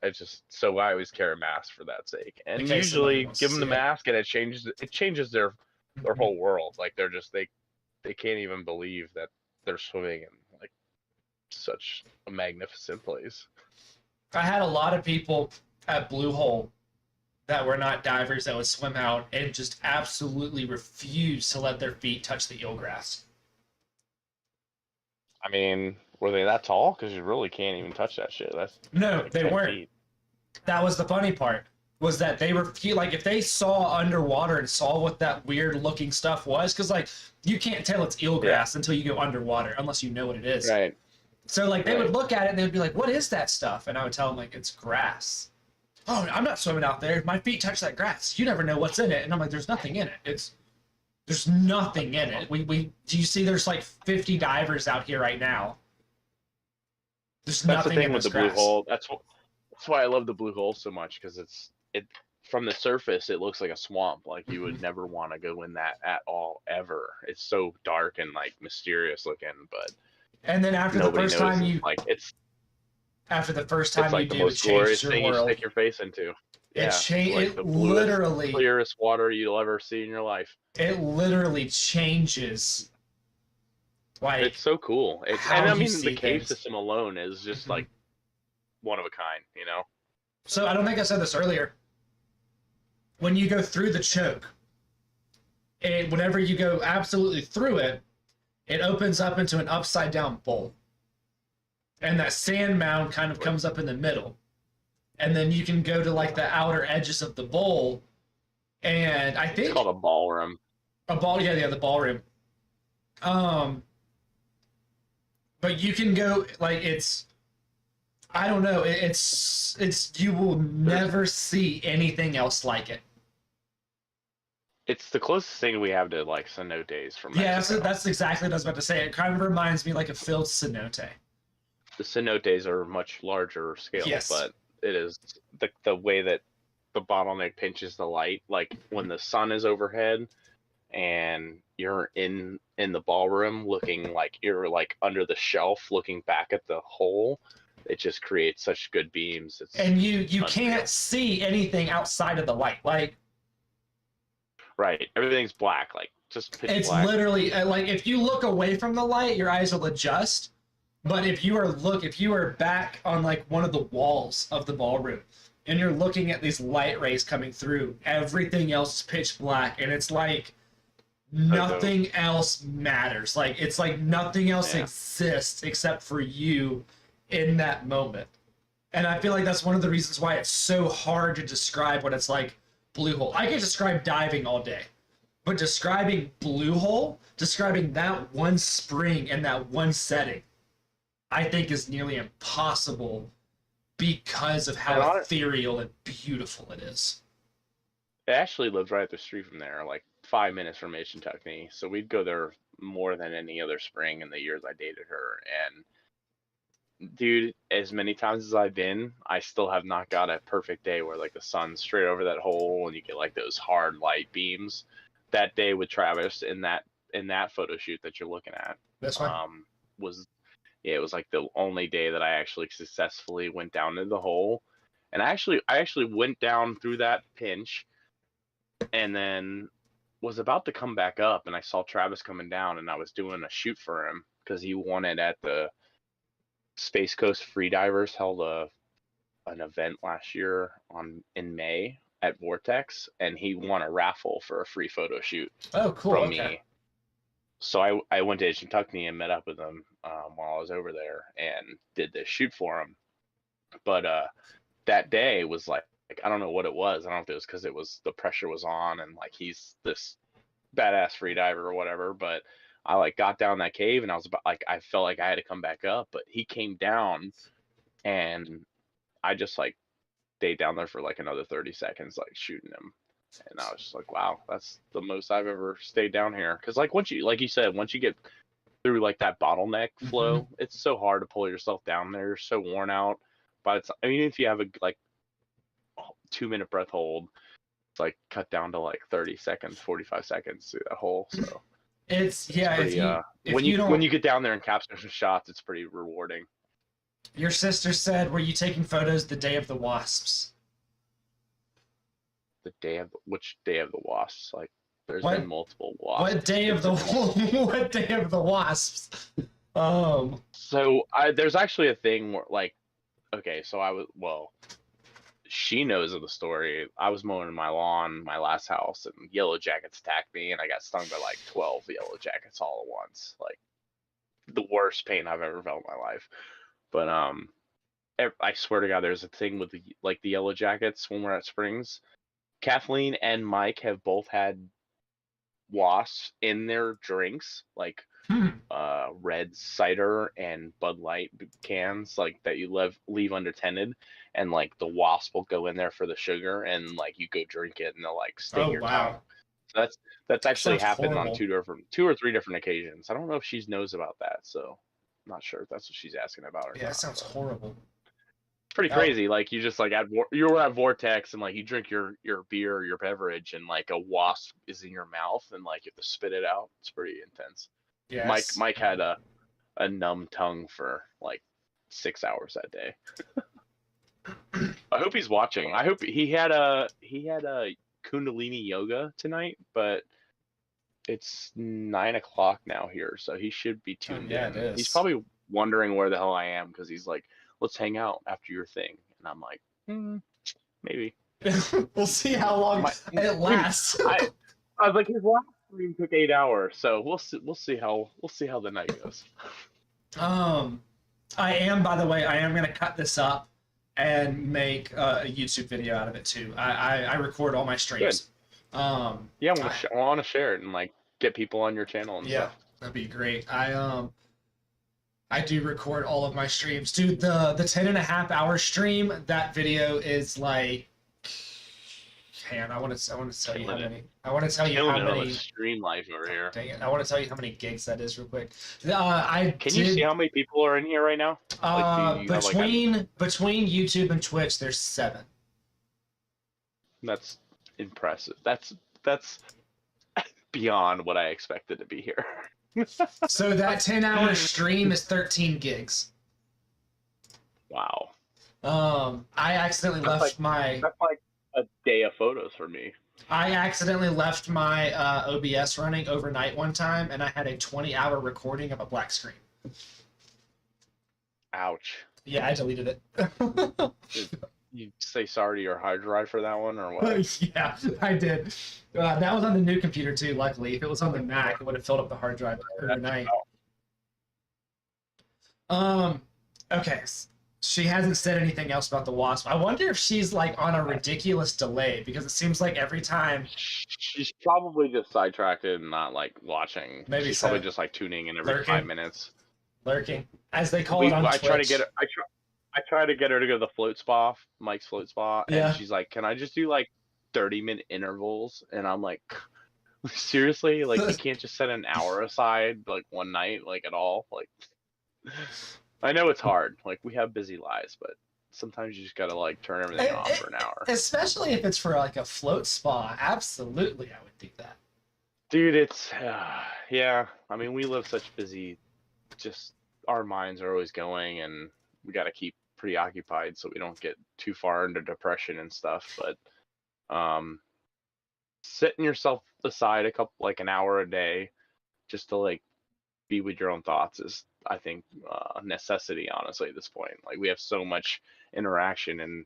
It's just so I always carry a mask for that sake, and In case somebody usually wants give to them the see it. mask and it changes their whole world. Like they're just they can't even believe that they're swimming in like such a magnificent place. I had a lot of people at Blue Hole that were not divers that would swim out and just absolutely refuse to let their feet touch the eelgrass. I mean, were they that tall? Because you really can't even touch that shit. That's No, like they 10 weren't. feet. That was the funny part, was that they were like, if they saw underwater and saw what that weird looking stuff was, because like you can't tell it's eelgrass until you go underwater unless you know what it is. Right. So like they Right. would look at it and they'd be like, what is that stuff? And I would tell them like, it's grass. Oh, I'm not swimming out there. My feet touch that grass. You never know what's in it. And I'm like, there's nothing in it. There's nothing in it. Do you see there's like 50 divers out here right now? There's That's the nothing thing in with this the blue grass. hole. That's why I love the blue hole so much, because it from the surface it looks like a swamp. Like you would never want to go in that at all ever. It's so dark and like mysterious looking, but And then after the nobody first knows. time you Like it's you like the do, it most glorious changes your thing you world. stick your face into. It like the bluest, literally clearest water you'll ever see in your life. changes. Like It's so cool. how And I you mean see the cave things. system alone is just like one of a kind, you know? So I don't think I said this earlier. When you go through the choke, and whenever you go absolutely through it, it opens up into an upside down bowl. And that sand mound kind of comes up in the middle. And then you can go to like the outer edges of the bowl. And I think It's called a ballroom. a ball, yeah, the ballroom. But you can go like I don't know, it's you will never see anything else like it. It's the closest thing we have to like cenotes from Yeah, Mexico. that's exactly what I was about to say. It kind of reminds me like of Phil's cenote. The cenotes are much larger scale, Yes. but it is the way that the bottleneck pinches the light. Like when the sun is overhead, and you're in the ballroom looking like you're like under the shelf looking back at the hole. It just creates such good beams. It's And you unreal. can't see anything outside of the light. Like, right, everything's black, like just pitch it's black. literally like if you look away from the light, your eyes will adjust. But if you are back on like one of the walls of the ballroom and you're looking at these light rays coming through, everything else is pitch black, and it's like nothing else matters. Like it's like nothing else exists except for you in that moment. And I feel like that's one of the reasons why it's so hard to describe what it's like blue hole. I could describe diving all day, but describing blue hole, describing that one spring and that one setting, I think is nearly impossible because of how ethereal and beautiful it is. It actually lives right up the street from there, like 5 minutes from Tuckney. So we'd go there more than any other spring in the years I dated her. And dude, as many times as I've been, I still have not got a perfect day where like the sun's straight over that hole and you get like those hard light beams. That day with Travis in that photo shoot that you're looking at, This one was it was like the only day that I actually successfully went down into the hole. And I actually went down through that pinch and then was about to come back up, and I saw Travis coming down, and I was doing a shoot for him because he won it at the Space Coast Freedivers, held an event last year in May at Vortex, and he won a raffle for a free photo shoot from me. So I went to Tuckney and met up with him while I was over there and did this shoot for him. But that day was like I don't know what it was. I don't know if it was because it was the pressure was on and like he's this badass free diver or whatever. But I like got down that cave and I was about like I felt like I had to come back up, but he came down and I just like stayed down there for like another 30 seconds, like shooting him. And I was just like, wow, that's the most I've ever stayed down here. Because like once you said, once you get through like that bottleneck flow, it's so hard to pull yourself down there. You're so worn out. But it's, I mean, if you have a like 2-minute breath hold, it's like cut down to like 30 seconds, 45 seconds through that hole. So it's pretty, when you get down there and capture some shots, it's pretty rewarding. Your sister said, were you taking photos the day of the wasps? Which day of the wasps? Like there's been multiple wasps. What day of the wasps? So there's actually a thing where like, okay, so she knows of the story. I was mowing my lawn, my last house, and yellow jackets attacked me, and I got stung by like 12 yellow jackets all at once. Like the worst pain I've ever felt in my life. But I swear to God, there's a thing with the yellow jackets when we're at Springs. Kathleen and Mike have both had wasps in their drinks, like red cider and Bud Light cans, like that you leave untended, and like the wasp will go in there for the sugar, and like you go drink it, and they'll like sting your tongue. So that's actually happened horrible. On two or three different occasions. I don't know if she knows about that, so I'm not sure if that's what she's asking about. Yeah, that sounds horrible. Pretty crazy. Like you just like you were at Vortex and like you drink your beer or your beverage and like a wasp is in your mouth and like you have to spit it out. It's pretty intense. Yes. Mike had a numb tongue for like 6 hours that day. I hope he's watching. I hope he had a Kundalini yoga tonight, but it's 9 o'clock now here, so he should be tuned in. It is. He's probably wondering where the hell I am because he's like, let's hang out after your thing. And I'm like, maybe. We'll see how long it lasts. I was like, his last stream took 8 hours, so we'll see how the night goes. I am gonna cut this up and make a YouTube video out of it too. I record all my streams. Good. I want to share it and like get people on your channel and stuff. That'd be great. I do record all of my streams. Dude, the 10.5-hour stream, that video is like, I want to tell you how many. I want to tell you how many. Stream life over here. Dang it! I want to tell you how many gigs that is real quick. Can you see how many people are in here right now? Between YouTube and Twitch, there's 7. That's impressive. That's beyond what I expected to be here. So that 10-hour stream is 13 gigs. Wow. I accidentally left like- my That's like a day of photos for me. OBS running overnight one time, and I had a 20-hour recording of a black screen. Ouch. Yeah, I deleted it. You say sorry to your hard drive for that one, or what? Yeah, I did. That was on the new computer too, luckily. If it was on the Mac, it would have filled up the hard drive overnight. Okay. She hasn't said anything else about the Wasp. I wonder if she's like on a ridiculous delay, because it seems like every time. She's probably just sidetracked and not like watching. Maybe She's so. probably just like tuning in every Lurking. 5 minutes. Lurking, as they call it on I Twitch. try to get her. I try to get her to go to the float spa, Mike's float spa, and Yeah. she's like, "Can I just do like 30-minute intervals?" And I'm like, "Seriously? Like, you can't just set an hour aside like one night, like at all?" Like, I know it's hard. Like, we have busy lives, but sometimes you just gotta like turn everything off for an hour. Especially if it's for like a float spa. Absolutely, I would do that. Dude, it's yeah. I mean, we live such busy. Just our minds are always going, and we got to keep preoccupied so we don't get too far into depression and stuff. But setting yourself aside an hour a day just to like be with your own thoughts is, I think, a necessity, honestly, at this point. Like, we have so much interaction and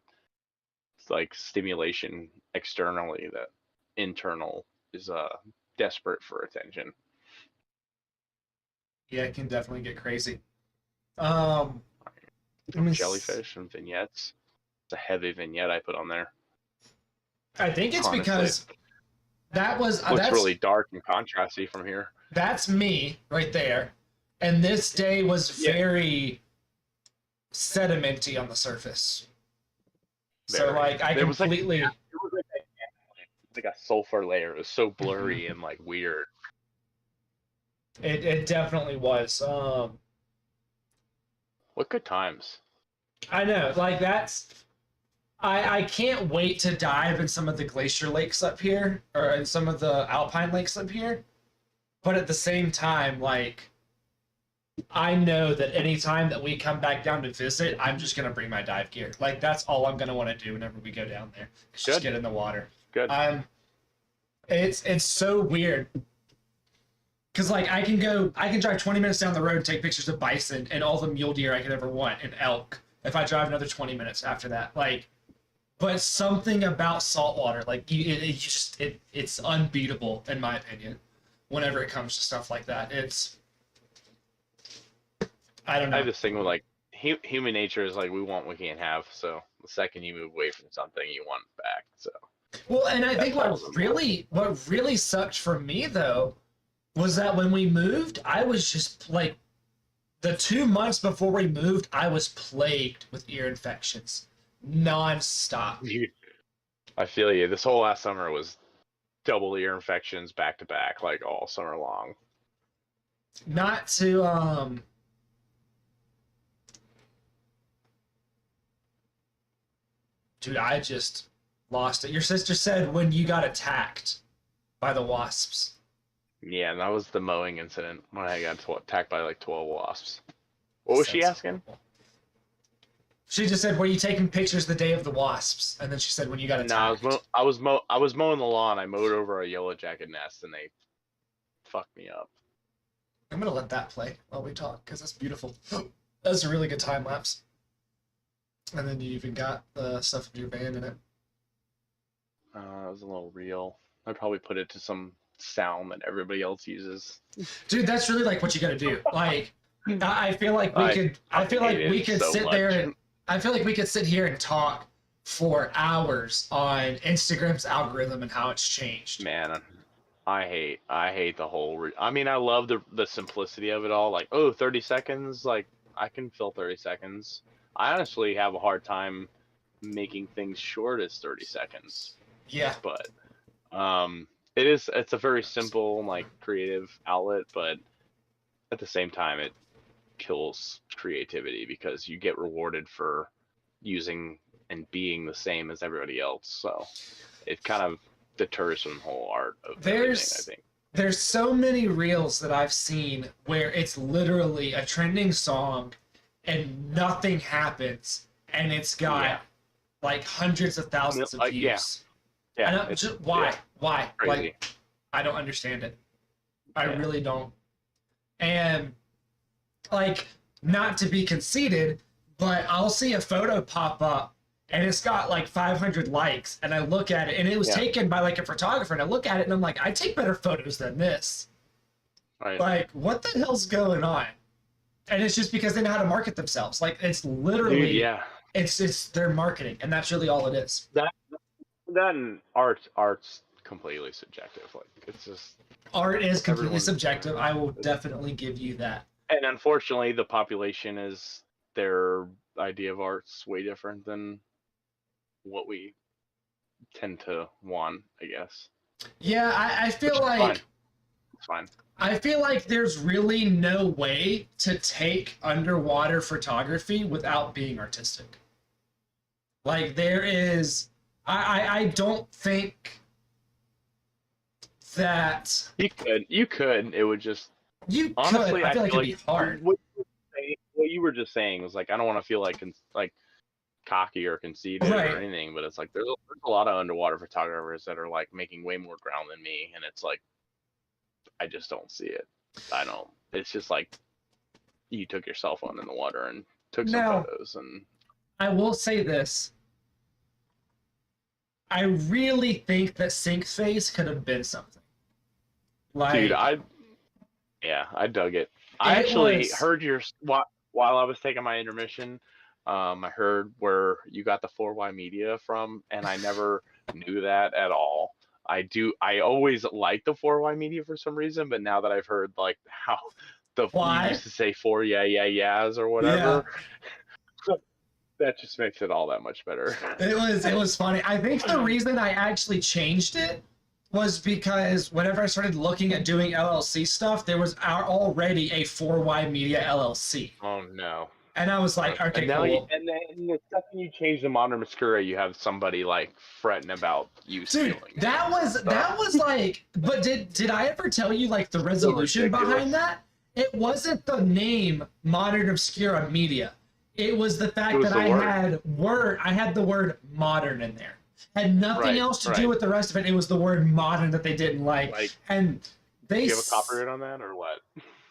like stimulation externally that internal is desperate for attention. Yeah, it can definitely get crazy. Jellyfish and vignettes. It's a heavy vignette I put on there. I think it's Honestly. because that was Looks that's really dark and contrasty from here. that's me right there, and this day was very sedimenty on the surface. So Very. like I It was like- completely It was like a sulfur layer. It was so blurry and like weird. it definitely was. What good times. I know, like that's. I can't wait to dive in some of the glacier lakes up here, or in some of the alpine lakes up here. But at the same time, like, I know that anytime that we come back down to visit, I'm just gonna bring my dive gear. Like, that's all I'm gonna want to do whenever we go down there. Just Good. get in the water. Good. It's so weird. Cause like I can drive 20 minutes down the road, take pictures of bison and all the mule deer I could ever want, and elk. If I drive another 20 minutes after that, like, but something about saltwater, like it's unbeatable in my opinion. Whenever it comes to stuff like that, I don't know. I have this thing with like human nature is like, we want what we can't have. So the second you move away from something, you want it back. So Well, and I think what awesome. really sucked for me though was that when we moved, I was just like, the 2 months before we moved, I was plagued with ear infections, nonstop. Dude, I feel you. This whole last summer was double ear infections back to back, like all summer long. Not to dude, I just lost it. Your sister said when you got attacked by the wasps. Yeah, and that was the mowing incident when I got attacked by like 12 wasps. What was she That's asking? horrible. She just said, "Were you taking pictures the day of the wasps?" And then she said, "When you got attacked." No, I was mowing the lawn. I mowed over a yellow jacket nest, and they fucked me up. I'm gonna let that play while we talk because that's beautiful. That's a really good time lapse. And then you even got the stuff of your band in it. It was a little reel. I probably put it to some sound that everybody else uses. Dude, that's really like what you gotta do. Like, I feel like we could. I feel like hate we it could so sit there much. and. I feel like we could sit here and talk for hours on Instagram's algorithm and how it's changed. Man, I hate the whole. I mean, I love the simplicity of it all. Like, oh, 30 seconds. Like, I can fill 30 seconds. I honestly have a hard time making things short as 30 seconds. Yeah. But it's a very simple, like, creative outlet, but at the same time it kills creativity because you get rewarded for using and being the same as everybody else. So it kind of deters from the whole art of everything, I think. there's so many reels that I've seen where it's literally a trending song and nothing happens, and it's got like hundreds of thousands of views. Yeah. And why? Why? Crazy. Like, I don't understand it. I really don't. And like, not to be conceited, but I'll see a photo pop up and it's got like 500 likes, and I look at it, and it was taken by like a photographer, and I look at it and I'm like, I take better photos than this. Right. Like, what the hell's going on? And it's just because they know how to market themselves. Like, it's literally, it's their marketing, and that's really all it is. That and art's completely subjective. Like, it's just Art is completely subjective. I will definitely give you that. And unfortunately, the population is their idea of art's way different than what we tend to want, I guess. Yeah, I feel like it's fine. I feel like there's really no way to take underwater photography without being artistic. Like, there is, I don't think that you could. It would just honestly, I feel like it'd be hard. What you were just saying was like, I don't want to feel like cocky or conceited or anything, but it's like there's a lot of underwater photographers that are like making way more ground than me, and it's like I just don't see it. I don't. It's just like you took your cell phone in the water and took some photos, and I will say this. I really think that Sync Phase could have been something. Like, dude, I dug it. I actually heard while I was taking my intermission. I heard where you got the 4Y media from, and I never knew that at all. I always liked the 4Y media for some reason, but now that I've heard like how you used to say 4 yeahs or whatever, that just makes it all that much better. It was funny. I think the reason I actually changed it was because whenever I started looking at doing LLC stuff, there was already a 4Y Media LLC. Oh no. And I was like, okay, cool. And then the second you change the Modern Mascara, you have somebody like fretting about you stealing. Dude, that was like, but did I ever tell you like the resolution behind that? It wasn't the name Modern Obscura Media. It was the fact that I had the word modern in there. Had nothing else to do with the rest of it. It was the word modern that they didn't like. And they. Do you have a copyright on that or what?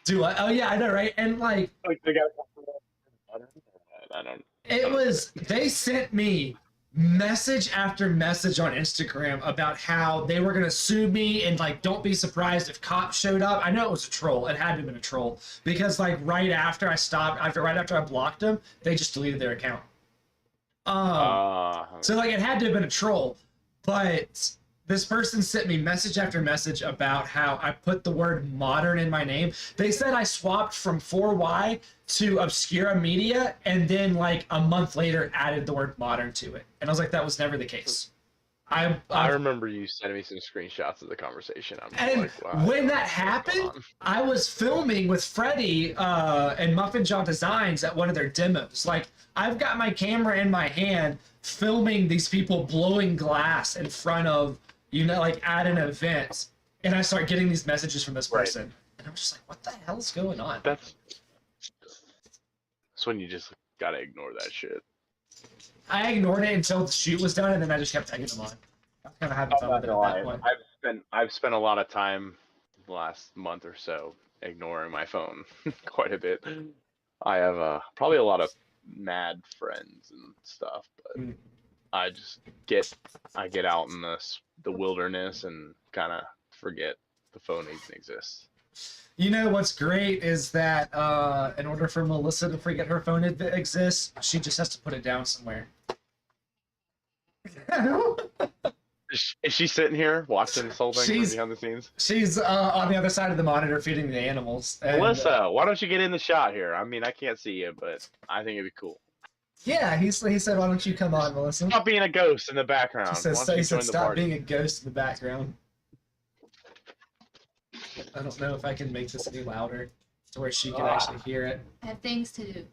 Do I? Oh yeah, I know, right? And like they got a copyright. I don't. It was. They sent me message after message on Instagram about how they were gonna sue me, and like, don't be surprised if cops showed up. I know it was a troll. It had to have been a troll because like right after I blocked them, they just deleted their account. So like it had to have been a troll, but this person sent me message after message about how I put the word modern in my name. They said I swapped from 4Y to Obscura Media, and then like a month later added the word modern to it. And I was like, that was never the case. I remember you sending me some screenshots of the conversation. And like, wow, when that happened, I was filming with Freddie and Muffin Jaw Designs at one of their demos. Like, I've got my camera in my hand filming these people blowing glass in front of, like at an event. And I start getting these messages from this person. And I'm just like, what the hell's going on? That's when you just gotta ignore that shit. I ignored it until the shoot was done, and then I just kept taking them on. I was kind of having fun with it at that point. I've spent a lot of time the last month or so ignoring my phone quite a bit. I have probably a lot of mad friends and stuff, but I just get out in the wilderness and kind of forget the phone even exists. You know what's great is that in order for Melissa to forget her phone exists, she just has to put it down somewhere. Is she sitting here watching this whole thing from behind the scenes? She's on the other side of the monitor feeding the animals. And, Melissa, why don't you get in the shot here? I mean, I can't see you, but I think it'd be cool. Yeah, he said, why don't you come on, Melissa? Stop being a ghost in the background. He said stop being a ghost in the background. I don't know if I can make this any louder to where she can actually hear it. I have things to do.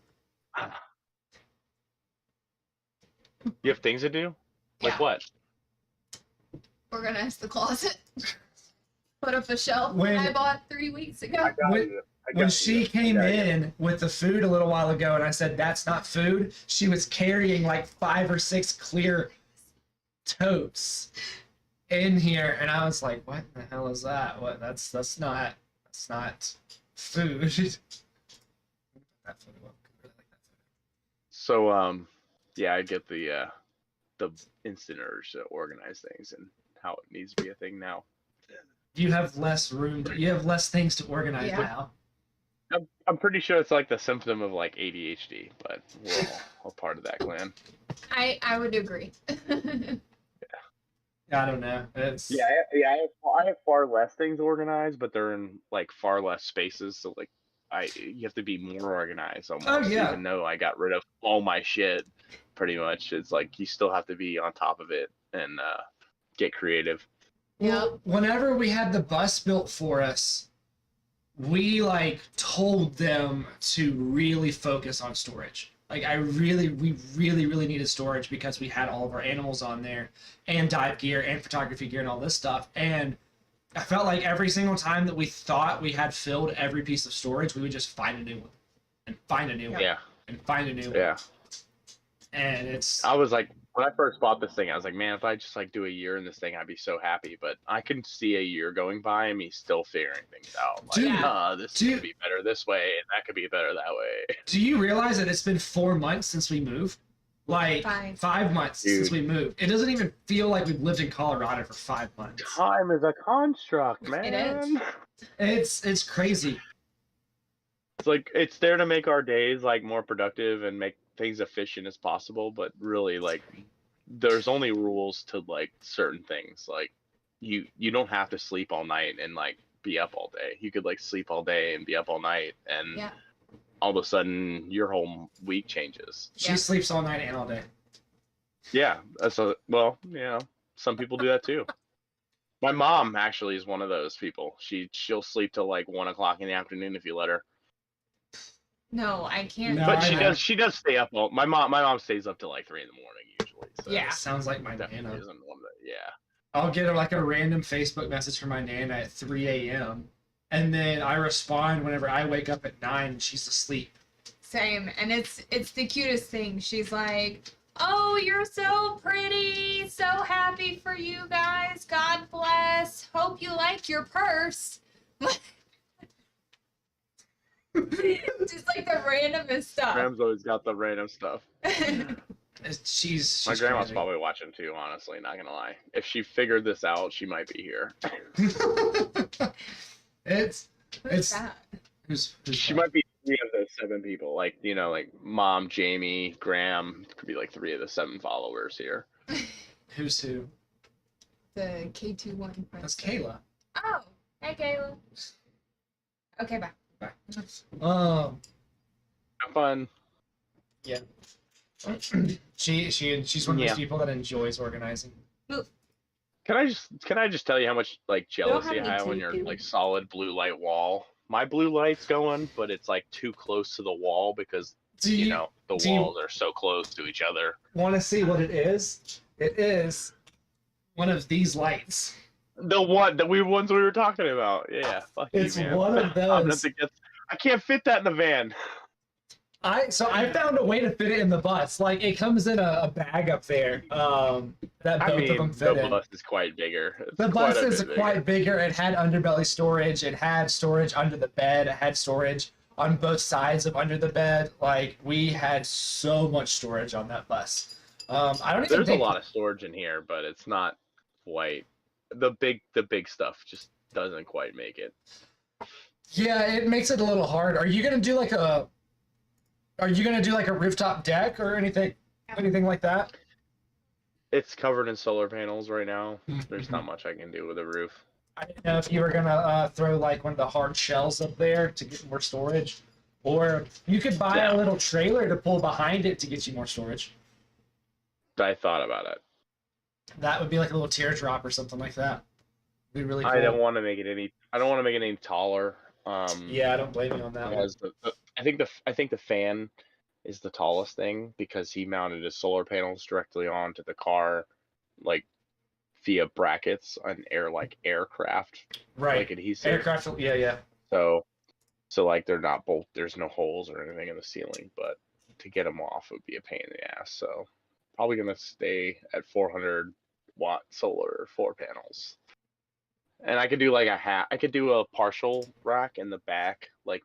You have things to do? Like what? Organize the closet. put up a shelf When- that I bought 3 weeks ago. When she came in with the food a little while ago and I said, that's not food, she was carrying like 5 or 6 clear totes in here. And I was like, what the hell is that? What? That's not food. That photo up. I really like that photo. So yeah, I get the instant urge to organize things and how it needs to be a thing now. You have less room. You have less things to organize Yeah. now. I'm pretty sure it's like the symptom of like ADHD, but we're all a part of that clan. I would agree. I don't know. It's I have far less things organized, but they're in like far less spaces. So like, you have to be more organized almost. Oh, yeah. Even though I got rid of all my shit, pretty much, it's like you still have to be on top of it and get creative. Well, whenever we had the bus built for us, we like told them to really focus on storage. Like we really needed storage because we had all of our animals on there and dive gear and photography gear and all this stuff. And I felt like every single time that we thought we had filled every piece of storage, we would just find a new one and find a new one Yeah. and find a new one. Yeah. And it's, I was like, when I first bought this thing, I was like, man, if I just like do a year in this thing, I'd be so happy. But I can see a year going by and me still figuring things out. Like, Dude, this could be better this way, and that could be better that way. do you realize that it's been 4 months since we moved? Like 5 months since we moved. It doesn't even feel like we've lived in Colorado for 5 months. Time is a construct, man. It is. It's crazy. It's like it's there to make our days like more productive and make things efficient as possible, but really like there's only rules to like certain things. Like you don't have to sleep all night and like be up all day. You could like sleep all day and be up all night, and all of a sudden your whole week changes. She sleeps all night and all day. Yeah, well, you know, some people do that too. My mom actually is one of those people. She'll sleep till like 1 o'clock in the afternoon if you let her. No, I can't. No, But I she does stay up all. My mom stays up till like 3 in the morning usually. So Yeah. Sounds like my definitely nana. isn't one that. Yeah. I'll get like a random Facebook message from my nana at 3 a.m. and then I respond whenever I wake up at 9 and she's asleep. Same, and it's the cutest thing. She's like, "Oh, you're so pretty. So happy for you guys. God bless. Hope you like your purse." Just like the randomest stuff. Graham's always got the random stuff. She's My grandma's crazy. probably watching too, honestly, not gonna lie. If she figured this out, she might be here. it's Who's that? who's She that? might be 3 of the 7 people. Like, you know, like Mom, Jamie, Graham could be like 3 of the 7 followers here. Who's who? The K21. That's Kayla. Oh, hey, Kayla. Okay, bye. Have fun. Yeah. She's one of those Yeah. people that enjoys organizing. Can I just tell you how much like jealousy have I any have on tape, your do we? like solid blue light wall? My blue light's going, but it's like too close to the wall because Do you know the do you- walls are so close to each other. Want to see what it is? It is one of these lights. The ones we were talking about. Yeah, fuck It's you, man. one of I'm gonna have those. to get. I can't fit that in the van. I found a way to fit it in the bus. Like it comes in a bag up there. That I both mean, of them fit the in. bus is quite bigger. It's The quite bus a is bit quite bigger. It had underbelly storage. It had storage under the bed. It had storage on both sides of under the bed. Like we had so much storage on that bus. I don't even There's think a lot of storage in here, but it's not quite the big stuff. Just doesn't quite make it. Yeah, it makes it a little hard. Are you gonna do like a rooftop deck or anything like that? It's covered in solar panels right now. There's not much I can do with a roof. I didn't know if you were gonna throw like one of the hard shells up there to get more storage, or you could buy a little trailer to pull behind it to get you more storage. I thought about it. That would be like a little teardrop or something like that. Be really cool. I don't want to make it any. I don't want to make it any taller. Yeah, I don't blame you on that one. Because I think the fan is the tallest thing because he mounted his solar panels directly onto the car, like via brackets on aircraft Right. like adhesive. Aircraft. Yeah. So like they're not bolt. There's no holes or anything in the ceiling, but to get them off would be a pain in the ass. So probably gonna stay at 400-watt solar 4 panels. And I could do like I could do a partial rack in the back, but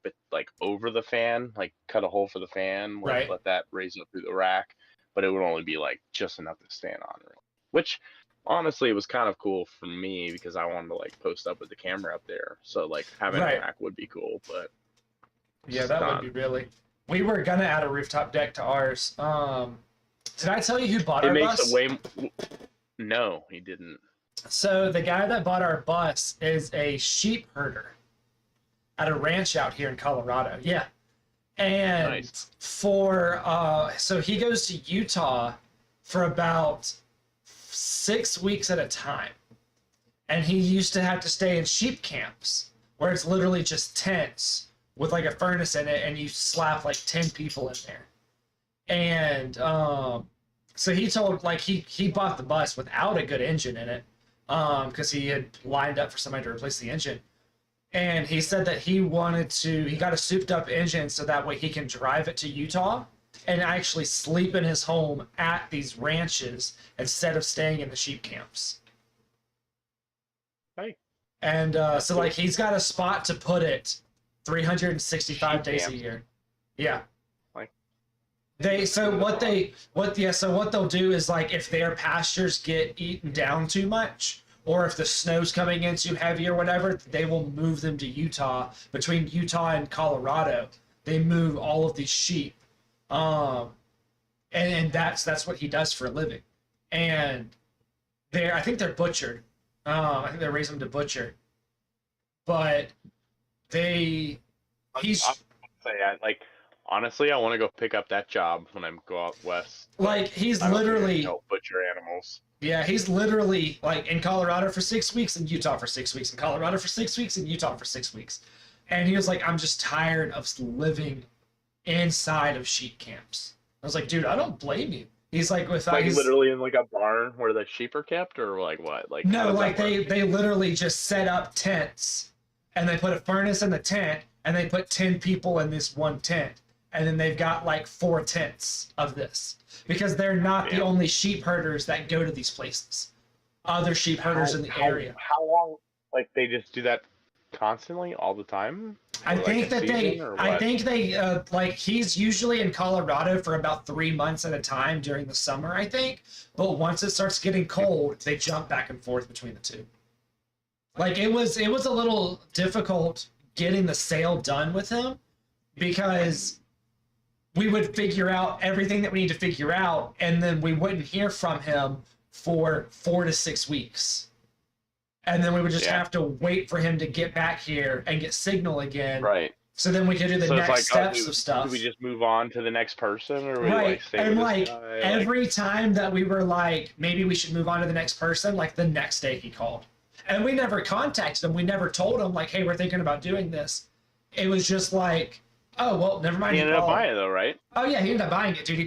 over the fan, like cut a hole for the fan, Right. let that raise up through the rack, but it would only be like just enough to stand on, really. Which honestly, it was kind of cool for me because I wanted to like post up with the camera up there. So like having Right. a rack would be cool, but Yeah, that would be really. We were gonna add a rooftop deck to ours. Did I tell you who bought it our makes bus? it way. No, he didn't. So the guy that bought our bus is a sheep herder at a ranch out here in Colorado. Yeah. And Nice. so he goes to Utah for about 6 weeks at a time. And he used to have to stay in sheep camps where it's literally just tents with like a furnace in it and you slap like 10 people in there. And so he told like he bought the bus without a good engine in it. Because he had lined up for somebody to replace the engine. And he said that he got a souped up engine so that way he can drive it to Utah and actually sleep in his home at these ranches instead of staying in the sheep camps. Hey. And so like he's got a spot to put it 365 Sheep days a camps. year. Yeah. Like What they'll do is like if their pastures get eaten down too much, or if the snow's coming in too heavy or whatever, they will move them to Utah. Between Utah and Colorado, they move all of these sheep, and that's what he does for a living. And I think they're butchered. I think they raise them to butcher, but he's honestly, I want to go pick up that job when I go out west. like he's I don't think I can literally. help butcher animals. Yeah, he's literally like in Colorado for 6 weeks, in Utah for 6 weeks, in Colorado for 6 weeks, in Utah for 6 weeks. And he was like, I'm just tired of living inside of sheep camps. I was like, dude, I don't blame you. He's like, he's Literally in like a barn where the sheep are kept, or like what? Like how no, does like that work? they literally just set up tents and they put a furnace in the tent and they put 10 people in this one tent. And then they've got like 4 tents of this because they're not the only sheep herders that go to these places. Other sheep herders in the area. How long? Like they just do that constantly, all the time? I think they like he's usually in Colorado for about 3 months at a time during the summer, I think. But once it starts getting cold, they jump back and forth between the two. Like it was a little difficult getting the sale done with him because we would figure out everything that we need to figure out, and then we wouldn't hear from him for 4 to 6 weeks. And then we would just have to wait for him to get back here and get signal again. Right. So then we could do the next steps of stuff. Do we just move on to the next person, or we Right. stay And with like this guy? every time that we were like, maybe we should move on to the next person, like the next day he called. And we never contacted him. We never told him like, hey, we're thinking about doing this. It was just like, oh, well, never mind. He ended up buying it though, right? Oh yeah, he ended up buying it, dude. He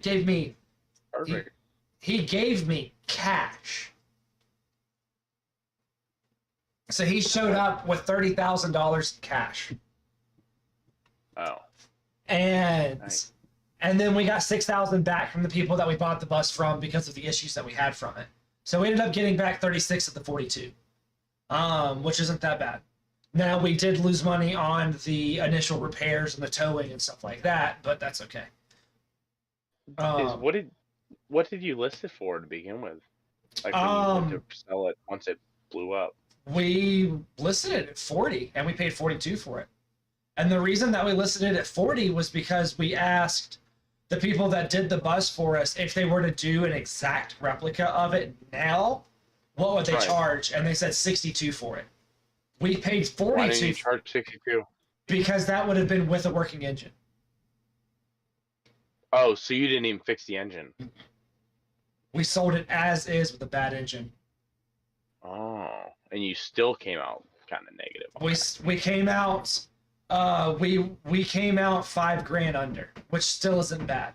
gave me Perfect. he gave me cash. So he showed up with $30,000 cash. Oh. And Nice. and then we got 6,000 back from the people that we bought the bus from because of the issues that we had from it. So we ended up getting back 36 of the 42. Which isn't that bad. Now we did lose money on the initial repairs and the towing and stuff like that, but that's okay. What did you list it for to begin with? Like when you went to sell it once it blew up. We listed it at 40 and we paid 42 for it. And the reason that we listed it at 40 was because we asked the people that did the bus for us if they were to do an exact replica of it now, what would they charge? And they said 62 for it. We paid 42. Why didn't you charge 62? Because that would have been with a working engine. Oh, so you didn't even fix the engine. We sold it as is with a bad engine. Oh, and you still came out kind of negative. We came out we came out $5,000 under, which still isn't bad.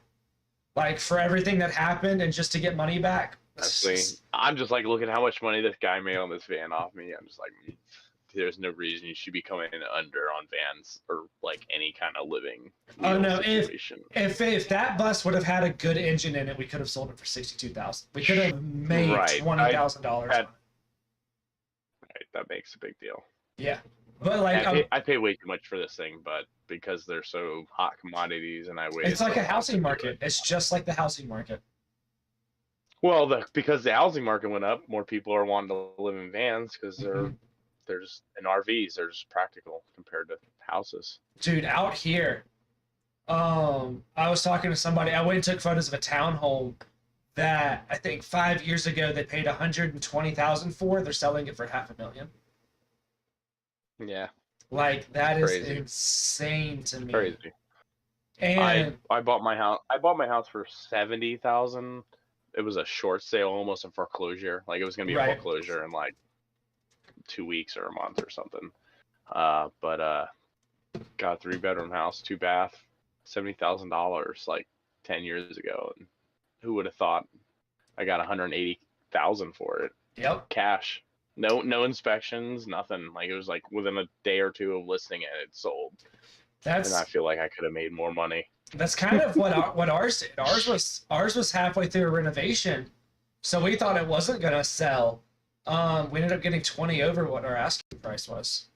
Like for everything that happened and just to get money back, Honestly, I'm just like, look at how much money this guy made on this van off me. I'm just like, there's no reason you should be coming in under on vans or like any kind of living Oh wheel no! situation. If that bus would have had a good engine in it, we could have sold it for $62,000. We could have made Right. $20,000. Right, that makes a big deal. Yeah, but like I pay way too much for this thing, but because they're so hot commodities and I wait. it's like a housing market. It's just like the housing market. Well, because the housing market went up, more people are wanting to live in vans because they're just in RVs. They're just practical compared to houses. Dude, out here, I was talking to somebody. I went and took photos of a townhome that I think 5 years ago they paid $120,000 for. They're selling it for $500,000. Yeah, Like that is Crazy. insane to me. crazy. And I bought my house. I bought my house for $70,000. It was a short sale, almost a foreclosure. Like it was gonna be a Right. foreclosure in like 2 weeks or a month or something. But got a 3-bedroom house, 2 bath, $70,000 like 10 years ago. And who would have thought I got $180,000 for it, yep, cash. No inspections, nothing. Like it was like within a day or two of listing it, it sold. And I feel like I could have made more money. that's kind of what ours did. Ours was halfway through a renovation, so we thought it wasn't gonna sell. We ended up getting 20 over what our asking price was.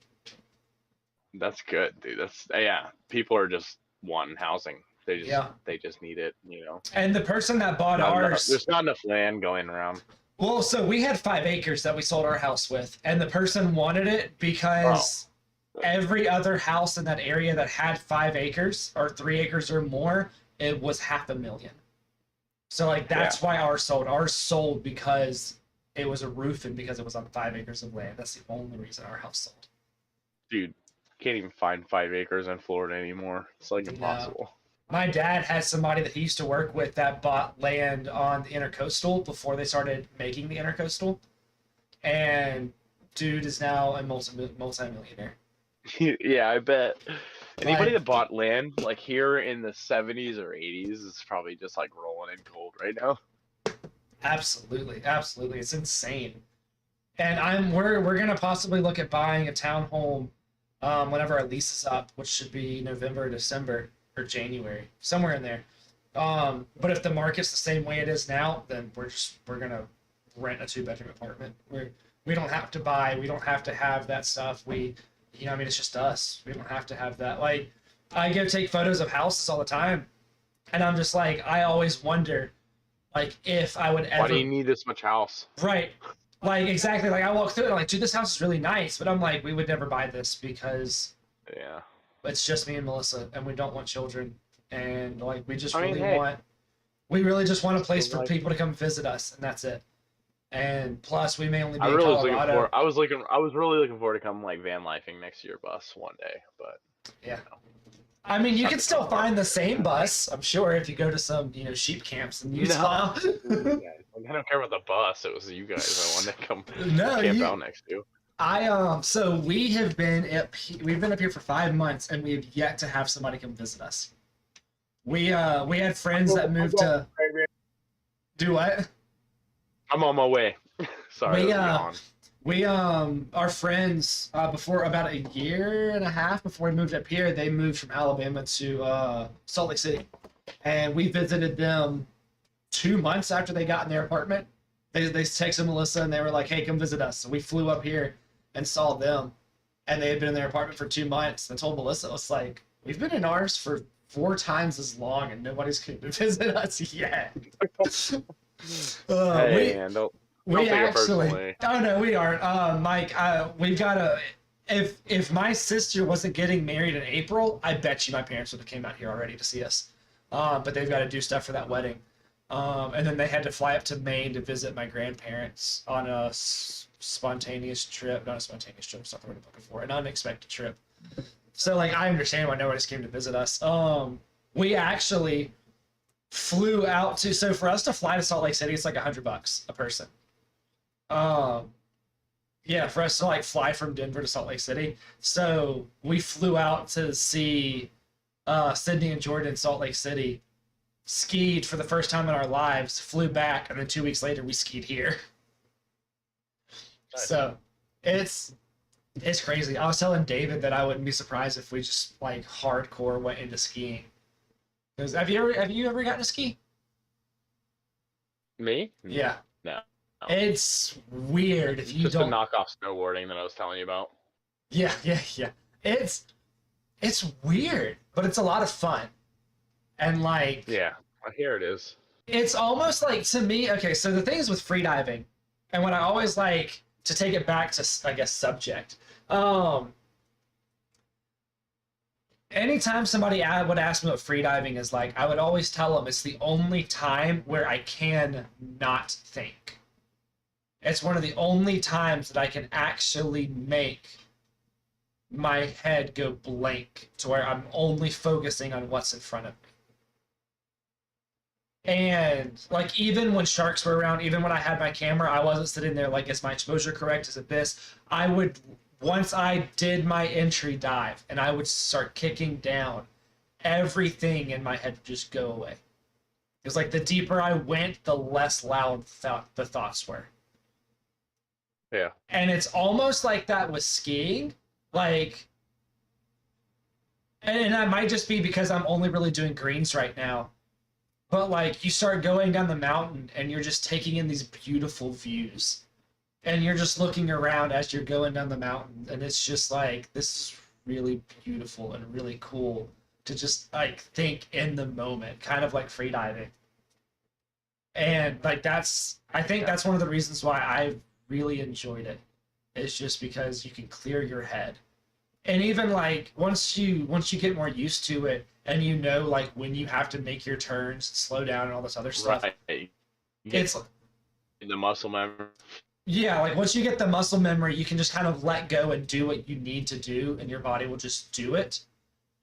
That's good, dude. Yeah. People are just wanting housing. They just need it, you know. And the person that bought ours, There's not enough land going around. well, so we had 5 acres that we sold our house with, and the person wanted it because every other house in that area that had 5 acres or 3 acres or more, it was $500,000. So like that's why ours sold. Ours sold because it was a roof and because it was on 5 acres of land. That's the only reason our house sold. Dude, can't even find 5 acres in Florida anymore. It's like No. impossible. My dad had somebody that he used to work with that bought land on the Intercoastal before they started making the Intercoastal, and dude is now a multi-millionaire. Yeah, I bet. Anybody Like- that bought land like here in the 70s or 80s is probably just like rolling in gold right now. Absolutely, absolutely, it's insane. And we're gonna possibly look at buying a townhome whenever our lease is up, which should be November, December, or January, somewhere in there. But if the market's the same way it is now, then we're gonna rent a 2-bedroom apartment. We don't have to buy, we don't have to have that stuff. I mean, it's just us. We don't have to have that. Like, I go take photos of houses all the time, and I'm just like, I always wonder, like, if I would ever. Why do you need this much house? Right. Like, exactly. Like, I walk through it, and I'm like, dude, this house is really nice. But I'm like, we would never buy this because Yeah. it's just me and Melissa, and we don't want children. And, like, we just I mean, really hey. we really just want a place for Like- people to come visit us, and that's it. And plus, we may only be I in really was Colorado. I was really looking forward to come like van lifing next year bus one day, but Yeah. I mean, you can still find the same bus, I'm sure, if you go to some, sheep camps in Utah. I don't care about the bus. It was you guys I wanted to come No, camp out next to. So we've been up here for 5 months, and we have yet to have somebody come visit us. We had friends that moved to do what? I'm on my way. Sorry. Our friends before about a year and a half before we moved up here, they moved from Alabama to Salt Lake City, and we visited them 2 months after they got in their apartment. They texted Melissa and they were like, "Hey, come visit us." So we flew up here and saw them, and they had been in their apartment for 2 months. And I told Melissa, "It's like we've been in ours for 4 times as long, and nobody's come to visit us yet." Hey, man, don't take it personally. Oh no, we aren't. Mike, we've got if my sister wasn't getting married in April, I bet you my parents would have came out here already to see us. But they've got to do stuff for that wedding. And then they had to fly up to Maine to visit my grandparents on a spontaneous trip. Not a spontaneous trip, it's not the word I'm looking for. An unexpected trip. So like I understand why nobody's came to visit us. We actually flew out to, so for us to fly to Salt Lake City, it's like $100 a person. Yeah, for us to like fly from Denver to Salt Lake City. So we flew out to see Sydney and Jordan in Salt Lake City skied for the first time in our lives, flew back, and then 2 weeks later we skied here. Nice. So it's crazy. I was telling David that I wouldn't be surprised if we just like hardcore went into skiing. Because have you ever gotten to ski? Me? Yeah. No. It's weird if you Just don't. the knockoff snowboarding that I was telling you about. Yeah. It's weird, but it's a lot of fun. And like, Yeah, I hear it is. it's almost like, to me, okay, so the thing is with freediving, and when I always like to take it back to, I guess, subject. Anytime somebody would ask me what freediving is like, I would always tell them it's the only time where I can not think. It's one of the only times that I can actually make my head go blank to where I'm only focusing on what's in front of me. And like, even when sharks were around, even when I had my camera, I wasn't sitting there like, is my exposure correct? Is it this? I would, once I did my entry dive and I would start kicking down, everything in my head would just go away. It was like the deeper I went, the less loud the thoughts were. Yeah. And it's almost like that with skiing. Like, and that might just be because I'm only really doing greens right now. But like, you start going down the mountain and you're just taking in these beautiful views. And you're just looking around as you're going down the mountain. And it's just like, this is really beautiful and really cool to just like think in the moment, kind of like freediving. And like, I think that's one of the reasons why I really enjoyed it. It's just because you can clear your head. And even like, once you get more used to it, and you know, like, when you have to make your turns, slow down, and all this other stuff. Right. It's the muscle memory. Yeah, like once you get the muscle memory, you can just kind of let go and do what you need to do, and your body will just do it.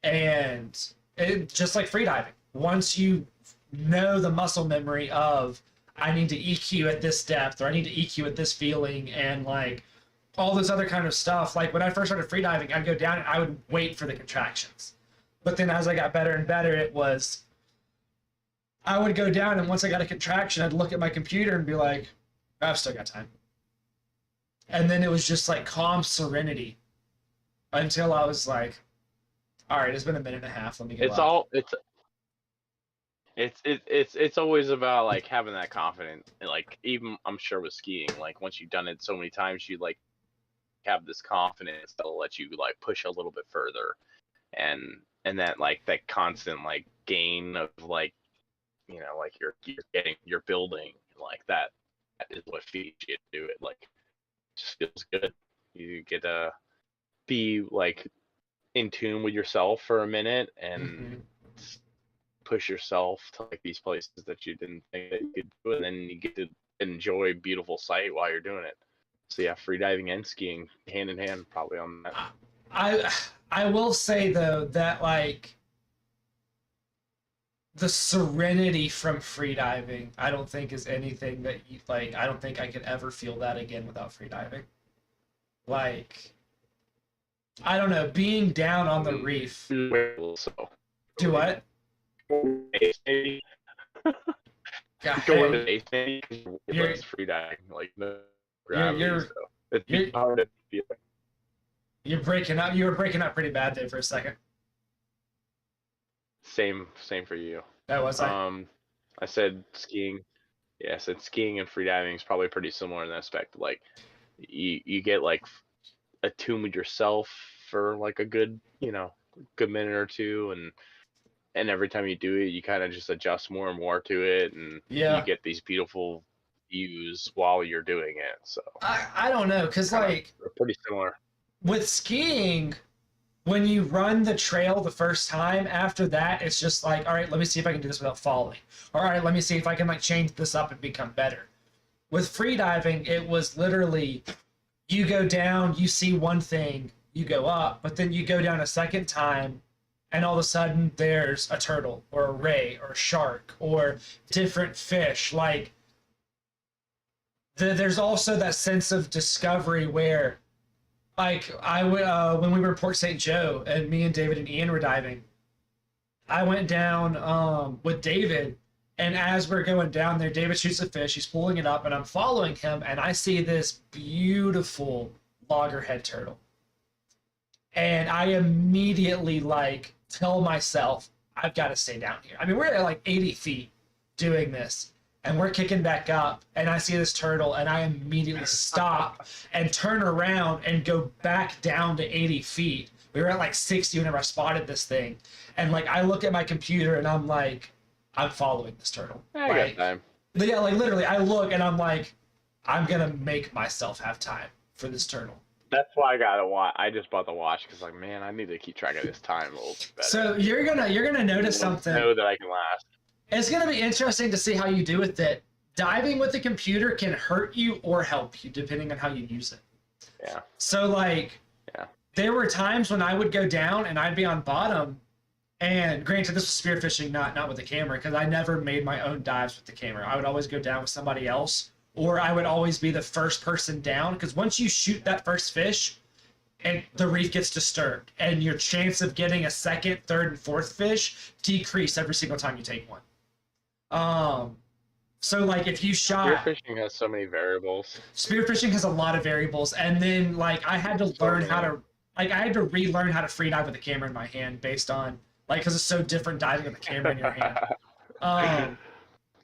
And it, just like freediving, once you know the muscle memory of, I need to EQ at this depth, or I need to EQ at this feeling, and like all this other kind of stuff. Like when I first started freediving, I'd go down and I would wait for the contractions. But then as I got better and better, it was, I would go down, and once I got a contraction, I'd look at my computer and be like, I've still got time. And then it was just like calm serenity until I was like, all right, it's been a minute and a half. Let me get It's always about like having that confidence. And like, even I'm sure with skiing, like once you've done it so many times, you like have this confidence that'll let you like push a little bit further. And that like that constant like gain of like, you know, like you're building, like that is what feeds you to do it. Like, it just feels good. You get to be like in tune with yourself for a minute and push yourself to like these places that you didn't think that you could do, and then you get to enjoy beautiful sight while you're doing it. So yeah, freediving and skiing hand in hand probably on that. I will say though that like the serenity from freediving, I don't think is anything that you like. I don't think I could ever feel that again without freediving. Like, I don't know, being down on the reef. So. Do what? Maybe. God, Go into base maybe because it's freediving, like no gravity. It's hard to feel. You're breaking up. You were breaking up pretty bad there for a second. Same for you. That was I said skiing. Yeah, I said skiing and freediving is probably pretty similar in that aspect. Like, you get like attuned with yourself for like a good minute or two, and every time you do it, you kind of just adjust more and more to it, and you get these beautiful views while you're doing it. So I don't know, because like they're pretty similar. With skiing, when you run the trail the first time, after that, it's just like, all right, let me see if I can do this without falling. All right, let me see if I can like change this up and become better. With freediving, it was literally, you go down, you see one thing, you go up, but then you go down a second time, and all of a sudden there's a turtle or a ray or a shark or different fish. Like, there's also that sense of discovery where, like, I would when we were in Port St. Joe and me and David and Ian were diving, I went down with David, and as we're going down there, David shoots a fish. He's pulling it up, and I'm following him, and I see this beautiful loggerhead turtle. And I immediately like tell myself, I've got to stay down here. I mean, we're at like 80 feet doing this, and we're kicking back up, and I see this turtle, and I immediately stop and turn around and go back down to 80 feet. We were at like 60 whenever I spotted this thing. And like, I look at my computer and I'm like, I'm following this turtle. I Like, got time. yeah, like literally, I look and I'm like, I'm gonna make myself have time for this turtle. That's why I got a watch. I just bought the watch because, like, man, I need to keep track of this time a little bit better. So you're gonna notice I want to something. know that I can last. It's gonna be interesting to see how you do with it. Diving with the computer can hurt you or help you depending on how you use it. Yeah. So like, Yeah. there were times when I would go down and I'd be on bottom. And granted, this was spearfishing, not with the camera, because I never made my own dives with the camera. I would always go down with somebody else, or I would always be the first person down, because once you shoot that first fish, and the reef gets disturbed, and your chance of getting a second, third, and fourth fish decrease every single time you take one. So like if you shot Spearfishing has so many variables. spearfishing has a lot of variables, and then like I had to learn how to relearn how to free dive with the camera in my hand based on like because it's so different diving with the camera in your hand.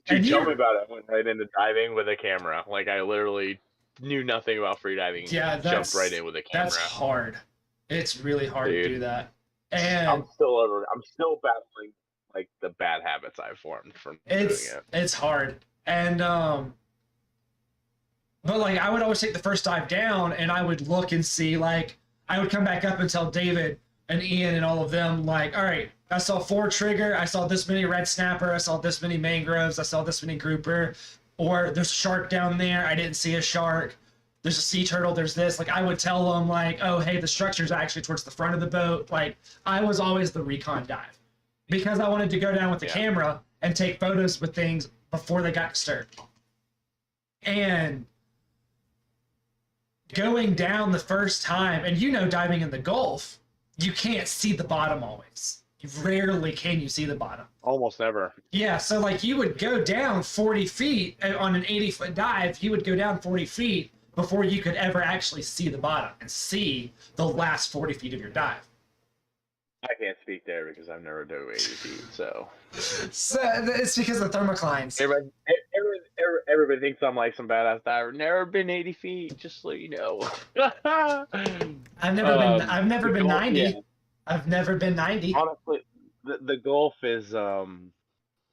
Dude, And tell you- me about it. I went right into diving with a camera. Like, I literally knew nothing about freediving. Yeah, jumped right in with a camera. That's hard. It's really hard to Dude. do that. And I'm still battling like the bad habits I've formed from doing it. it's hard. And but like I would always take the first dive down and I would look and see like I would come back up and tell David and Ian and all of them like, all right, I saw 4 trigger, I saw this many red snapper, I saw this many mangroves, I saw this many grouper, or there's a shark down there, I didn't see a shark. There's a sea turtle, there's this. Like I would tell them like, oh hey, the structure's actually towards the front of the boat. Like I was always the recon dive. Because I wanted to go down with the camera and take photos with things before they got disturbed. And going down the first time, and you know diving in the Gulf, you can't see the bottom always. Rarely can you see the bottom. Almost never. Yeah, so like you would go down 40 feet on an 80-foot dive, you would go down 40 feet before you could ever actually see the bottom and see the last 40 feet of your dive. I can't speak there because I've never dove 80 feet, so. So it's because of the thermoclines. Everybody thinks I'm like some badass diver. Never been 80 feet, just so you know. I've never been 90. Yeah. I've never been 90. Honestly, the Gulf is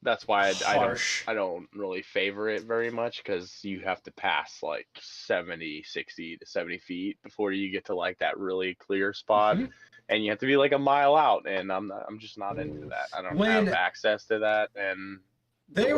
that's why Harsh. I don't really favor it very much because you have to pass like 60 to 70 feet before you get to like that really clear spot. Mhm. And you have to be like a mile out, and I'm just not into that. I don't have access to that, and There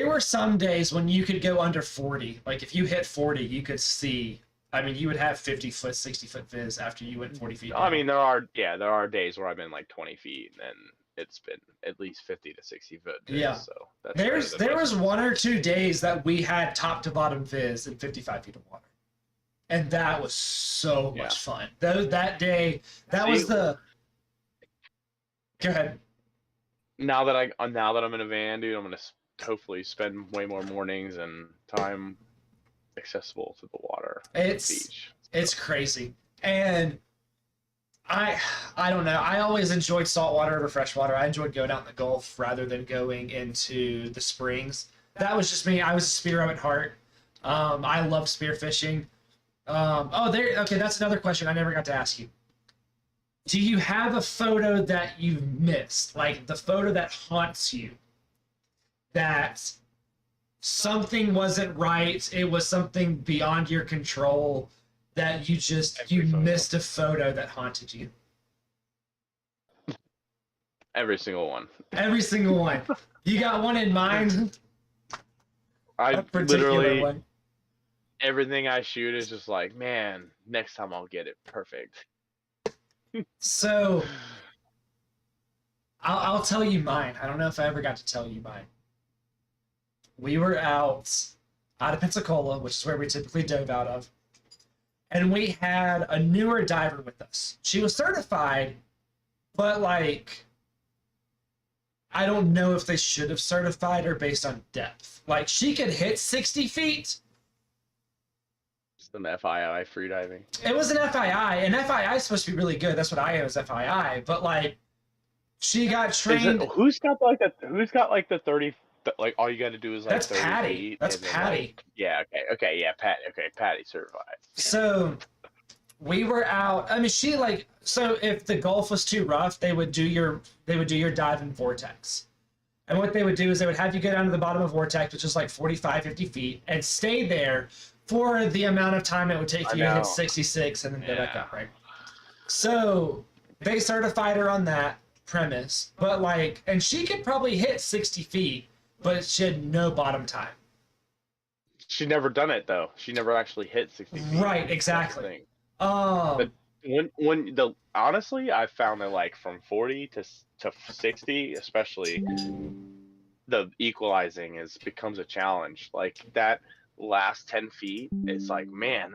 were some days when you could go under 40. Like if you hit 40, you could see. I mean, you would have 50-foot, 60-foot viz after you went 40 feet. I mean, there are days where I've been like 20 feet, and it's been at least 50 to 60 foot. Viz, Yeah. So that's there was 1 or 2 days that we had top to bottom viz in 55 feet of water, and that was so much fun. That day, that was the. Go ahead. Now that I'm in a van, dude, I'm gonna hopefully spend way more mornings and time accessible to the water. It's the beach. It's crazy, and I don't know. I always enjoyed saltwater over freshwater. I enjoyed going out in the Gulf rather than going into the springs. That was just me. I was a spearo at heart. I love spearfishing. Okay, that's another question I never got to ask you. Do you have a photo that you've missed? Like the photo that haunts you? That something wasn't right, it was something beyond your control, that you missed a photo that haunted you? Every single one. Every single one. You got one in mind? I A particular literally one. everything I shoot is just like, man, next time I'll get it perfect. So I'll tell you mine. I don't know if I ever got to tell you mine. We were out of Pensacola, which is where we typically dove out of, and we had a newer diver with us. She was certified, but like I don't know if they should have certified her based on depth. Like, she could hit 60 feet. It's an FII freediving. It was an FII, and FII is supposed to be really good. That's what I am, is FII. But like, she got trained. Who's got like the 30? Like all you got to do is like That's 30 Patty. feet, That's and then, Patty. Like, yeah. Okay. Yeah. Patty certified. So we were out. I mean, she like, so if the Gulf was too rough, they would do your dive in vortex. And what they would do is they would have you go down to the bottom of vortex, which is like 45, 50 feet, and stay there for the amount of time it would take you to hit 66 and then go back up, right? So they certified her on that premise, but like, and she could probably hit 60 feet, but she had no bottom time. She never done it though. She never actually hit 60 feet. Right, exactly. But honestly, I found that like from 40 to 60, especially, the equalizing becomes a challenge. Like that last 10 feet, it's like, man,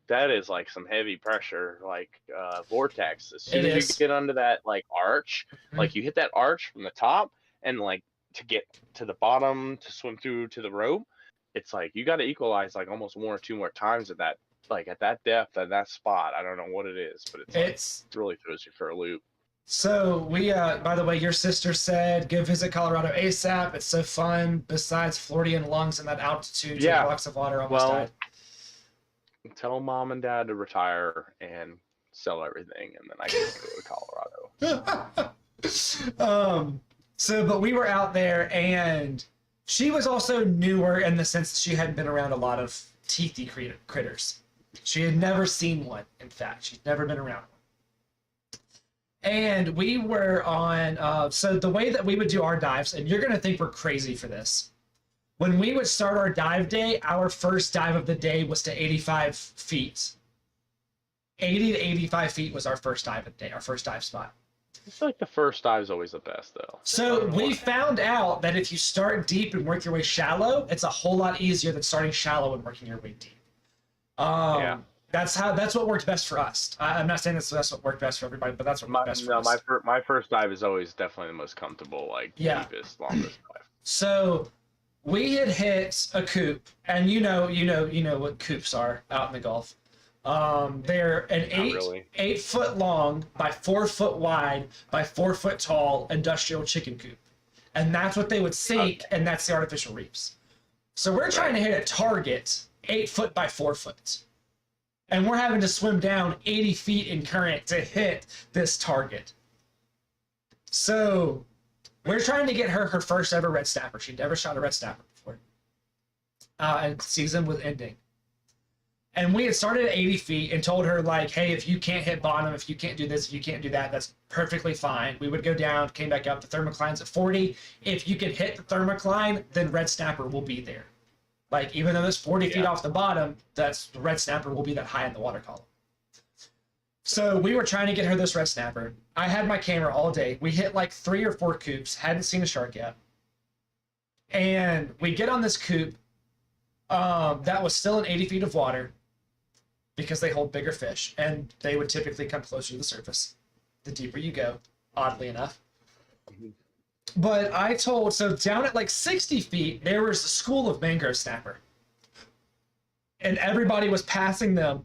that is like some heavy pressure, like vortex. As soon as you get under that like arch, like you hit that arch from the top, and like to get to the bottom to swim through to the rope, it's like you got to equalize like almost 1 or 2 more times at that, like at that depth at that spot. I don't know what it is, but it really throws you for a loop. So we, by the way, your sister said, go visit Colorado ASAP. It's so fun. Besides Floridian lungs and that altitude, 2 blocks of water almost died. Tell mom and dad to retire and sell everything, and then I can go to Colorado. But we were out there, and she was also newer in the sense that she hadn't been around a lot of teethy critters. She had never seen one, in fact. She'd never been around one. And we were on, so the way that we would do our dives, and you're going to think we're crazy for this. When we would start our dive day, our first dive of the day was to 85 feet. 80 to 85 feet was our first dive of the day, our first dive spot. I feel like the first dive is always the best, though. So we found out that if you start deep and work your way shallow, it's a whole lot easier than starting shallow and working your way deep. Yeah. That's what worked best for us. I'm not saying that's what worked best for everybody, but that's what worked best for us. My first dive is always definitely the most comfortable, like deepest, longest dive. So we had hit a coop, and you know what coops are out in the Gulf. They're an 8 foot long by 4 foot wide by 4 foot tall industrial chicken coop, and that's what they would sink, and that's the artificial reefs. So we're trying to hit a target 8 foot by 4 foot. And we're having to swim down 80 feet in current to hit this target. So we're trying to get her first ever red snapper. She'd never shot a red snapper before. And season was ending. And we had started at 80 feet and told her, like, hey, if you can't hit bottom, if you can't do this, if you can't do that, that's perfectly fine. We would go down, came back up. The thermocline's at 40. If you can hit the thermocline, then red snapper will be there. Like, even though it's 40 feet off the bottom, the red snapper will be that high in the water column. So we were trying to get her this red snapper. I had my camera all day. We hit like 3 or 4 coops, hadn't seen a shark yet. And we get on this coop that was still in 80 feet of water because they hold bigger fish, and they would typically come closer to the surface the deeper you go, oddly enough. But so down at like 60 feet, there was a school of mangrove snapper. And everybody was passing them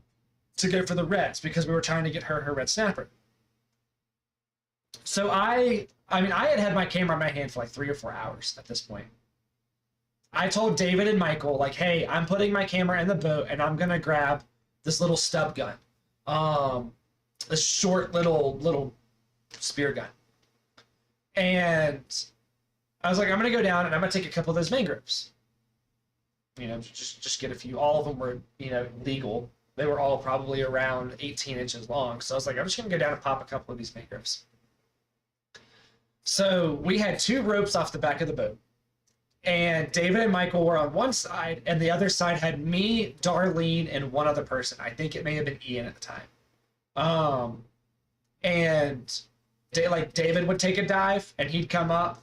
to go for the reds because we were trying to get her red snapper. So I had my camera in my hand for like 3 or 4 hours at this point. I told David and Michael, like, hey, I'm putting my camera in the boat and I'm going to grab this little stub gun. A short little spear gun. And I was like, I'm going to go down and I'm going to take a couple of those mangroves. Just get a few. All of them were, legal. They were all probably around 18 inches long. So I was like, I'm just going to go down and pop a couple of these mangroves. So we had 2 ropes off the back of the boat. And David and Michael were on one side, and the other side had me, Darlene, and one other person. I think it may have been Ian at the time. And David would take a dive and he'd come up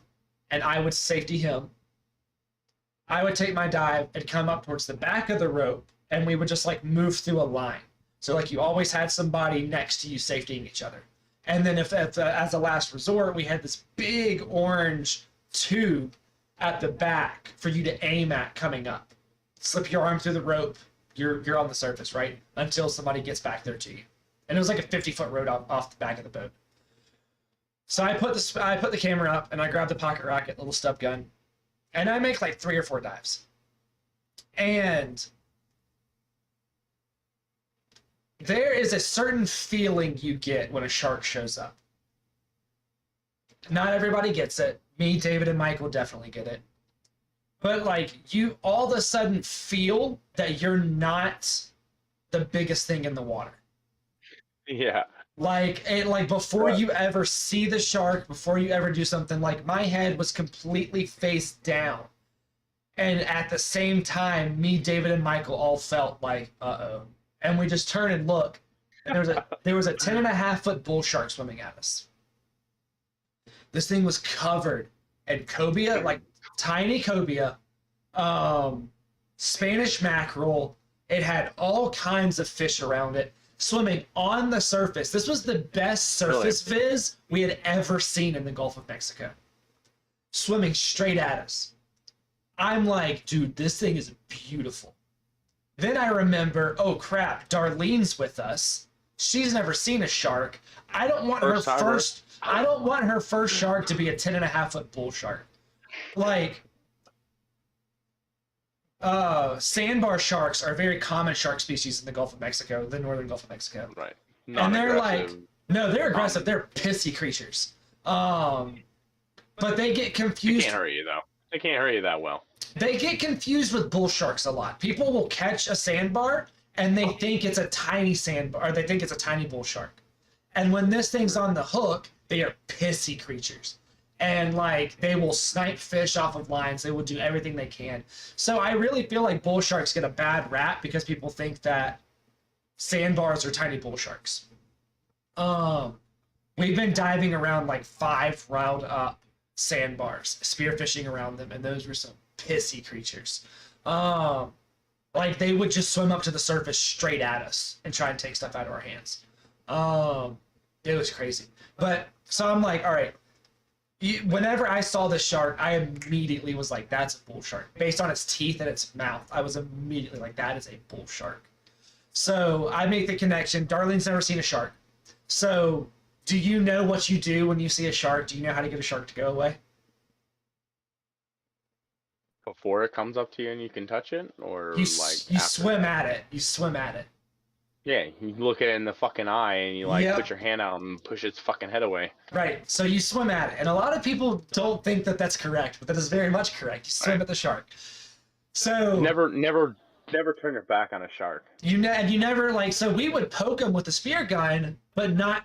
and I would safety him. I would take my dive and come up towards the back of the rope and we would just like move through a line. So like you always had somebody next to you safetying each other. And then as a last resort, we had this big orange tube at the back for you to aim at coming up. Slip your arm through the rope. You're on the surface, right? Until somebody gets back there to you. And it was like a 50-foot road off the back of the boat. So I put the camera up and I grabbed the pocket rocket, little stub gun, and I make like 3 or 4 dives. And there is a certain feeling you get when a shark shows up. Not everybody gets it. Me, David, and Michael definitely get it. But like you all of a sudden feel that you're not the biggest thing in the water. Yeah. Like before you ever see the shark, before you ever do something, like my head was completely face down. And at the same time, me, David, and Michael all felt like, uh-oh. And we just turn and look. And there was a 10.5-foot bull shark swimming at us. This thing was covered in cobia, like tiny cobia, Spanish mackerel. It had all kinds of fish around it, swimming on the surface. This was the best surface viz we had ever seen in the Gulf of Mexico. Swimming straight at us. I'm like, dude, this thing is beautiful. Then I remember, oh crap, Darlene's with us. She's never seen a shark. I don't want her first shark to be a 10.5-foot bull shark. Like, sandbar sharks are a very common shark species in the Gulf of Mexico, the northern Gulf of Mexico. Right. And they're like, no, they're aggressive. They're pissy creatures. But they get confused. They can't hurt you though. They can't hurt you that well. They get confused with bull sharks a lot. People will catch a sandbar and they think it's a tiny sandbar, or they think it's a tiny bull shark. And when this thing's on the hook, they are pissy creatures. And like they will snipe fish off of lines. They will do everything they can. So I really feel like bull sharks get a bad rap because people think that sandbars are tiny bull sharks. We've been diving around like 5 round up sandbars, spearfishing around them, and those were some pissy creatures. Like they would just swim up to the surface straight at us and try and take stuff out of our hands. It was crazy. But so I'm like, all right. Whenever I saw the shark, I immediately was like, that's a bull shark. Based on its teeth and its mouth, I was immediately like, that is a bull shark. So I make the connection. Darlene's never seen a shark. So do you know what you do when you see a shark? Do you know how to get a shark to go away? Before it comes up to you and you can touch it, or You after? swim at it. You swim at it. Yeah, you look at it in the fucking eye and you like Yep. put your hand out and push its fucking head away. Right. So you swim at it. And a lot of people don't think that that's correct, but that is very much correct. You swim Right. at the shark. So Never turn your back on a shark. you never like, so we would poke them with the spear gun, but not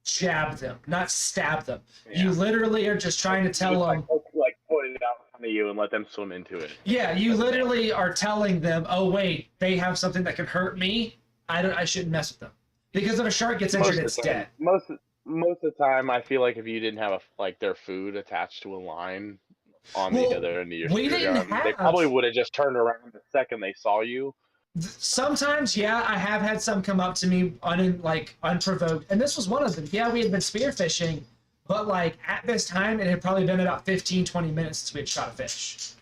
jab them, not stab them. Yeah. You literally are just trying to tell them. Like put it out in front of you and let them swim into it. Yeah, you literally are telling them, oh wait, they have something that can hurt me. I shouldn't mess with them. Because if a shark gets injured, it's dead. Most of the time, I feel like if you didn't have their food attached to a line on the other end of your we spear didn't gun, they have- probably would have just turned around the second they saw you. Sometimes, yeah, I have had some come up to me unprovoked, and this was one of them. Yeah, we had been spearfishing, but like at this time, it had probably been about 15-20 minutes since we had shot a fish.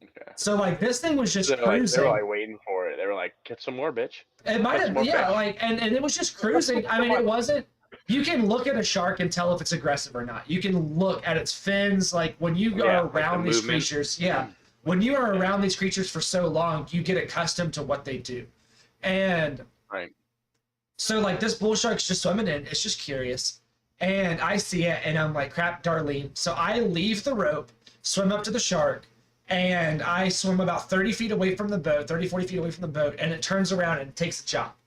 Okay. So like this thing was just They cruising. were like waiting for it. They were like, "Get some more, bitch." It might Catch have, more yeah, fish. like, and it was just cruising. I mean, it wasn't. You can look at a shark and tell if it's aggressive or not. You can look at its fins. Like when you Yeah, are like around the these movement. creatures, yeah. When you are around these creatures for so long, you get accustomed to what they do. And Right. so like this bull shark's just swimming in. It's just curious. And I see it and I'm like, crap, Darlene. So I leave the rope, swim up to the shark, and I swim about 30 feet away from the boat, 30, 40 feet away from the boat, and it turns around and takes a chop.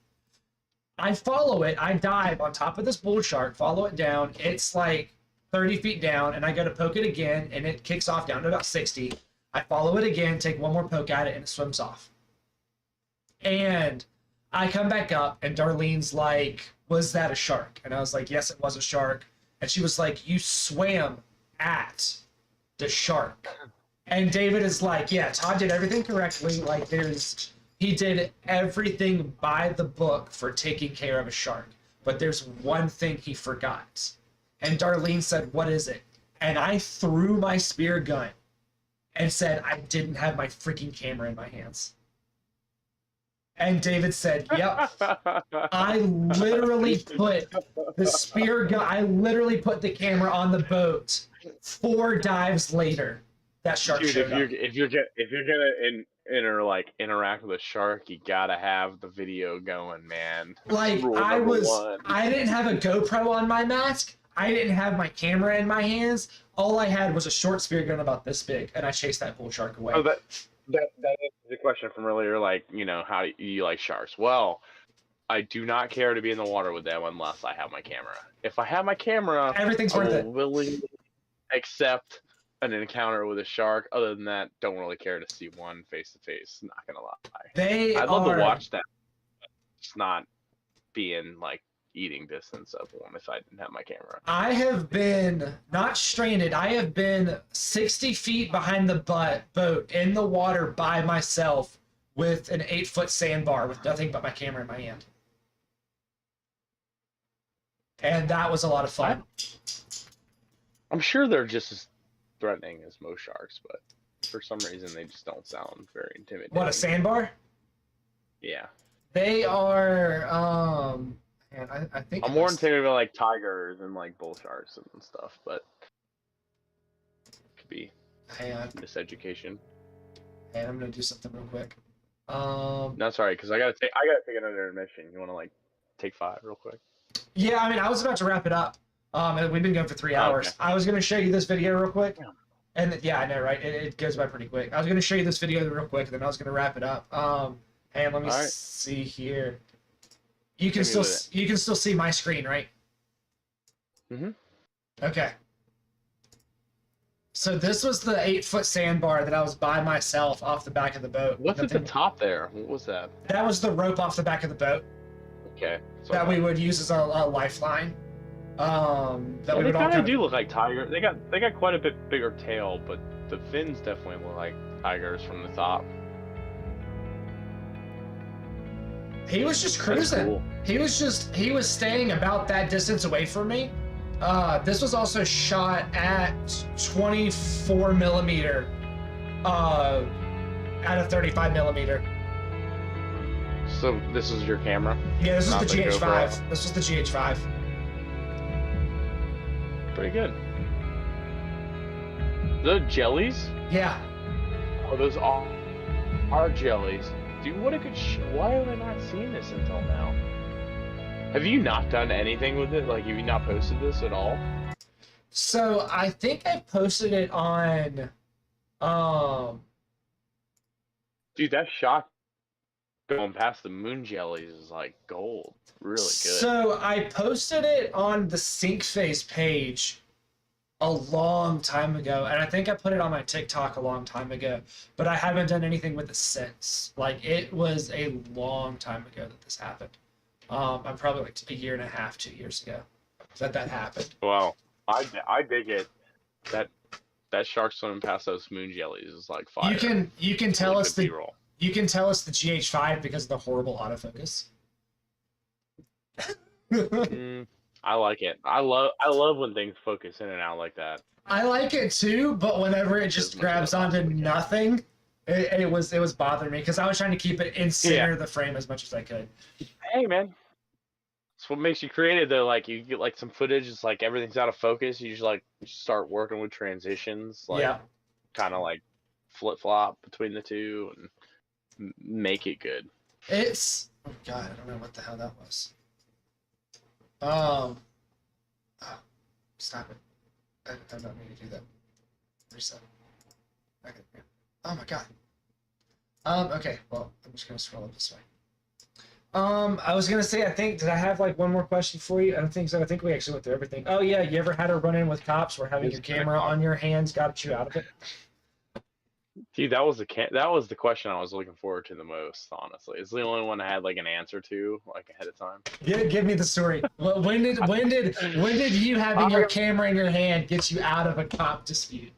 I follow it. I dive on top of this bull shark, follow it down. It's like 30 feet down, and I go to poke it again, and it kicks off down to about 60. I follow it again, take one more poke at it, and it swims off. And I come back up, and Darlene's like, was that a shark? And I was like, yes, it was a shark. And she was like, you swam at the shark. And David is like, yeah, Todd did everything correctly. Like he did everything by the book for taking care of a shark. but there's one thing he forgot. And Darlene said, what is it? And I threw my spear gun and said, I didn't have my freaking camera in my hands. And David said, yep. I literally put the spear gun, I literally put the camera on the boat 4 dives later. That shark Dude, showed up. if you're gonna interact with a shark, you gotta have the video going, man. Like, Rule number one. I didn't have a GoPro on my mask. I didn't have my camera in my hands. All I had was a short spear gun about this big, and I chased that bull shark away. Oh, that is the question from earlier. Like, how do you like sharks? Well, I do not care to be in the water with them unless I have my camera. If I have my camera, Everything's I worth will it. willingly accept an encounter with a shark. Other than that, don't really care to see one face to face. Not gonna lie. I'd love to watch that. It's not being like eating distance of one if I didn't have my camera. I have been not stranded. I have been 60 feet behind the boat in the water by myself with an 8-foot sandbar with nothing but my camera in my hand. And that was a lot of fun. I'm sure they're just as threatening as most sharks, but for some reason they just don't sound very intimidating. What, a sandbar? Yeah. They are, man, I think I'm more intimidated by like tigers and like bull sharks and stuff, but it could be miseducation. Hey, I'm gonna do something real quick. No, sorry, because I gotta take another intermission. You want to like take 5 real quick? Yeah, I mean, I was about to wrap it up. And we've been going for 3 hours. Okay. I was gonna show you this video real quick, and yeah, I know, right? It goes by pretty quick. I was gonna show you this video real quick, and then I was gonna wrap it up. And let me see here. You can still see my screen, right? Mhm. Okay. So this was the 8-foot sandbar that I was by myself off the back of the boat. What's at the top there? What was that? That was the rope off the back of the boat Okay. So that we would use as a lifeline. That we they would all kind kind of do look like tiger. They got quite a bit bigger tail, but the fins definitely look like tigers from the top. He was just cruising. Cool. He was staying about that distance away from me. This was also shot at 24 millimeter, at a 35 millimeter. So this is your camera? Yeah, this was Not the the GH5. GoPro. This was the GH5. Pretty good. The jellies? Yeah. Oh, those are jellies. Dude, what a good why have I not seen this until now? Have you not done anything with it? Like, have you not posted this at all? So I think I posted it on, Dude, that shot going past the moon jellies is like gold. Really good. So I posted it on the Sync Phase page a long time ago, and I think I put it on my TikTok a long time ago, but I haven't done anything with it since. Like, it was a long time ago that this happened. I'm probably like a year and a half, 2 years ago that happened. Wow. I dig it. That shark swimming past those moon jellies is like fire. You can tell Really us good the B-roll. you can tell us the GH5 because of the horrible autofocus. I like it. I love when things focus in and out like that. I like it too, but whenever it just grabs onto nothing, it was bothering me because I was trying to keep it in center of the frame as much as I could. Hey man, it's what makes you creative though. Like you get like some footage, it's like everything's out of focus. You just like start working with transitions, like kind of like flip flop between the two and make it good. It's oh god, I don't know what the hell that was. Oh, stop it! I don't need to do that. Reset. Okay. Oh my god. Okay. Well, I'm just gonna scroll up this way. I was gonna say, did I have like one more question for you? I don't think so. I think we actually went through everything. Oh yeah, you ever had a run-in with cops where having your camera on your hands got you out of it? Dude, that was the question I was looking forward to the most. Honestly, it's the only one I had like an answer to like ahead of time. Give me the story. When did you having your camera in your hand get you out of a cop dispute?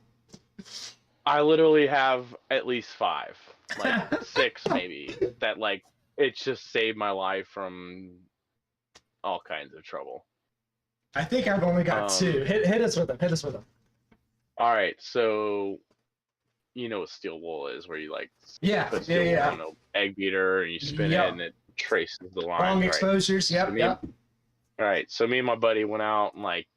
I literally have at least 5, like 6 maybe. That like it just saved my life from all kinds of trouble. I think I've only got two. Hit us with them. Hit us with them. All right, so you know what steel wool is, where you like Yeah, put steel yeah. wool in an egg beater and you spin Yep. it and it traces the lines. Long right? exposures. Yep, So yep. All right, so me and my buddy went out and like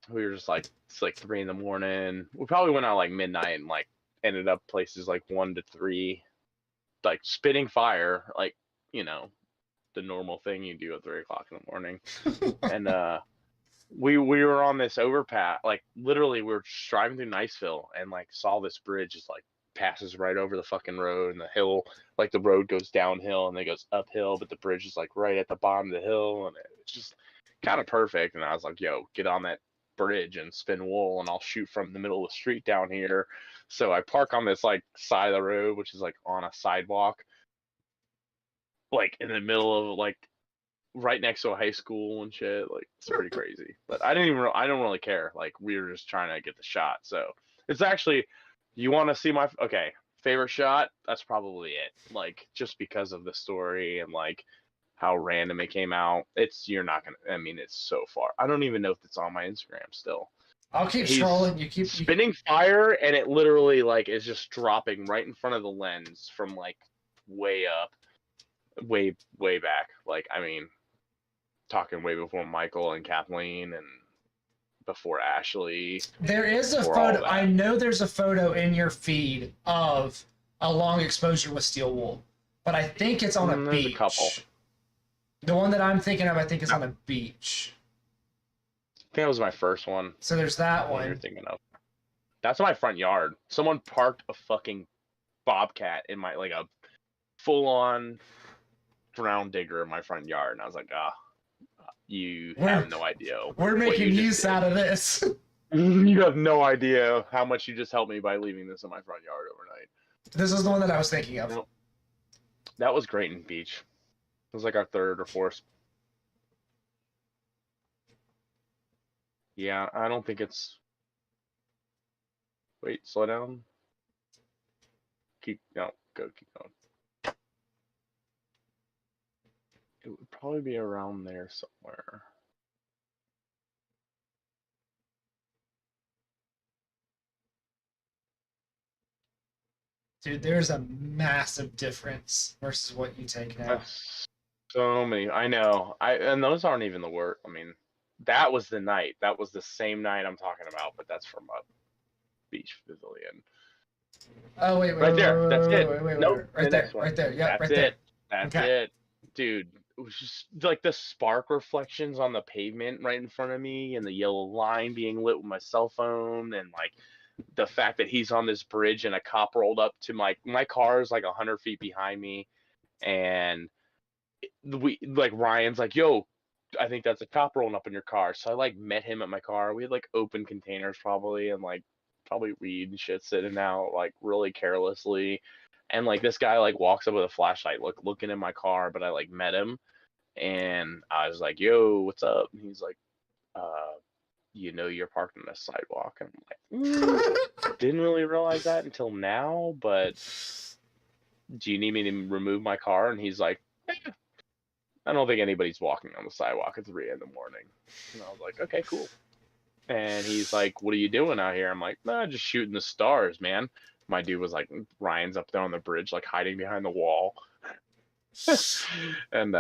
we were just like it's like 3 a.m. We probably went out like midnight and like ended up places like 1 to 3, like spitting fire, like you know the normal thing you do at 3 o'clock in the morning. And we were on this overpass, like literally we were just driving through Niceville and like saw this bridge just like passes right over the fucking road, and the hill, like the road goes downhill and then goes uphill, but the bridge is like right at the bottom of the hill, and it's just kind of perfect. And I was like, yo, get on that bridge and spin wool and I'll shoot from the middle of the street down here. So I park on this like side of the road, which is like on a sidewalk, like in the middle of like right next to a high school and shit. Like it's pretty crazy. But I don't really care. Like we were just trying to get the shot. So it's actually, you want to see my favorite shot? That's probably it. Like just because of the story and like how random it came out. You're not gonna. I mean, it's so far. I don't even know if it's on my Instagram still. I'll keep He's scrolling. You keep spinning fire, and it literally like is just dropping right in front of the lens from like way up, way back. Like I mean, talking way before Michael and Kathleen and before Ashley. There is a before all photo. that. I know there's a photo in your feed of a long exposure with steel wool, but I think it's on a There's beach. a couple. The one that I'm thinking of, I think, is on a beach. I think that was my first one. So there's that What you're one. thinking of? That's my front yard. Someone parked a fucking bobcat in my like a full-on ground digger in my front yard, and I was like, you have no idea. We're what making you just use did. out of this. You have no idea how much you just helped me by leaving this in my front yard overnight. This is the one that I was thinking of. Nope. That was Grayton Beach. It was like our third or fourth. Yeah, I don't think it's. Wait, slow down. Keep going. It would probably be around there somewhere. Dude, there's a massive difference versus what you take now. That's so many. I know. And those aren't even the worst. I mean, that was the night. That was the same night I'm talking about, but that's from a beach pavilion. Oh wait, Right there. That's it. wait, Nope. right The there, next one. right there. Yeah, That's right it. there. That's Okay. it. Dude, it was just like the spark reflections on the pavement right in front of me and the yellow line being lit with my cell phone, and like the fact that he's on this bridge and a cop rolled up to my car is like 100 feet behind me, and we like Ryan's like, yo, I think that's a cop rolling up in your car. So I like met him at my car. We had like open containers probably, and like probably weed and shit sitting out like really carelessly. And like this guy like walks up with a flashlight, looking in my car, but I like met him, and I was like, yo, what's up? And he's like, you're parked on the sidewalk. And I'm like, didn't really realize that until now, but do you need me to remove my car? And he's like, I don't think anybody's walking on the sidewalk at 3 a.m. And I was like, okay, cool. And he's like, what are you doing out here? I'm like, nah, just shooting the stars, man. My dude was like, Ryan's up there on the bridge, like hiding behind the wall. And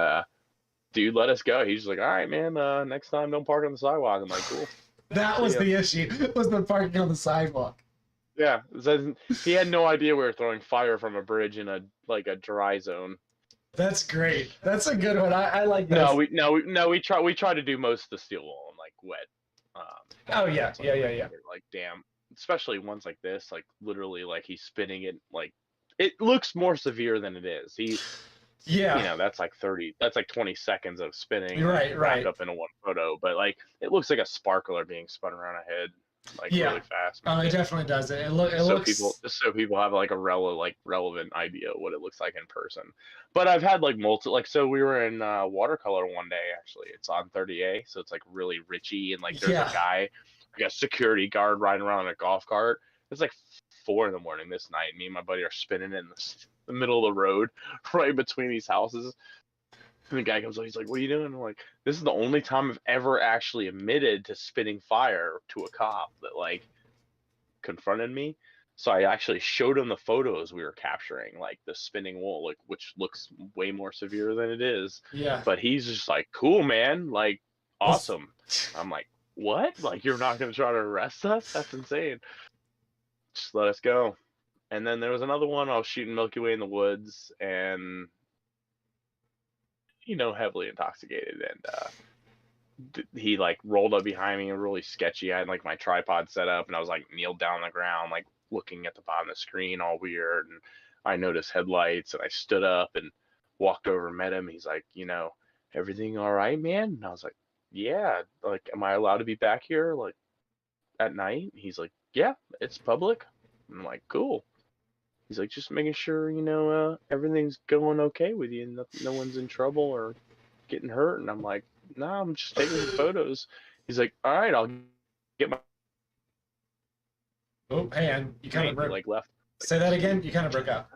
dude let us go. He's just like, all right, man, next time don't park on the sidewalk. I'm like, cool. That was the issue. Was the parking on the sidewalk. Yeah, he had no idea we were throwing fire from a bridge in a dry zone. That's great. That's a good one. I like that. We try to do most of the steel wool in like wet. Oh yeah. Like damn, especially ones like this, like literally like he's spinning it, like it looks more severe than it is. That's like 20 seconds of spinning, Right. wrapped up into one photo, but like it looks like a sparkler being spun around a head, like really fast. It definitely does. It looks. So people have like a relevant idea of what it looks like in person. But I've had like so we were in watercolor one day, actually. It's on 30A, so it's like really richy, and like there's a guy, like a security guard riding around in a golf cart. It's like 4 a.m. this night. Me and my buddy are spinning in the middle of the road right between these houses. And the guy comes up, he's like, "What are you doing?" I'm like, "This is the only time I've ever actually admitted to spitting fire to a cop that like confronted me." So I actually showed him the photos we were capturing, like the spinning wool, like which looks way more severe than it is. Yeah. But he's just like, "Cool, man, like awesome." I'm like, "What? Like you're not gonna try to arrest us? That's insane. Just let us go." And then there was another one. I was shooting Milky Way in the woods, and heavily intoxicated, and he like rolled up behind me and really sketchy. I had like my tripod set up, and I was like kneeled down on the ground, like looking at the bottom of the screen, all weird. And I noticed headlights, and I stood up and walked over and met him. He's like, "Everything all right, man?" And I was like, "Yeah, like, am I allowed to be back here like at night?" He's like, "Yeah, it's public." I'm like, "Cool." He's like, "Just making sure, everything's going okay with you, and no one's in trouble or getting hurt." And I'm like, "No, I'm just taking some photos." He's like, "All right, I'll get my." Oh, hey, and you kind of broke. Like left. Say that again. You kind of broke up.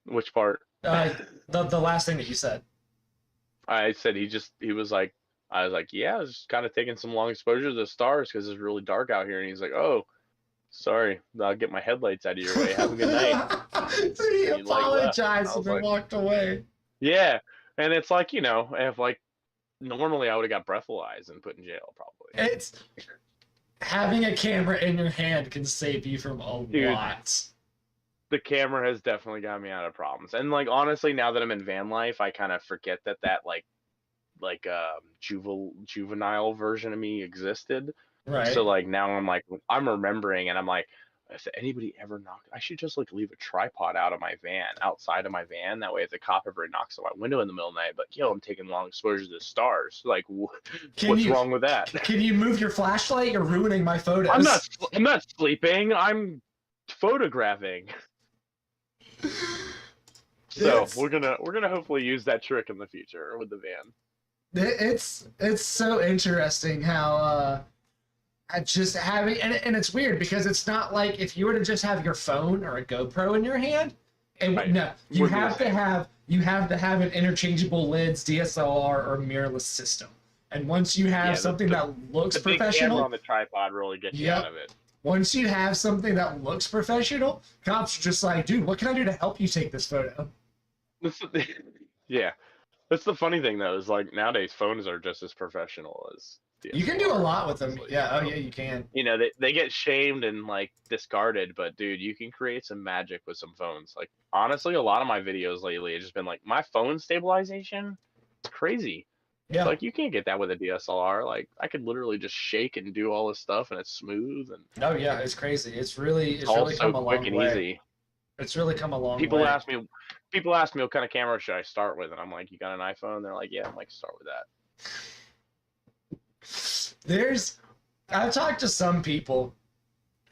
Which part? The last thing that you said. I said he was like, I was like, "Yeah, I was just kind of taking some long exposures to the stars because it's really dark out here." And he's like, "Oh, sorry, I'll get my headlights out of your way. Have a good night." So he apologized and then walked away. Yeah, and it's like, if like normally I would have got breathalyzed and put in jail probably. It's having a camera in your hand can save you from a lot. The camera has definitely got me out of problems. And like honestly, now that I'm in van life, I kind of forget that like juvenile version of me existed. Right. So like now I'm remembering, and I'm like, if anybody ever knocked, I should just like leave a tripod outside of my van. That way, if the cop ever knocks on my window in the middle of the night, but I'm taking long exposures to the stars. Like, what's wrong with that? Can you move your flashlight? You're ruining my photos. I'm not sleeping. I'm photographing. So we're gonna hopefully use that trick in the future with the van. It's so interesting how just having and it's weird because it's not like if you were to just have your phone or a GoPro in your hand, and right. No, you have to have an interchangeable lids, DSLR, or mirrorless system. And once you have something that looks professional, big camera on the tripod really gets you out of it. Once you have something that looks professional, cops are just like, "Dude, what can I do to help you take this photo?" Yeah, that's the funny thing though, is like nowadays phones are just as professional as DSLR. You can do a lot with them. Yeah, oh yeah, you can. They get shamed and like discarded, but dude, you can create some magic with some phones. Like honestly, a lot of my videos lately have just been like my phone stabilization. It's crazy. Yeah. It's like you can't get that with a DSLR. Like I could literally just shake and do all this stuff, and it's smooth and. Oh yeah, it's crazy. It's really all come a long quick and way. easy. It's really come a long way. People ask me what kind of camera should I start with, and I'm like, "You got an iPhone?" They're like, "Yeah." I'm like, "Start with that." I've talked to some people,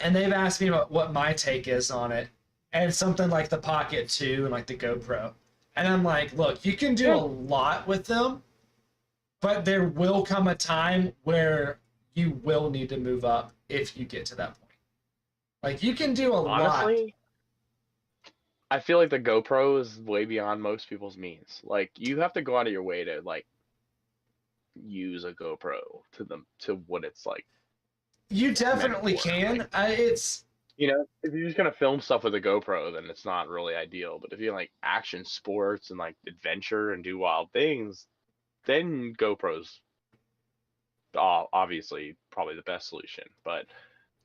and they've asked me what my take is on it, and something like the Pocket 2 and like the GoPro, and I'm like, look, you can do a lot with them, but there will come a time where you will need to move up if you get to that point. Like you can do Honestly, lot. I feel like the GoPro is way beyond most people's means. Like you have to go out of your way to like use a GoPro to what it's like. You definitely can. Like, It's if you're just gonna film stuff with a GoPro, then it's not really ideal. But if you're like action sports and like adventure and do wild things, then GoPro's obviously probably the best solution. But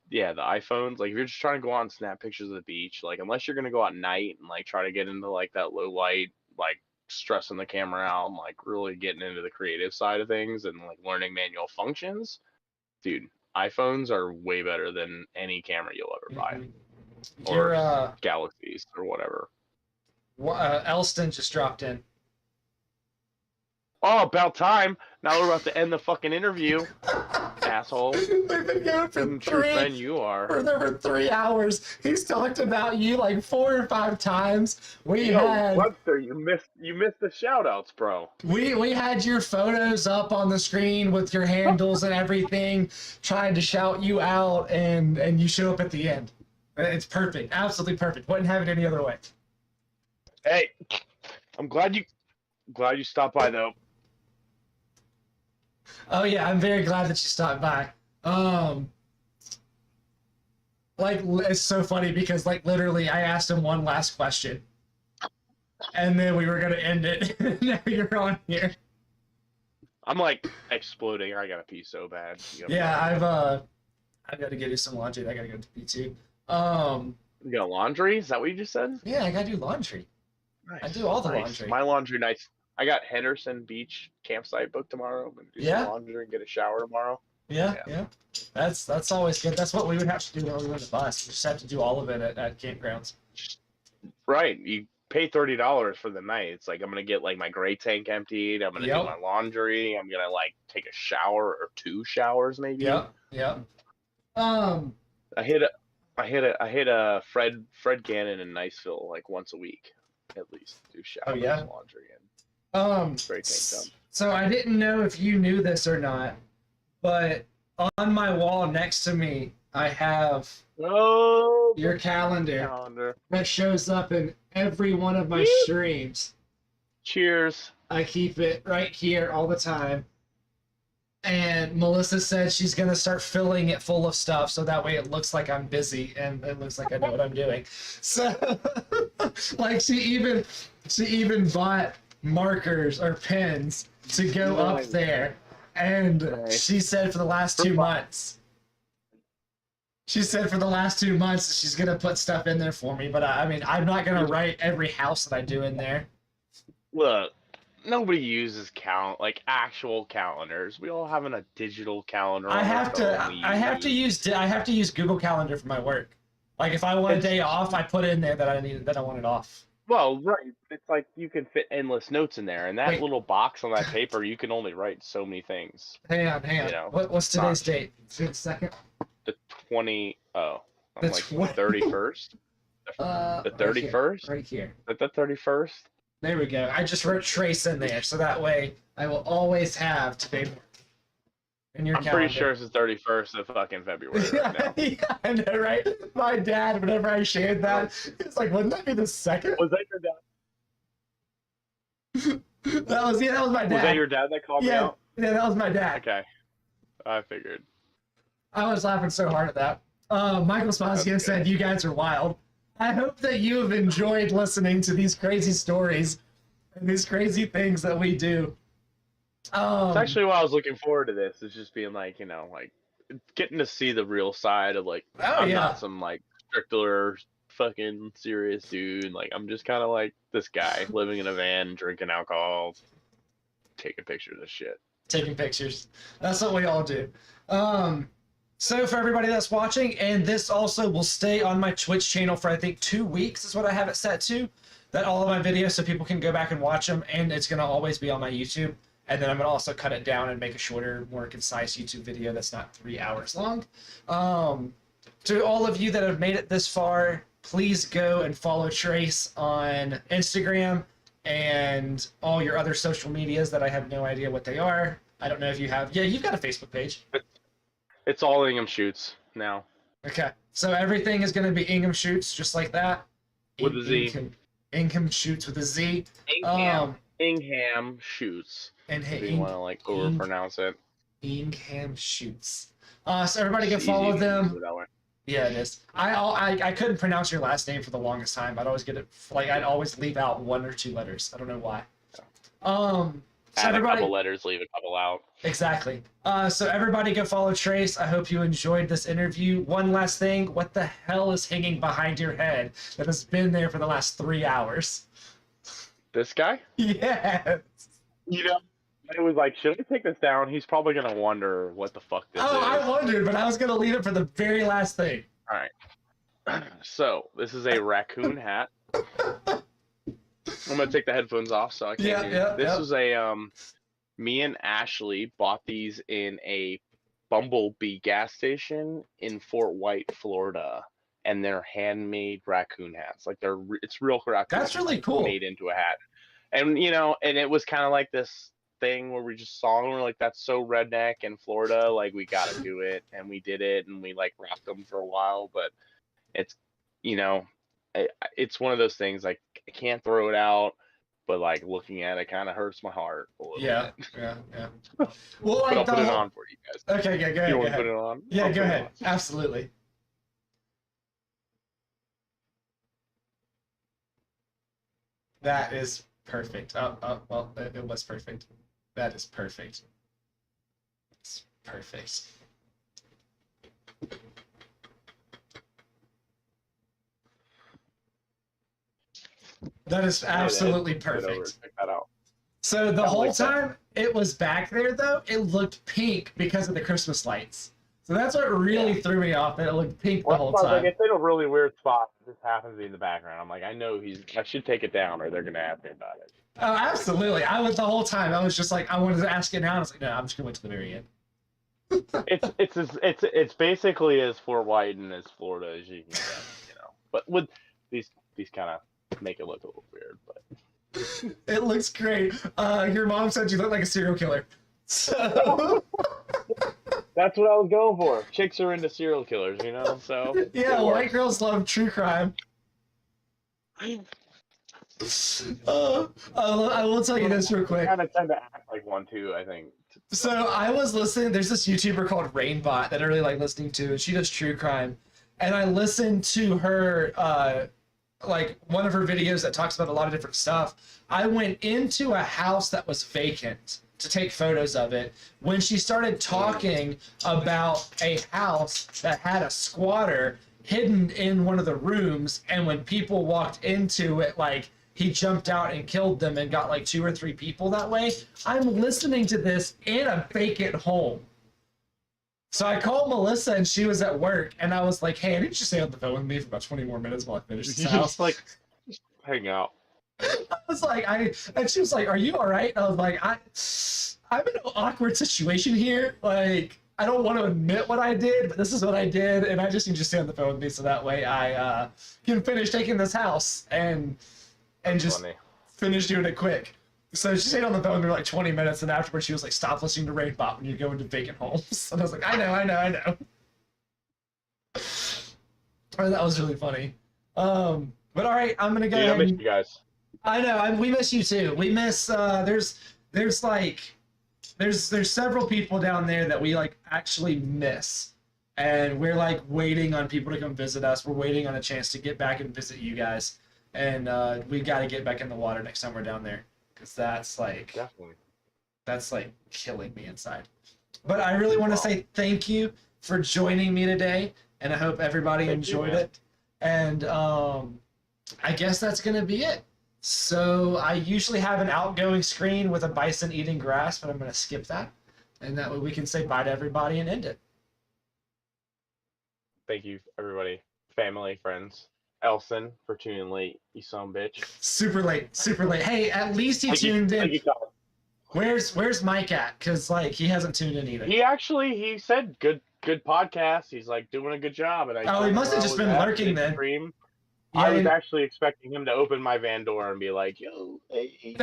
yeah, the iPhones, like if you're just trying to go out and snap pictures of the beach, like unless you're gonna go out at night and like try to get into like that low light, like stressing the camera out and like really getting into the creative side of things and like learning manual functions, dude, iPhones are way better than any camera you'll ever buy. Or Galaxies or whatever. Elston just dropped in. Oh, about time. Now we're about to end the fucking interview. Asshole. We've been going for true friend you are. For over 3 hours. He's talked about you like 4 or 5 times. Webster, you missed the shout outs, bro. We had your photos up on the screen with your handles and everything, trying to shout you out, and you show up at the end. It's perfect. Absolutely perfect. Wouldn't have it any other way. Hey, I'm glad glad you stopped by though. Oh yeah, I'm very glad that you stopped by. Like it's so funny because like literally I asked him one last question, and then we were gonna end it. Now you're on here. I'm like exploding. I gotta pee so bad. Yeah, I've got to go do some laundry. I gotta go to pee too. You got laundry? Is that what you just said? Yeah, I gotta do laundry. Nice. I do all the Nice. laundry. My laundry nights. I got Henderson Beach campsite booked tomorrow. I'm gonna do Yeah. some laundry and get a shower tomorrow. Yeah. That's always good. That's what we would have to do when we went to bus. We just have to do all of it at campgrounds. Right. You pay $30 for the night. It's like I'm gonna get like my gray tank emptied. I'm gonna do my laundry. I'm gonna like take a shower or 2 showers maybe. Yep. I hit a Fred Gannon in Niceville like once a week at least. Do showers, laundry, and gray tank done. So I didn't know if you knew this or not, but on my wall next to me, I have your calendar that shows up in every one of my streams. Cheers. I keep it right here all the time. And Melissa said she's going to start filling it full of stuff so that way it looks like I'm busy and it looks like I know what I'm doing. So, like, she even bought markers or pens to go up there. And she said for the last 2 months, she's going to put stuff in there for me. But I mean, I'm not going to write every house that I do in there. Look, nobody uses actual calendars. We all have a digital calendar. I have to use Google Calendar for my work. Like if I want a day off, I put in there that I want it off. Well, right. It's like you can fit endless notes in there, and that little box on that paper, you can only write so many things. Hang on. You know, what's today's date? 2nd. The 20. Oh, I'm like the 31st. The 31st. Right here. Is that the 31st? There we go. I just wrote Trace in there, so that way I will always have today in your calendar. I'm pretty sure it's the 31st of fucking February right now. Yeah, I know, right? My dad, whenever I shared that, he's like, wouldn't that be the 2nd? Was that your dad? That was my dad. Was that your dad that called me out? Yeah, that was my dad. Okay. I figured. I was laughing so hard at that. Michael Spazio said, you guys are wild. I hope that you have enjoyed listening to these crazy stories and these crazy things that we do. It's actually why I was looking forward to this. It's just being like, like getting to see the real side of like, I'm not some like strictler fucking serious dude. Like I'm just kind of like this guy living in a van, drinking alcohol, taking pictures of shit. Taking pictures. That's what we all do. So for everybody that's watching, and this also will stay on my Twitch channel for I think 2 weeks is what I have it set to, that all of my videos so people can go back and watch them, and it's going to always be on my YouTube. And then I'm going to also cut it down and make a shorter, more concise YouTube video that's not 3 hours long. To all of you that have made it this far, please go and follow Trace on Instagram and all your other social medias that I have no idea what they are. I don't know if you have. Yeah, you've got a Facebook page. It's all Ingham Shoots now. Okay, so everything is going to be Ingham Shoots, just like that. With a Z. Ingham Shoots with a Z. Ingham Shoots. And if you want to like overpronounce it. Ingham Shoots. So everybody can follow them. Yeah, it is. I couldn't pronounce your last name for the longest time. I'd always get it I'd always leave out 1 or 2 letters. I don't know why. Add a couple letters, leave a couple out. Exactly. So everybody go follow Trace. I hope you enjoyed this interview. One last thing. What the hell is hanging behind your head that has been there for the last 3 hours? This guy? Yes. It was like, should I take this down? He's probably going to wonder what the fuck this is. I wondered, but I was going to leave it for the very last thing. All right. So, this is a raccoon hat. I'm going to take the headphones off so I can't hear. This was me and Ashley bought these in a Bumblebee gas station in Fort White, Florida. And they're handmade raccoon hats. Like it's real raccoon. That's really cool. Made into a hat. And, and it was kind of like this thing where we just saw them. We're like, that's so redneck in Florida. Like, we got to do it. And we did it. And we, like, rocked them for a while. But it's, it's one of those things, like, I can't throw it out. but like looking at it kind of hurts my heart a little Yeah, bit. yeah, yeah. Well, But like I'll the put it whole... on for you guys. Okay, yeah, go ahead. You Go want to ahead. put it on? Yeah, I'll go put it ahead. on. Absolutely. That is perfect. Well, it was perfect. That is perfect. It's perfect. That is absolutely Put it over. perfect. Check that out. So the I whole like that. time it was back there, though, it looked pink because of the Christmas lights. So that's what really threw me off, that it looked pink the whole I was like, time. it's in a really weird spot. It just happens to be in the background. I'm like, I know I should take it down or they're going to ask me about it. Oh, absolutely. I was the whole time. I was just like, I wanted to ask it now. I was like, no, I'm just going to wait till the very end. It's basically as Fort White and as Florida as you can get, you know. But with these kind of make it look a little weird, but It looks great. Your mom said you look like a serial killer. So that's what I was going for. Chicks are into serial killers, you know. So yeah, it white works. girls love true crime. I will tell you this real quick. Kind of tend to act like one too, I think. So I was listening. There's this YouTuber called Rainbot that I really like listening to, and she does true crime. And I listened to her, like one of her videos that talks about a lot of different stuff. I went into a house that was vacant to take photos of it when she started talking about a house that had a squatter hidden in one of the rooms, and when people walked into it, like, he jumped out and killed them and got like 2 or 3 people that way. I'm listening to this in a vacant home. So I called Melissa and she was at work, and I was like, hey, I need you to stay on the phone with me for about 20 more minutes while I finish this house. Just like hang out. I was like, and she was like, are you all right? And I was like, I'm in an awkward situation here. Like, I don't want to admit what I did, but this is what I did, and I just need you to stay on the phone with me so that way I can finish taking this house and just Funny. finish doing it quick. So she stayed on the phone for like 20 minutes, and afterwards she was like, stop listening to Rainbot when you go into vacant homes. And I was like, I know. Oh, that was really funny. But all right, I'm gonna go Yeah, I ahead miss and... you guys. I know, we miss you too. We miss, there's several people down there that we like actually miss. And we're like waiting on people to come visit us. We're waiting on a chance to get back and visit you guys. And we got to get back in the water next time we're down there. Because that's like killing me inside. But I really want to say thank you for joining me today. And I hope everybody enjoyed it. And I guess that's going to be it. So I usually have an outgoing screen with a bison eating grass, but I'm going to skip that. And that way we can say bye to everybody and end it. Thank you, everybody, family, friends. Elson for tuning late, you son of a bitch. Super late. Hey, at least he tuned in. Thank you, Colin. Where's Mike at? Because like he hasn't tuned in either. He said good podcast. He's like doing a good job, and he must have just been lurking then. Stream. Yeah, I was actually expecting him to open my van door and be like, "Yo, hey." He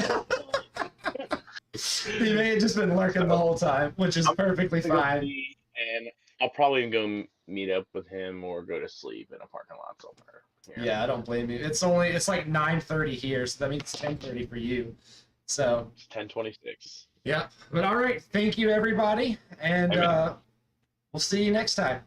may have just been lurking the whole time, which is perfectly fine. And I'll probably go meet up with him or go to sleep in a parking lot somewhere. Yeah, I don't blame you. It's like 9:30 here, so that means 10:30 for you. So it's 10:26. Yeah, but all right. Thank you, everybody, and we'll see you next time.